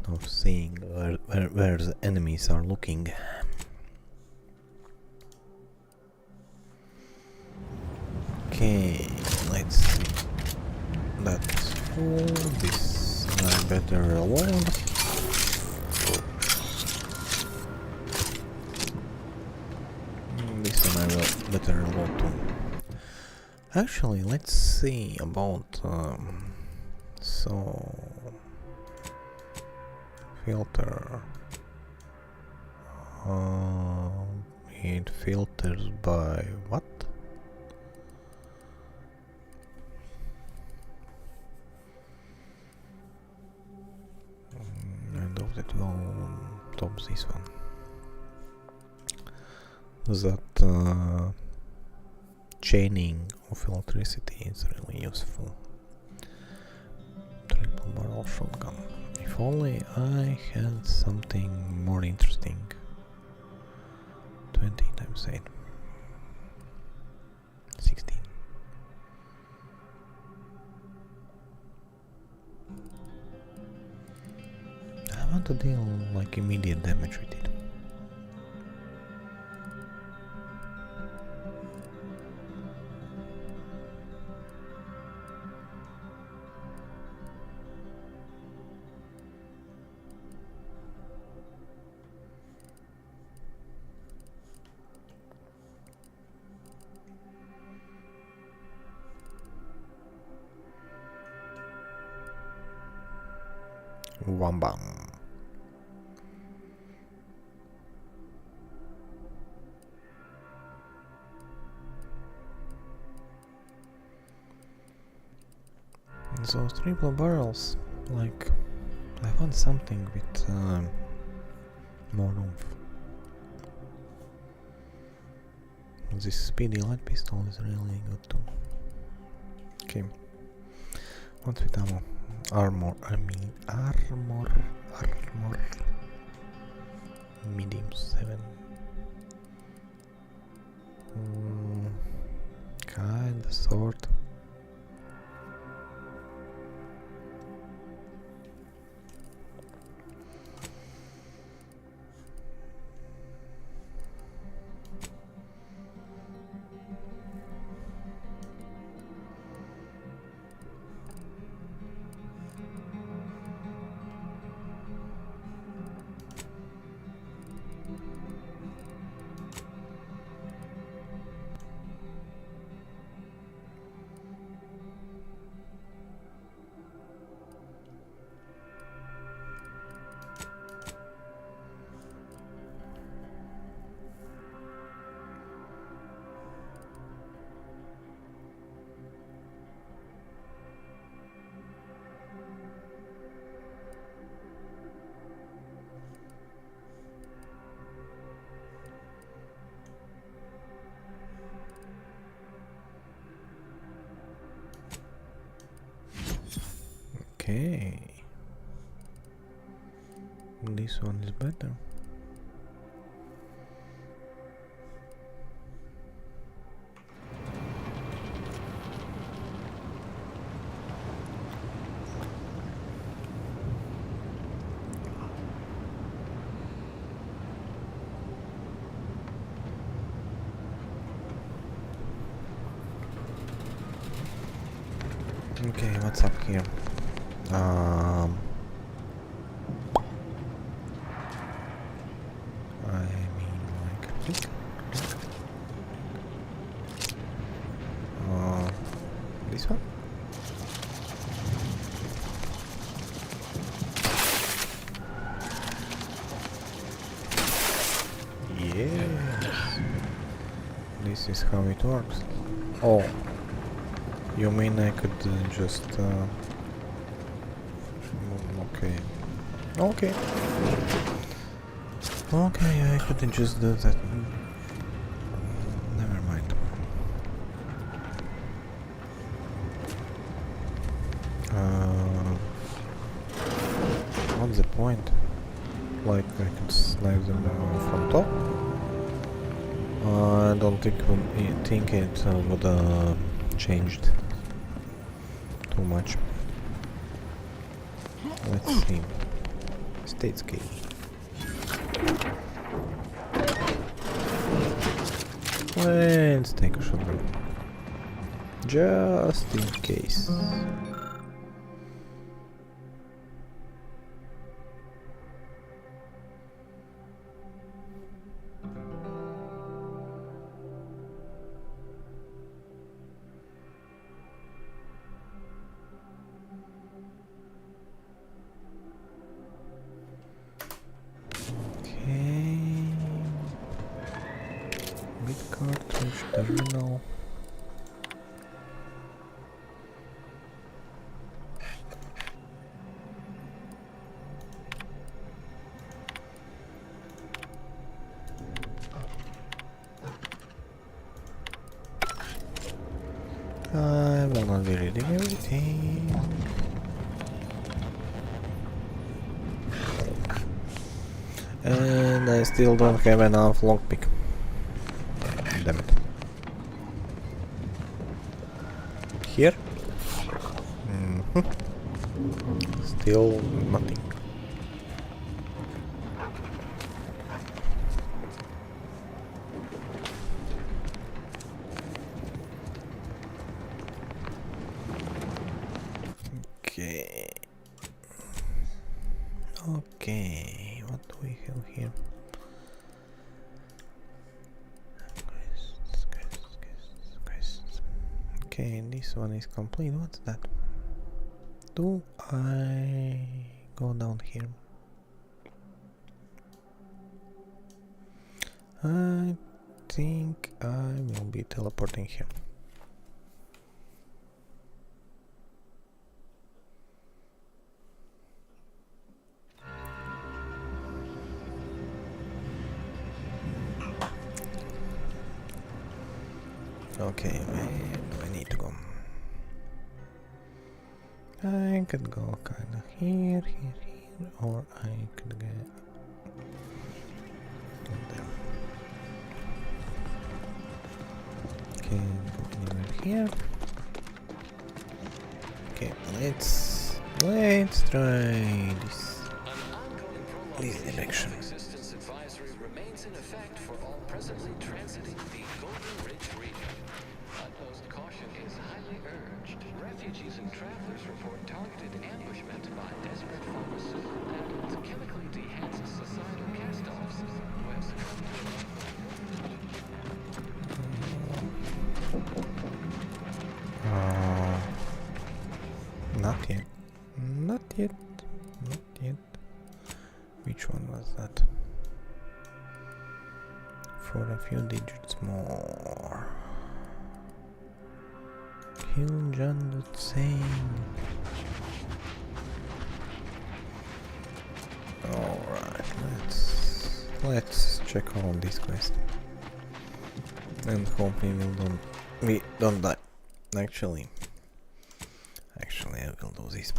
of seeing where the enemies are looking. Okay, let's see. That's full. This I better reload. This one I will better reload too. Actually, let's see about so filter. It filters by what? I doubt it will top this one. That chaining of electricity is really useful. Triple barrel shotgun. If only I had something more interesting. 20 times 8. 16. I want to deal like immediate damage with it. Wham bam. Those triple barrels, like, I want something with more oomph. This speedy light pistol is really good too. Okay, what's with ammo? Armor, medium 7. Kinda, sort. this one is better. Okay, what's up here? I mean, like this. This one? Yes. This is how it works. Oh. You mean I could just... okay. Okay. Okay, I couldn't just do that. Never mind. What's the point? Like, I could snipe them from top? I don't think it would changed too much. Let's see. Statescape. Let's take a shotgun. Just in case. Cartridge terminal. I will not be reading everything. And I still don't have enough lockpick. Damn it. Here? Still nothing. Okay. Okay, what do we have here? Okay, this one is complete. What's that? Do I go down here? I think I will be teleporting here. Okay, where do I need to go? I could go kinda here, or I could get there. Okay, go anywhere here. Okay, let's try this direction. Existence advisory remains in effect for all presently transiting the Golden Ridge region. Utmost caution is highly urged. Refugees and travelers report targeted ambushment by desperate pharmaceutical and chemically dehanced societal cast-offs who have succumbed to not yet. Not yet. Not yet. Which one was that? For a few digits more. Kill John Lutzane. Alright, let's check on this quest. And hopefully we don't die. Actually I will do this.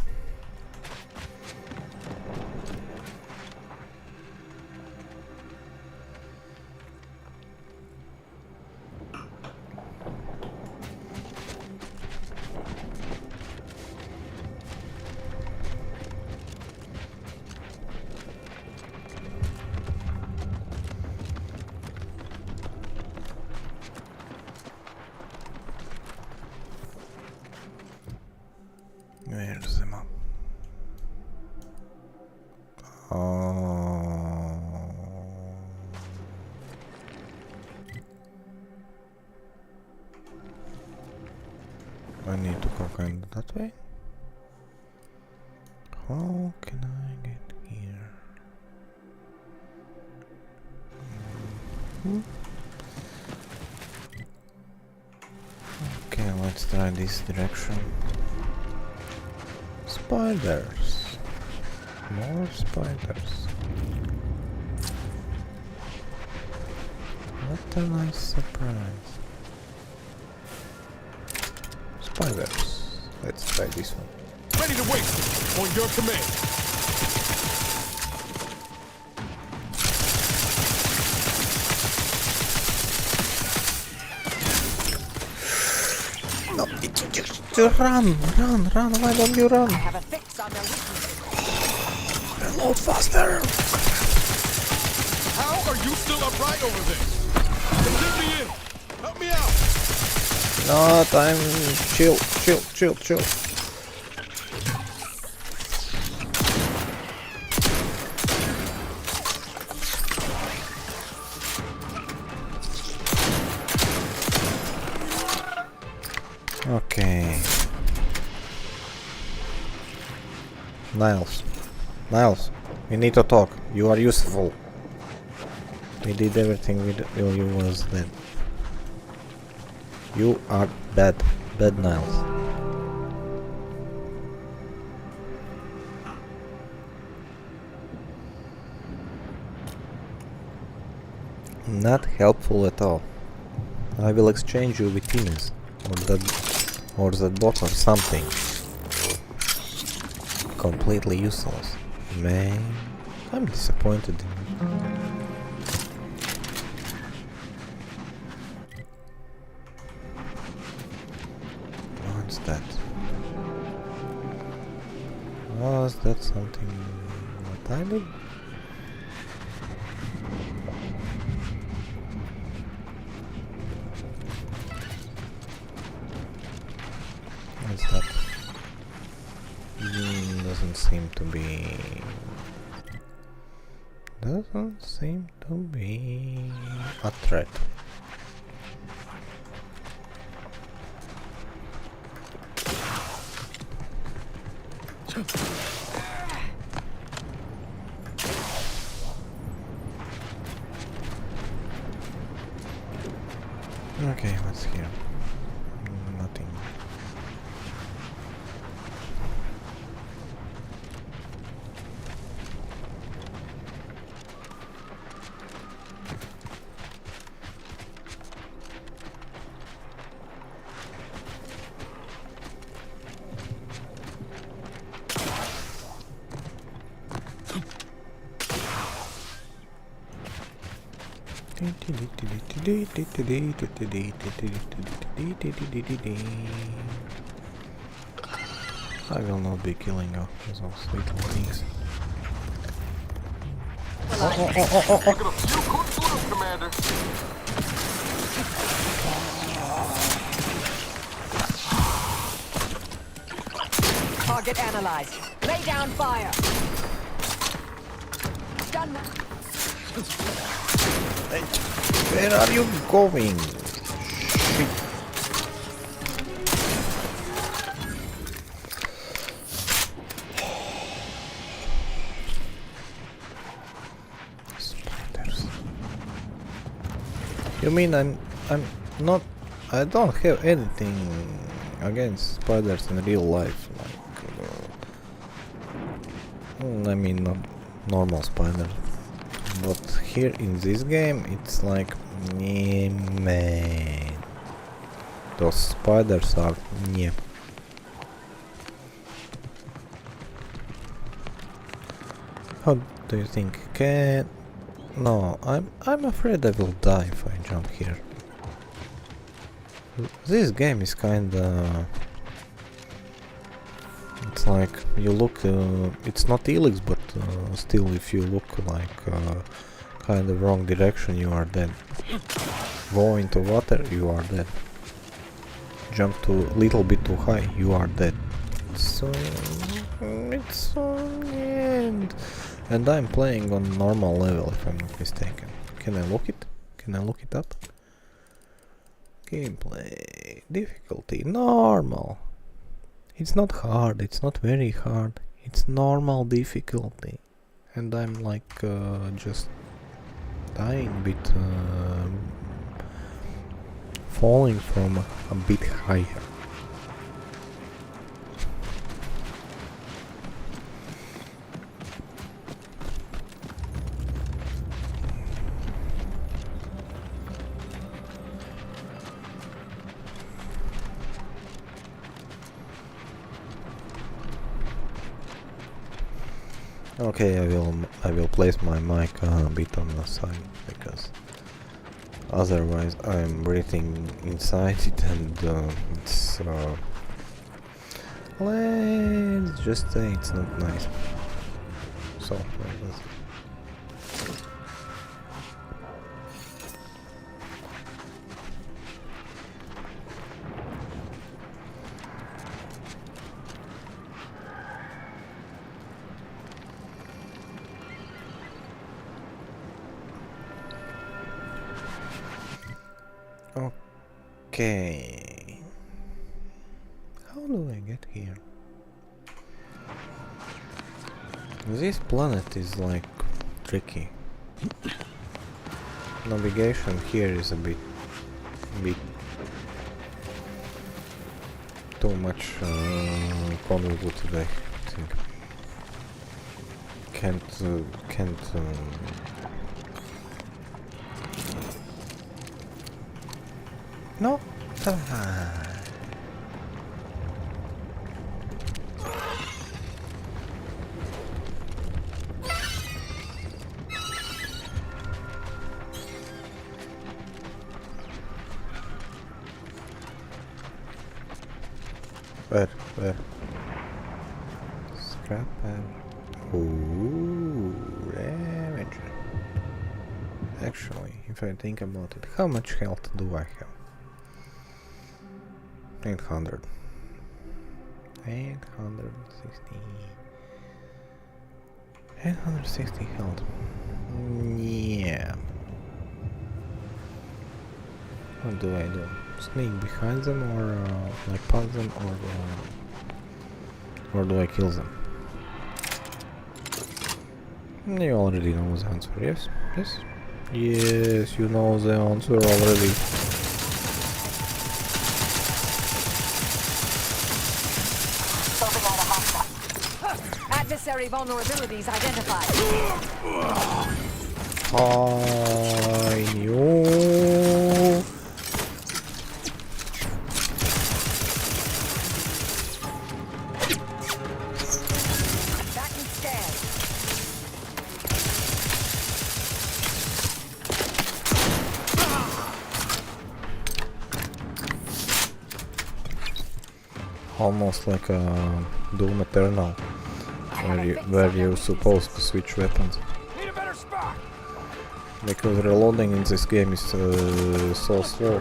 Where's the map? I need to go kind of that way. How can I get here? Okay, let's try this direction. Spiders. More spiders. What a nice surprise. Spiders. Let's try this one. Ready to wait! On your command! No, just run! Why don't you run? I have a fix on their weaknesses. Reload faster! How are you still upright over there? Get me in! Help me out! No time. Chill. Okay. Niles, we need to talk. You are useful. We did everything you was dead. You are bad Niles. Not helpful at all. I will exchange you with Timmins or that bot or something. Completely useless. Man, I'm disappointed in you. What's that? Was that something what I did? What's that? Doesn't seem to be a threat. Okay, what's here? Nothing. I will not be killing those little things. Commander. Target analyzed. Lay down fire. Done. Where are you going? Shit. Spiders. You mean I'm not? I don't have anything against spiders in real life. Like, I mean, not normal spiders. But here in this game, it's like, man, those spiders are yeah. How do you think? No, I'm afraid I will die if I jump here. This game is kinda. It's like you look. It's not helix, but still, if you look like kind of wrong direction, you are dead. Go into water, you are dead. Jump to little bit too high, you are dead. It's on the end. And I'm playing on normal level, if I'm not mistaken. Can I look it? Can I look it up? Gameplay difficulty normal. It's not hard. It's not very hard. It's normal difficulty. And I'm like just dying a bit, falling from a bit higher. Okay, I will place my mic a bit on the side because otherwise I'm breathing inside it and it's let's just say it's not nice. So like this. Okay. How do I get here? This planet is like tricky. Navigation here is a bit too much convoluted, I think. Can't no. Where? Scrapper. Ooh, damage. Actually, if I think about it, how much health do I have? 800. 860 health. Yeah. What do I do? Sneak behind them or like punch them or do I kill them? You already know the answer, yes? Yes? Yes, you know the answer already. Adversary vulnerabilities identified. I knew. Almost like a Doom Eternal, where you're supposed to switch weapons. Because reloading in this game is so slow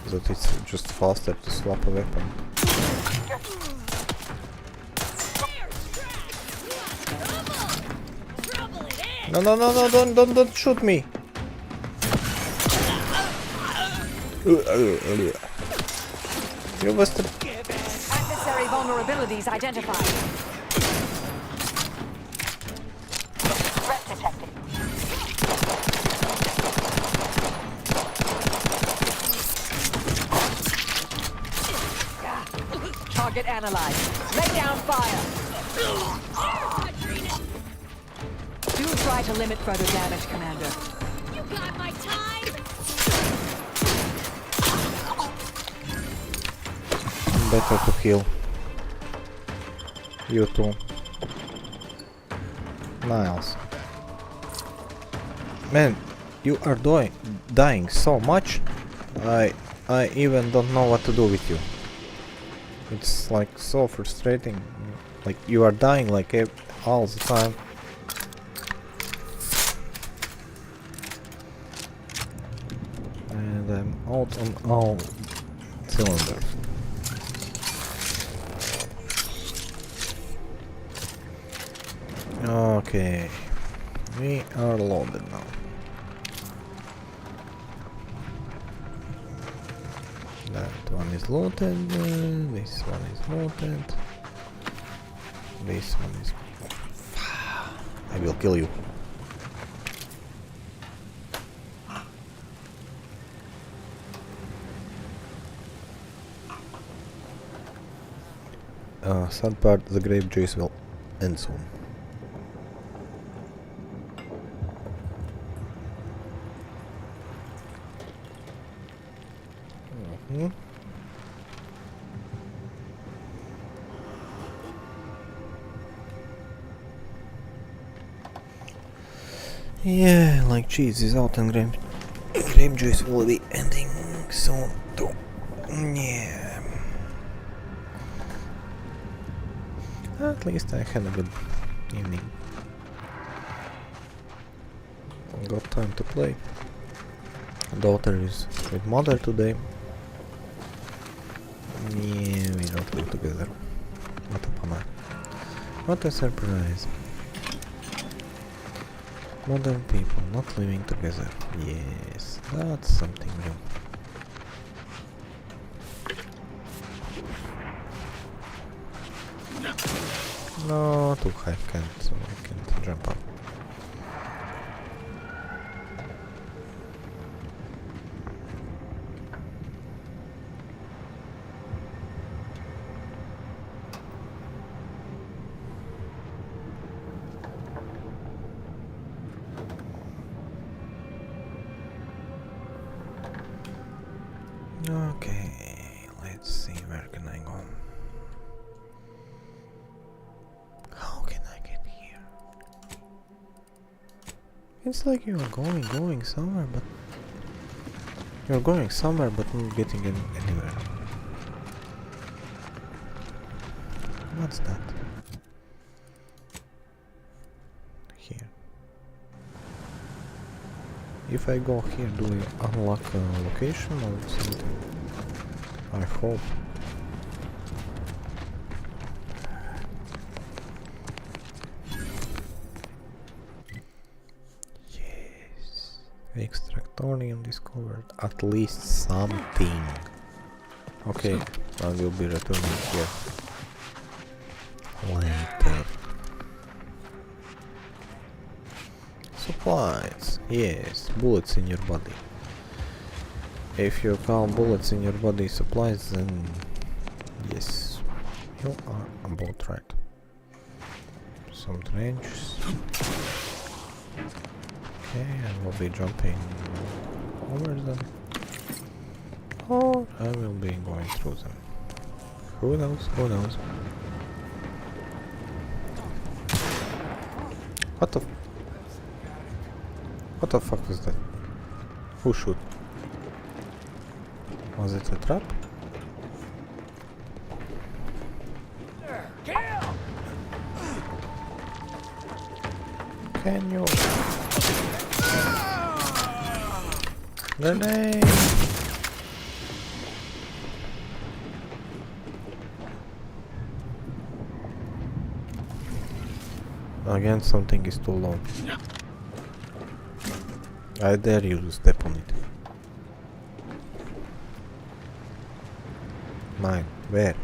that it's just faster to swap a weapon. No, don't shoot me! You bastard! Adversary vulnerabilities identified. Threat detected. Target analyzed. Lay down fire. Do try to limit further damage, Commander. You got my time! Better to heal. You too. Niles. Man, you are dying so much. I even don't know what to do with you. It's like so frustrating. Like you are dying like all the time. And I'm out on all cylinder. Okay, we are loaded now. That one is loaded, this one is loaded, this one is... I will kill you. Sad part, the grape juice will end soon. Yeah, like cheese is out and grape juice will be ending soon too. Yeah. At least I had a good evening. Got time to play. Daughter is with mother today. Yeah, we don't live together. What a bummer. What a surprise. Modern people not living together. Yes, that's something new. No, too high, so I can't jump up. Okay, let's see, where can I go? How can I get here? It's like you're going somewhere, but... You're going somewhere, but not getting anywhere. What's that? Here. If I go here, do I unlock a location or something? I hope. Yes. Extractorium discovered. At least something. Okay, I will be returning here later. Supplies. Yes, bullets in your body. If you call bullets in your body supplies, then yes, you are about right. Some trenches. Okay, I will be jumping over them. Or I will be going through them. Who knows? Who knows? What the fuck was that? Who shoot? Was it a trap? Can you... Grenade! Again, something is too low. I dare you to step on it. Mine. Where?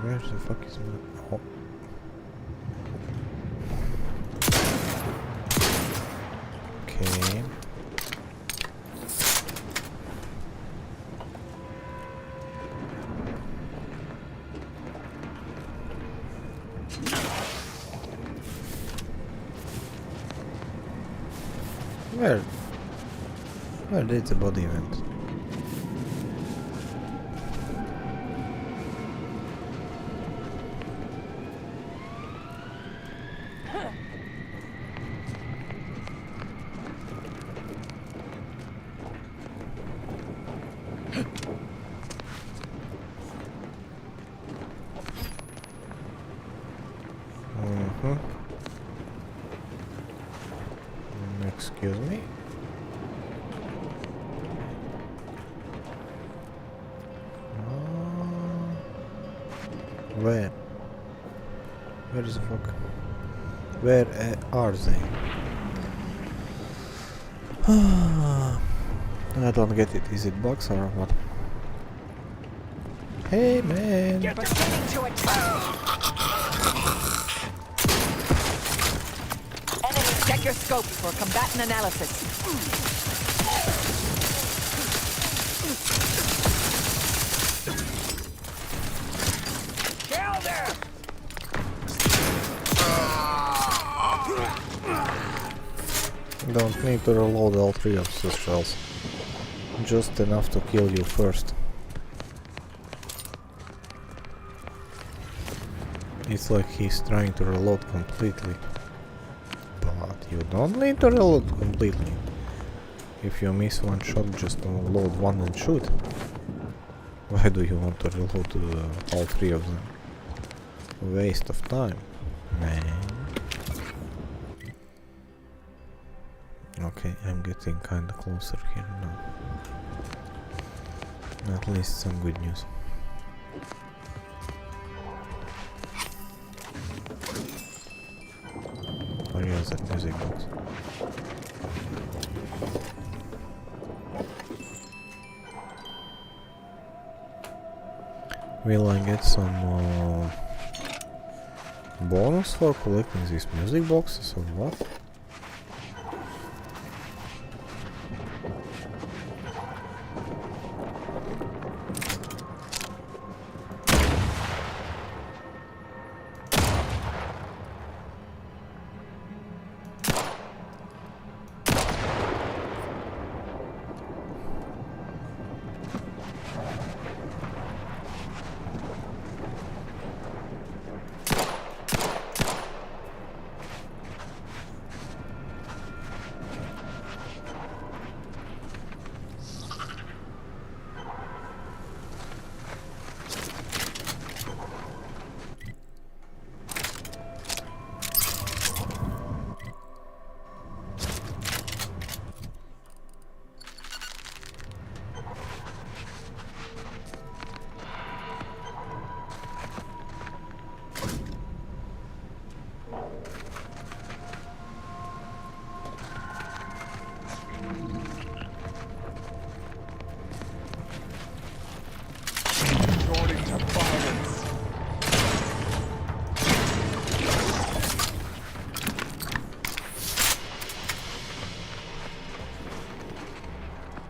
Where the fuck is my... Oh. Okay. Where did the body went? Excuse me. Where? Where is the fuck? Where are they? I don't get it. Is it bugs or what? Hey man! You're beginning to attack! Enemy, check your scope for combatant analysis. Kill them! Don't need to reload all 3 of the shells. Just enough to kill you first. It's like he's trying to reload completely. But you don't need to reload completely. If you miss one shot, just load one and shoot. Why do you want to reload all 3 of them? Waste of time, man. Okay, I'm getting kinda closer here now. At least some good news. Where is that music box? Will I get some bonus for collecting these music boxes or what?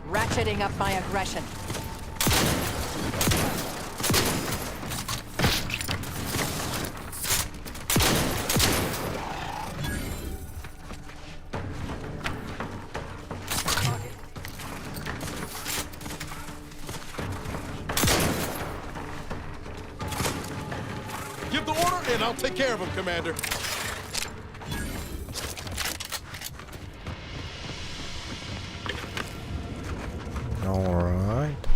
Ratcheting up my aggression. Give the order and I'll take care of him, Commander. Alright.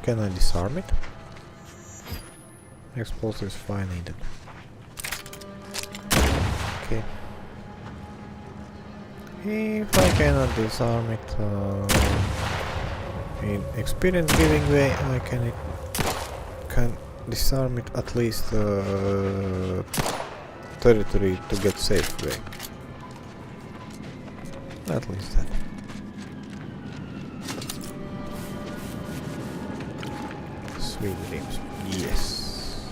Can I disarm it? Explosives fire needed. Okay. If I cannot disarm it in experience giving way, I can disarm it at least territory to get safe way. At least that. Sweet dreams. Yes.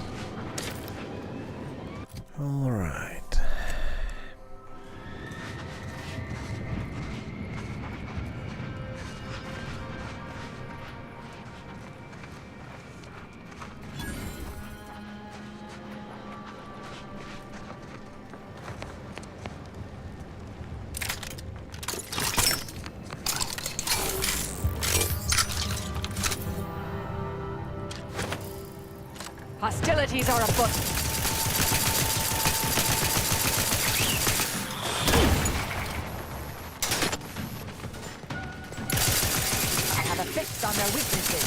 Alright. Hostilities are afoot. I have a fix on their weaknesses.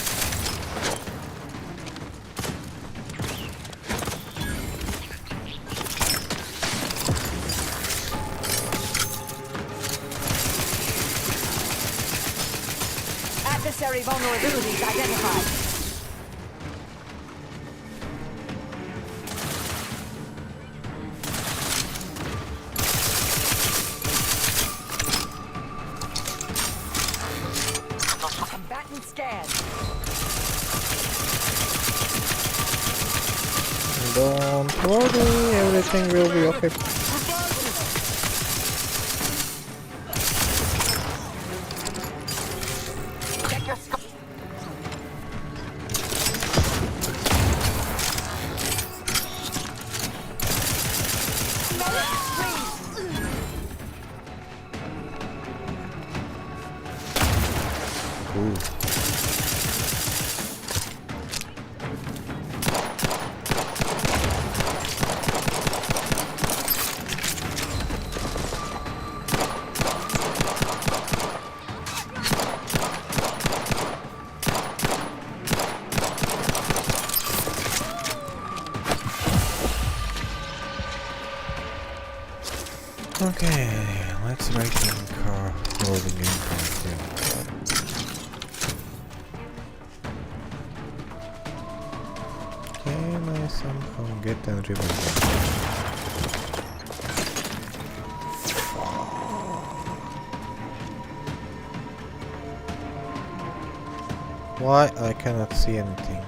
Adversary vulnerabilities identified. Don't worry, everything will be okay. Okay, let's write in car loading in car here. Can I somehow get and revive? Why I cannot see anything?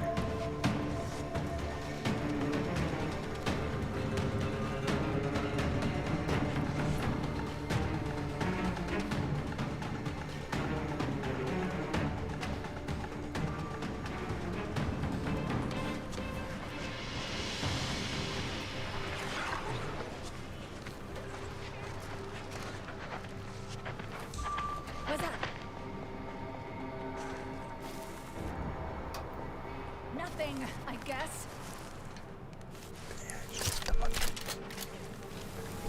What's up? Nothing, I guess.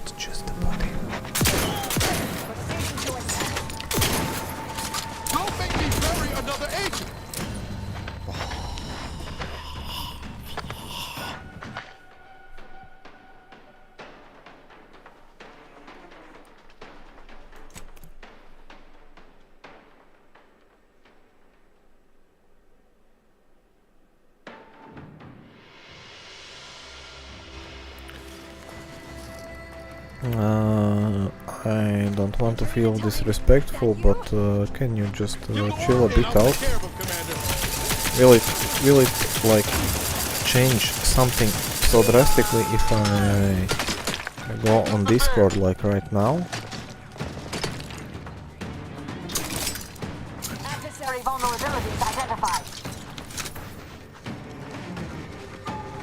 It's just a body. Don't make me bury another agent! I don't want to feel disrespectful, but can you just chill a bit out? Will it like change something so drastically if I go on Discord like right now? Adversary vulnerabilities identified.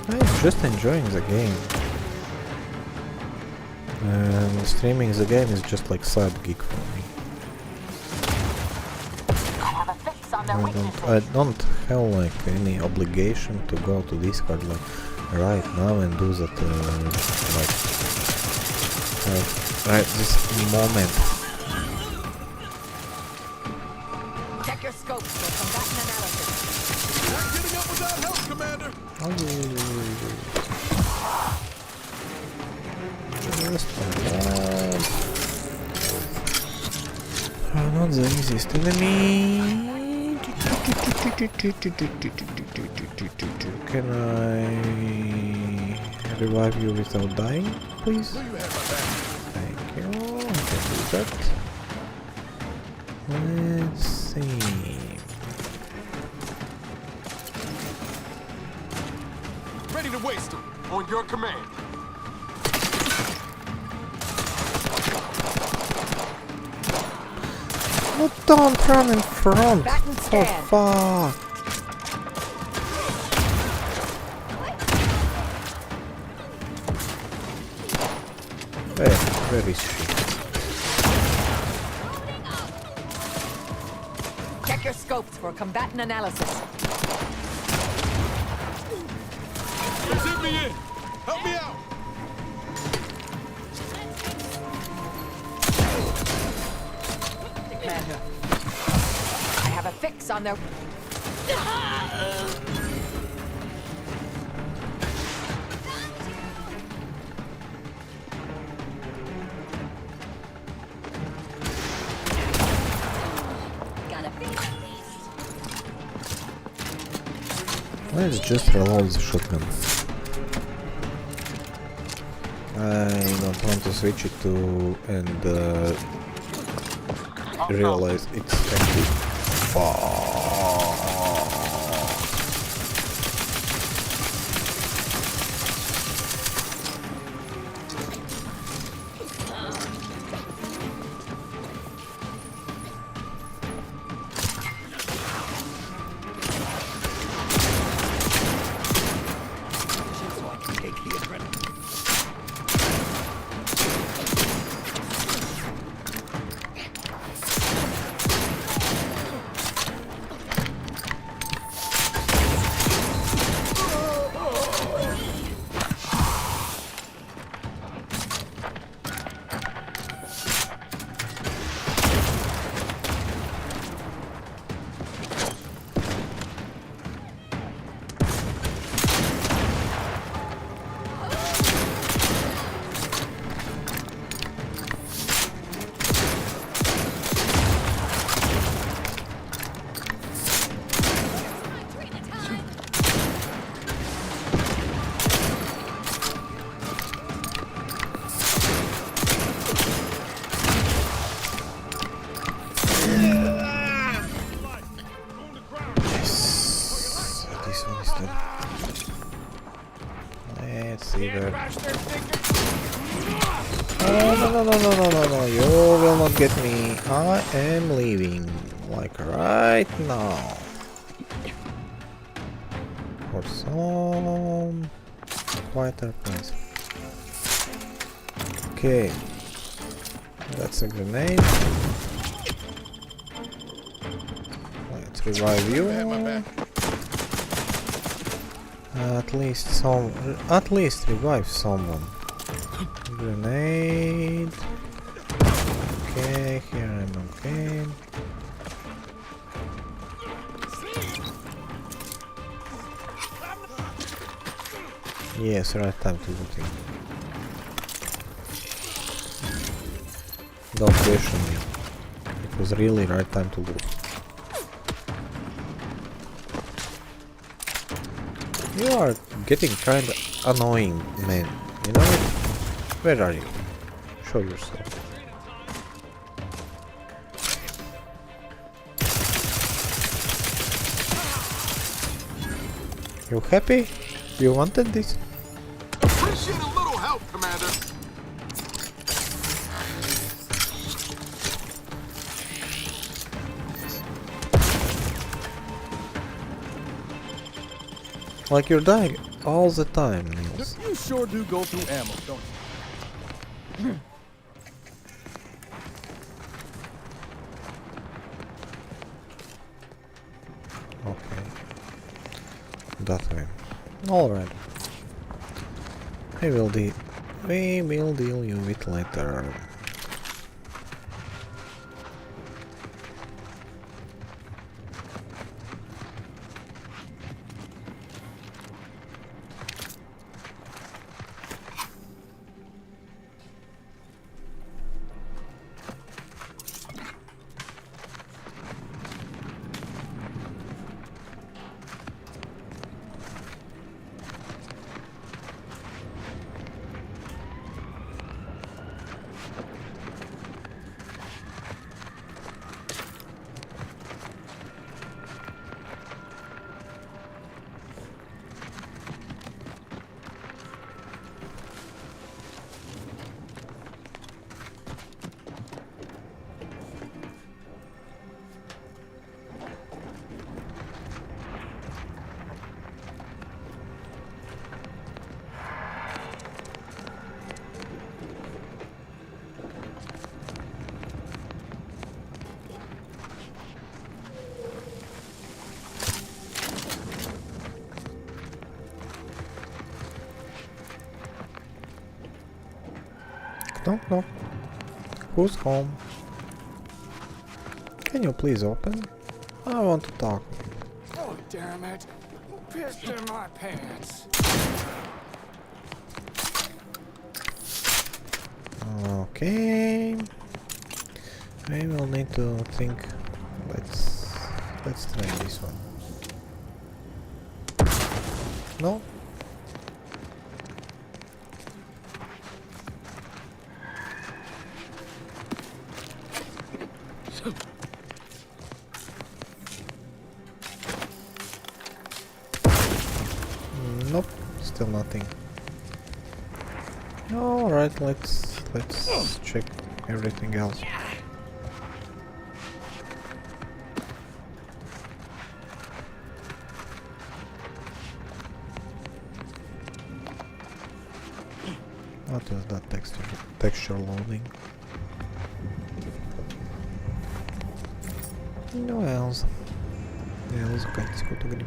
I'm just enjoying the game. And streaming the game is just like side gig for me. I don't have like any obligation to go to Discord like right now and do that right this moment. Check your scopes for combatant analysis. Not getting up without help, Commander! Not the easiest enemy. Can I revive you without dying, please? Thank you. I can do that. Let's see. Ready to waste him. On your command. Oh, don't run in front! Oh fuck! Where is she? Check your scopes for combatant analysis. Zip me in! Help me out! Commander, I have a fix on their... Let's just reload the shotgun. I don't want to switch it to and realize it's empty. Fuck. No, you will not get me. I am leaving, like right now. For some quieter place. Okay. That's a grenade. Let's revive you. At least revive someone. Grenade. Okay, here I'm okay. Yes, right time to loot him. Don't question me. It was really right time to loot. You are getting kinda annoying, man. You know it? Where are you? Show yourself. You happy? You wanted this? Appreciate a little help, Commander. Like you're dying all the time, Niels. You sure do go through ammo, don't you? Okay. That way. Alright. We will deal you with later. Knock knock. Who's home? Can you please open? I want to talk. Oh, damn it. Pissed in my pants. Okay. I will need to think. Let's try this one. No? Nope, still nothing. Alright, let's check everything else. What is that texture loading? No else. Я закатить какой-то гриб.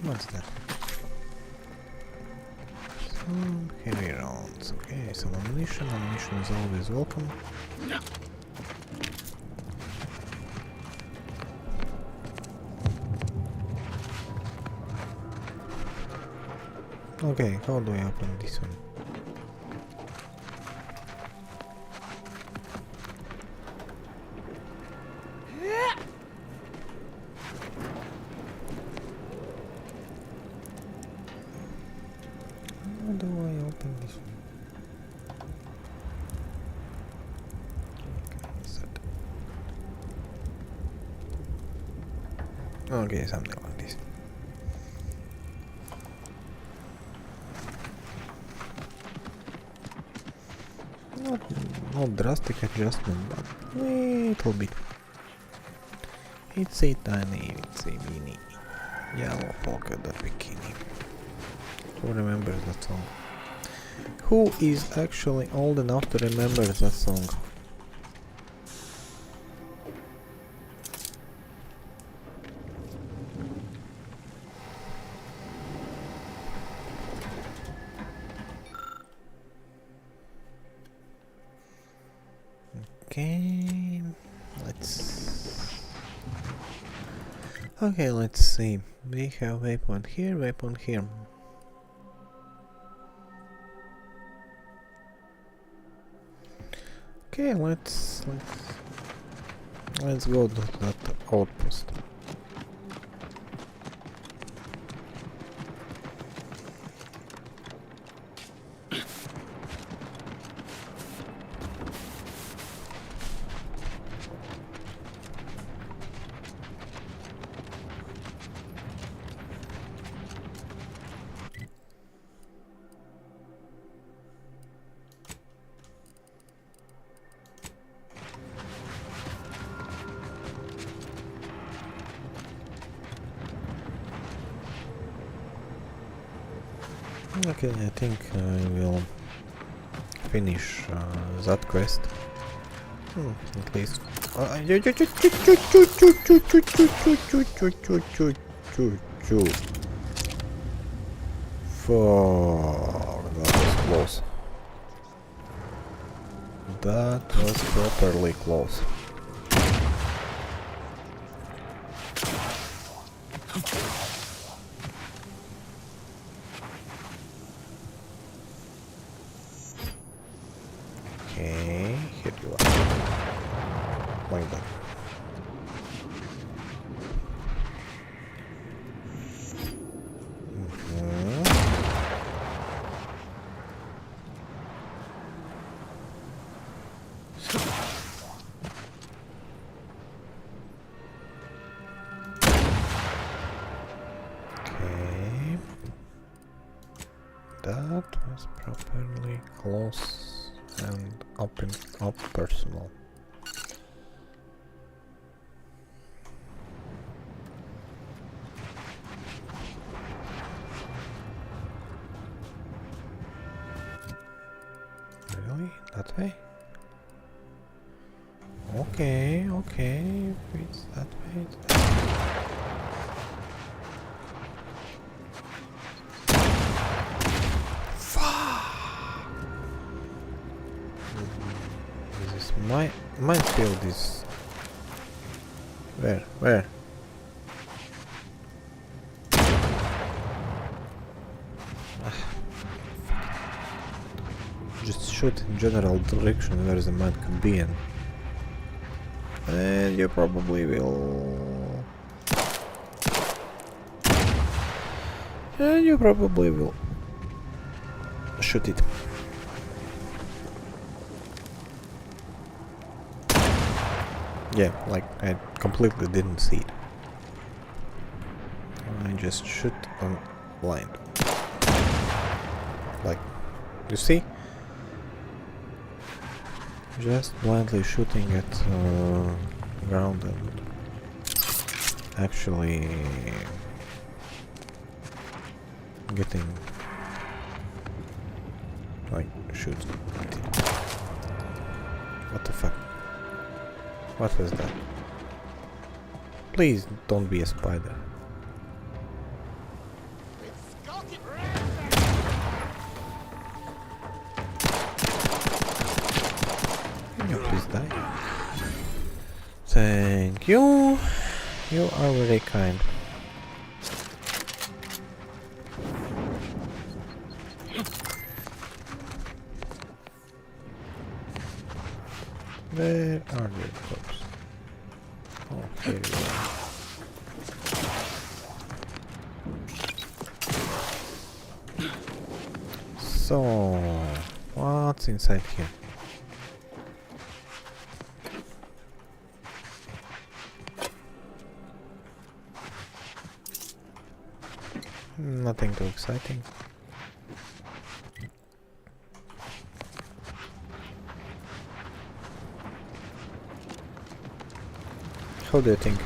What's that? Some heavy rounds. Okay, some ammunition. Ammunition is always welcome. Okay, how do I open this one? Okay, something like this. Not drastic adjustment, but little bit. It's a tiny, it's a mini yellow polka dot bikini. Who remembers that song? Who is actually old enough to remember that song? Okay, let's see. We have waypoint here, waypoint here. Okay, let's go to that outpost. Okay, I think I will finish that quest. At least. That was close. That was properly close. Okay, here you are. Like that. Okay. That was properly close and up personal. Really? That way? Okay, if it's that way, it's that way. This is minefield is... Where? Just shoot in general direction where the man could be in. And you probably will... shoot it. Yeah, like I completely didn't see it. I just shoot on blind. Like, you see? Just blindly shooting at ground and actually getting like shoot. What the fuck? What was that? Please don't be a spider. Can you please die? Thank you. You are very kind. Where are the cops? Oh, here we are. So, what's inside here? Nothing too exciting. How do you think?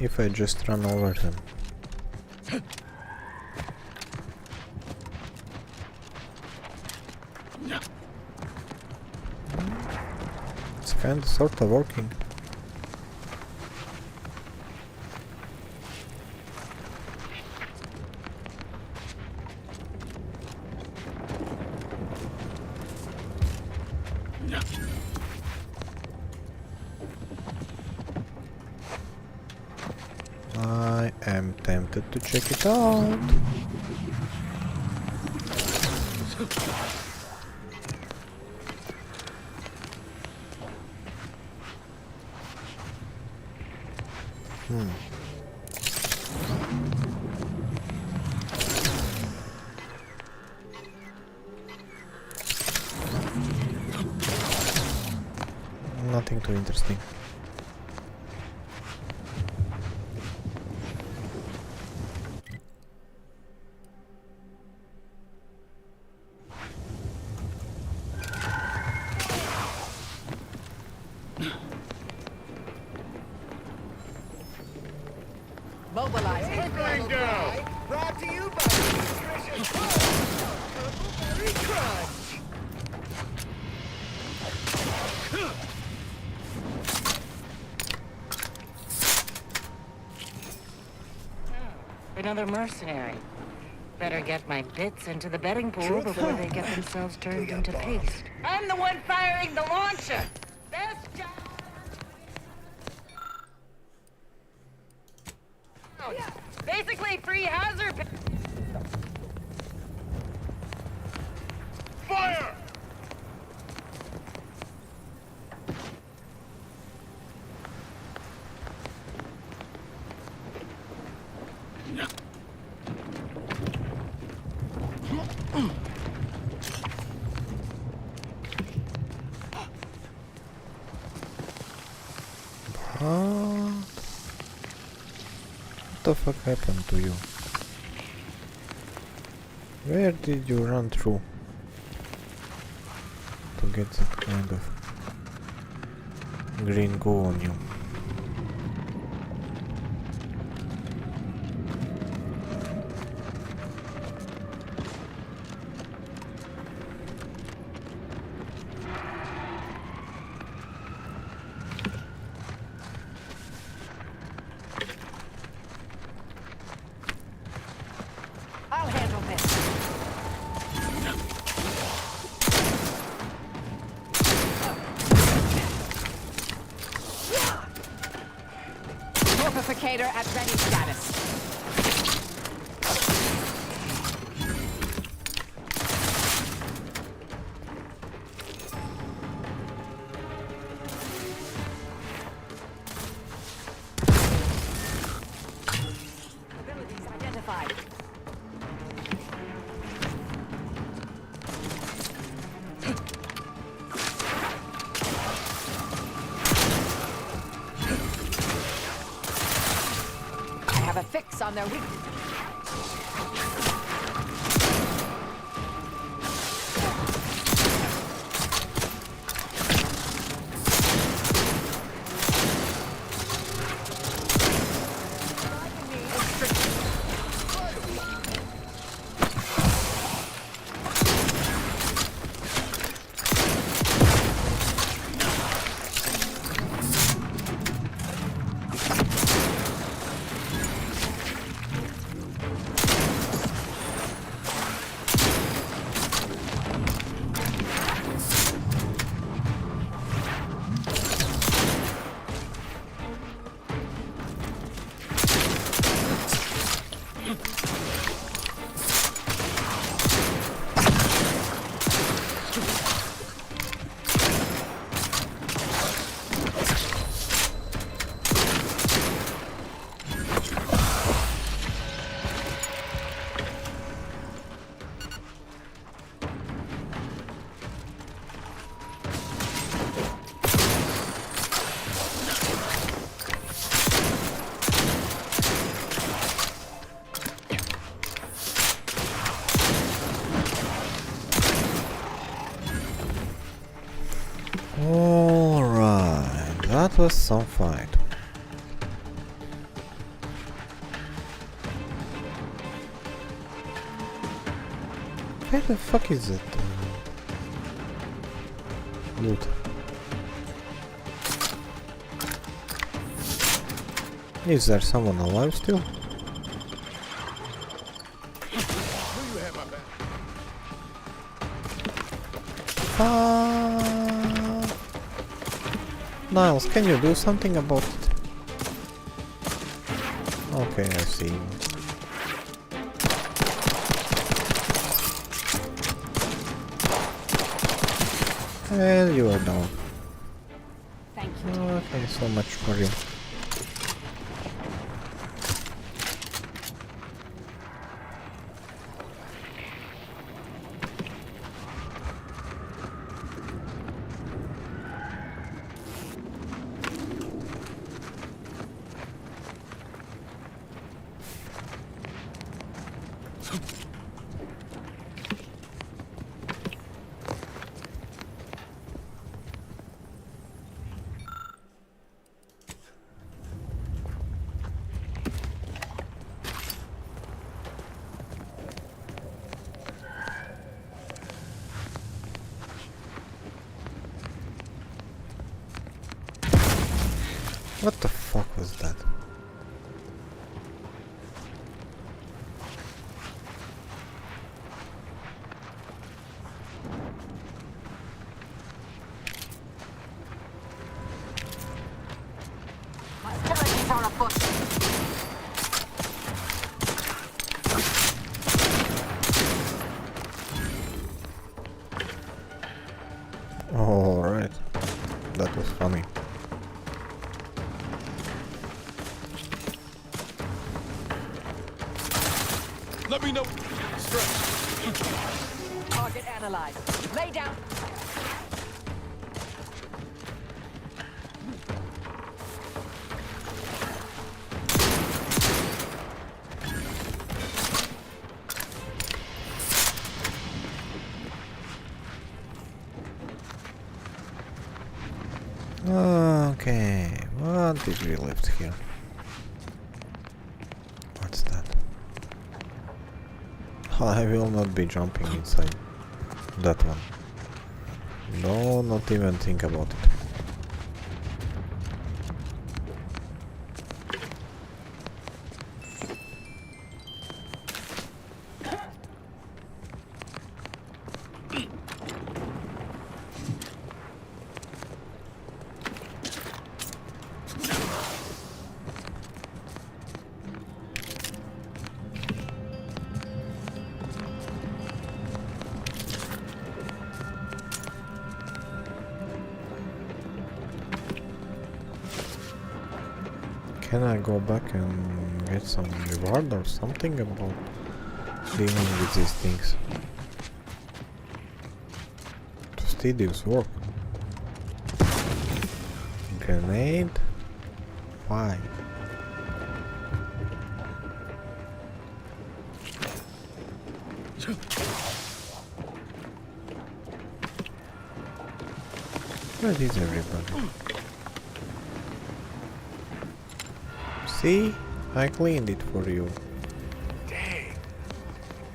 If I just run over them? It's kinda sorta working. I am tempted to check it out. Nothing too interesting. Mobilizing. Brought to you by nutritious Berry Crunch. Another mercenary. Better get my bits into the betting pool before they get themselves turned into paste. I'm the one firing the launcher! Best job! Basically free hazard pay. Fire! What the fuck happened to you? Where did you run through to get that kind of green goo on you? I'll handle this. Morphificator at ready status. Abilities identified. I have a fix on their weakness. That was some fight. Where the fuck is it? Loot. Is there someone alive still? Niles, can you do something about it? Okay, I see. And you are down. Thank you. Okay, so much for you. What the fuck was that? Hostilities are afoot. Alright. That was funny. Let me know. Target analyzed. Lay down. Okay, what did we left here? What's that? I will not be jumping inside that one. No, not even think about it. Can I go back and get some reward or something about dealing with these things? Tedious work. Grenade? Why? Where is everybody? See? I cleaned it for you. Dang.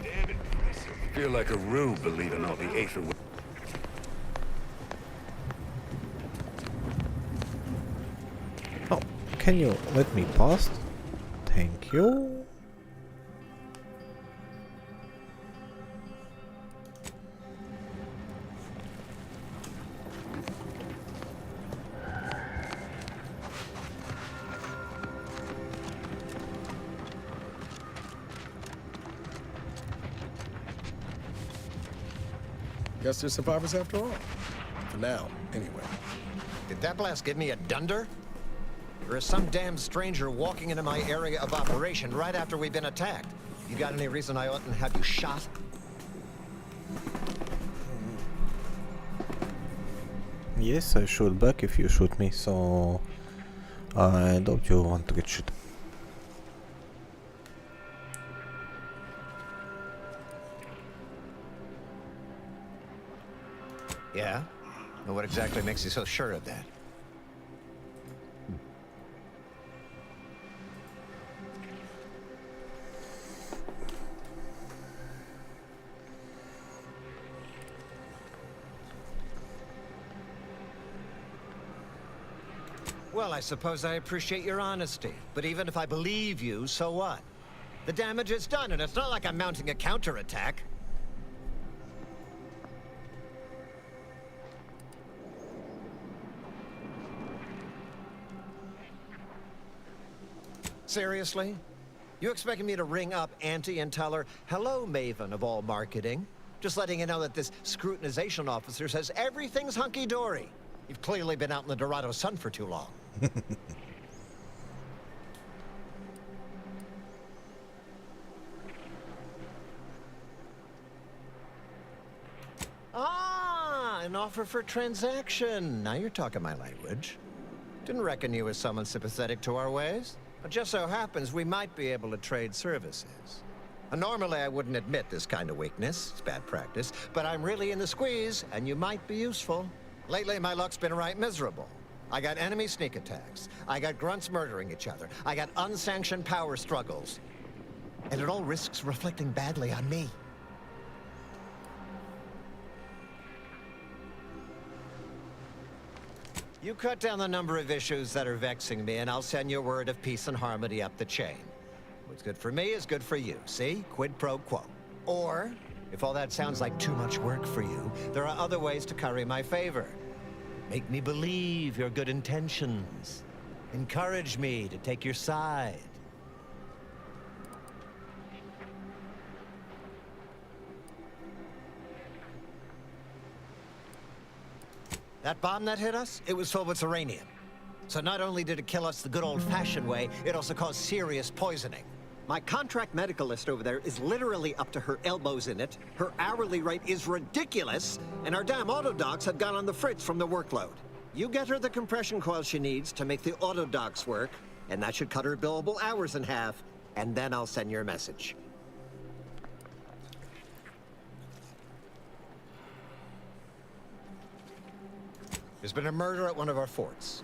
Damn impressive. Feel like a rube believing all the Aether. Oh, can you let me pass? Thank you. Guess they're survivors after all. For now, anyway. Did that blast give me a dunder? Or is some damn stranger walking into my area of operation right after we've been attacked? You got any reason I oughtn't have you shot? Yes, I shoot back if you shoot me, so I doubt you want to get shot. Yeah? Well, what exactly makes you so sure of that? Well, I suppose I appreciate your honesty. But even if I believe you, so what? The damage is done, and it's not like I'm mounting a counterattack. Seriously? You expecting me to ring up Auntie and tell her, hello, Maven of all marketing? Just letting you know that this scrutinization officer says everything's hunky-dory. You've clearly been out in the Dorado sun for too long. Ah, an offer for transaction. Now you're talking my language. Didn't reckon you was someone sympathetic to our ways. It just so happens we might be able to trade services. Normally I wouldn't admit this kind of weakness. It's bad practice. But I'm really in the squeeze, and you might be useful. Lately my luck's been right miserable. I got enemy sneak attacks. I got grunts murdering each other. I got unsanctioned power struggles. And it all risks reflecting badly on me. You cut down the number of issues that are vexing me, and I'll send you word of peace and harmony up the chain. What's good for me is good for you, see? Quid pro quo. Or, if all that sounds like too much work for you, there are other ways to curry my favor. Make me believe your good intentions. Encourage me to take your side. That bomb that hit us, it was filled with uranium. So not only did it kill us the good old-fashioned way, it also caused serious poisoning. My contract medicalist over there is literally up to her elbows in it, her hourly rate is ridiculous, and our damn auto docs have gone on the fritz from the workload. You get her the compression coil she needs to make the auto docs work, and that should cut her billable hours in half, and then I'll send your message. There's been a murder at one of our forts.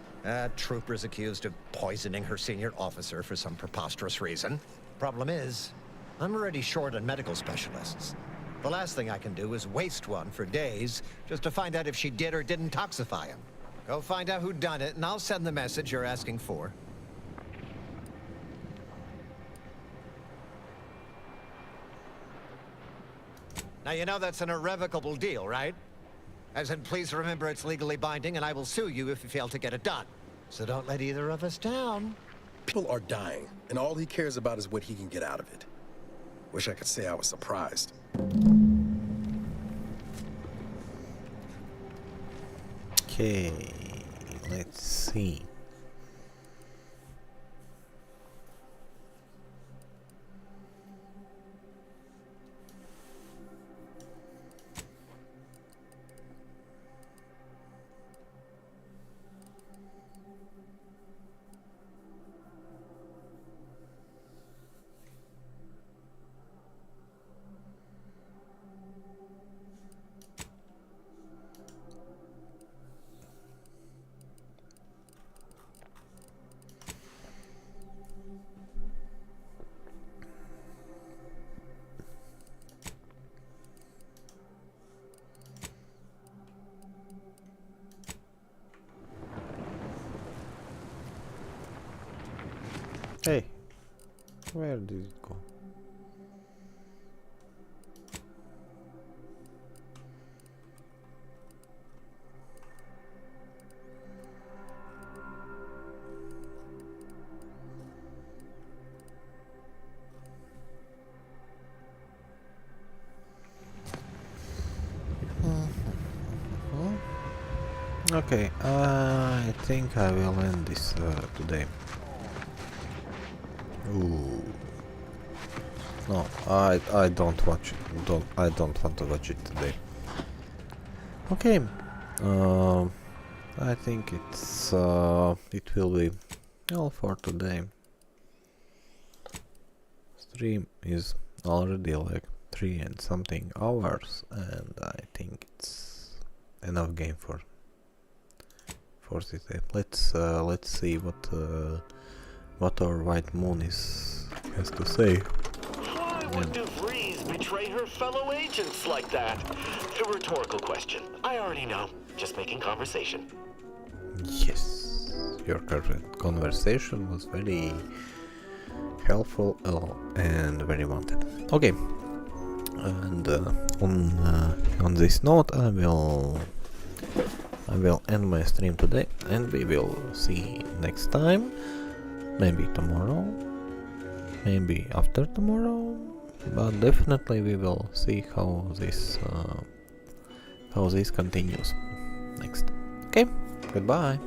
Trooper's accused of poisoning her senior officer for some preposterous reason. Problem is, I'm already short on medical specialists. The last thing I can do is waste one for days just to find out if she did or didn't toxify him. Go find out who done it, and I'll send the message you're asking for. Now, you know that's an irrevocable deal, right? As in, please remember it's legally binding, and I will sue you if you fail to get it done. So don't let either of us down. People are dying, and all he cares about is what he can get out of it. Wish I could say I was surprised. Okay, let's see. Hey, where did it go? Okay, I think I will end this today. Ooh. No, I don't watch it. I don't want to watch it today. Okay. I think it's it will be all for today. Stream is already like 3 and something hours, and I think it's enough game for today. Let's see what our White Moon has to say. Why would DeVries betray her fellow agents like that? A rhetorical question. I already know. Just making conversation. Yes, your conversation was very helpful and very wanted. Okay, and on this note, I will end my stream today, and we will see next time. Maybe tomorrow, maybe after tomorrow, but definitely we will see how this continues next. Okay, goodbye.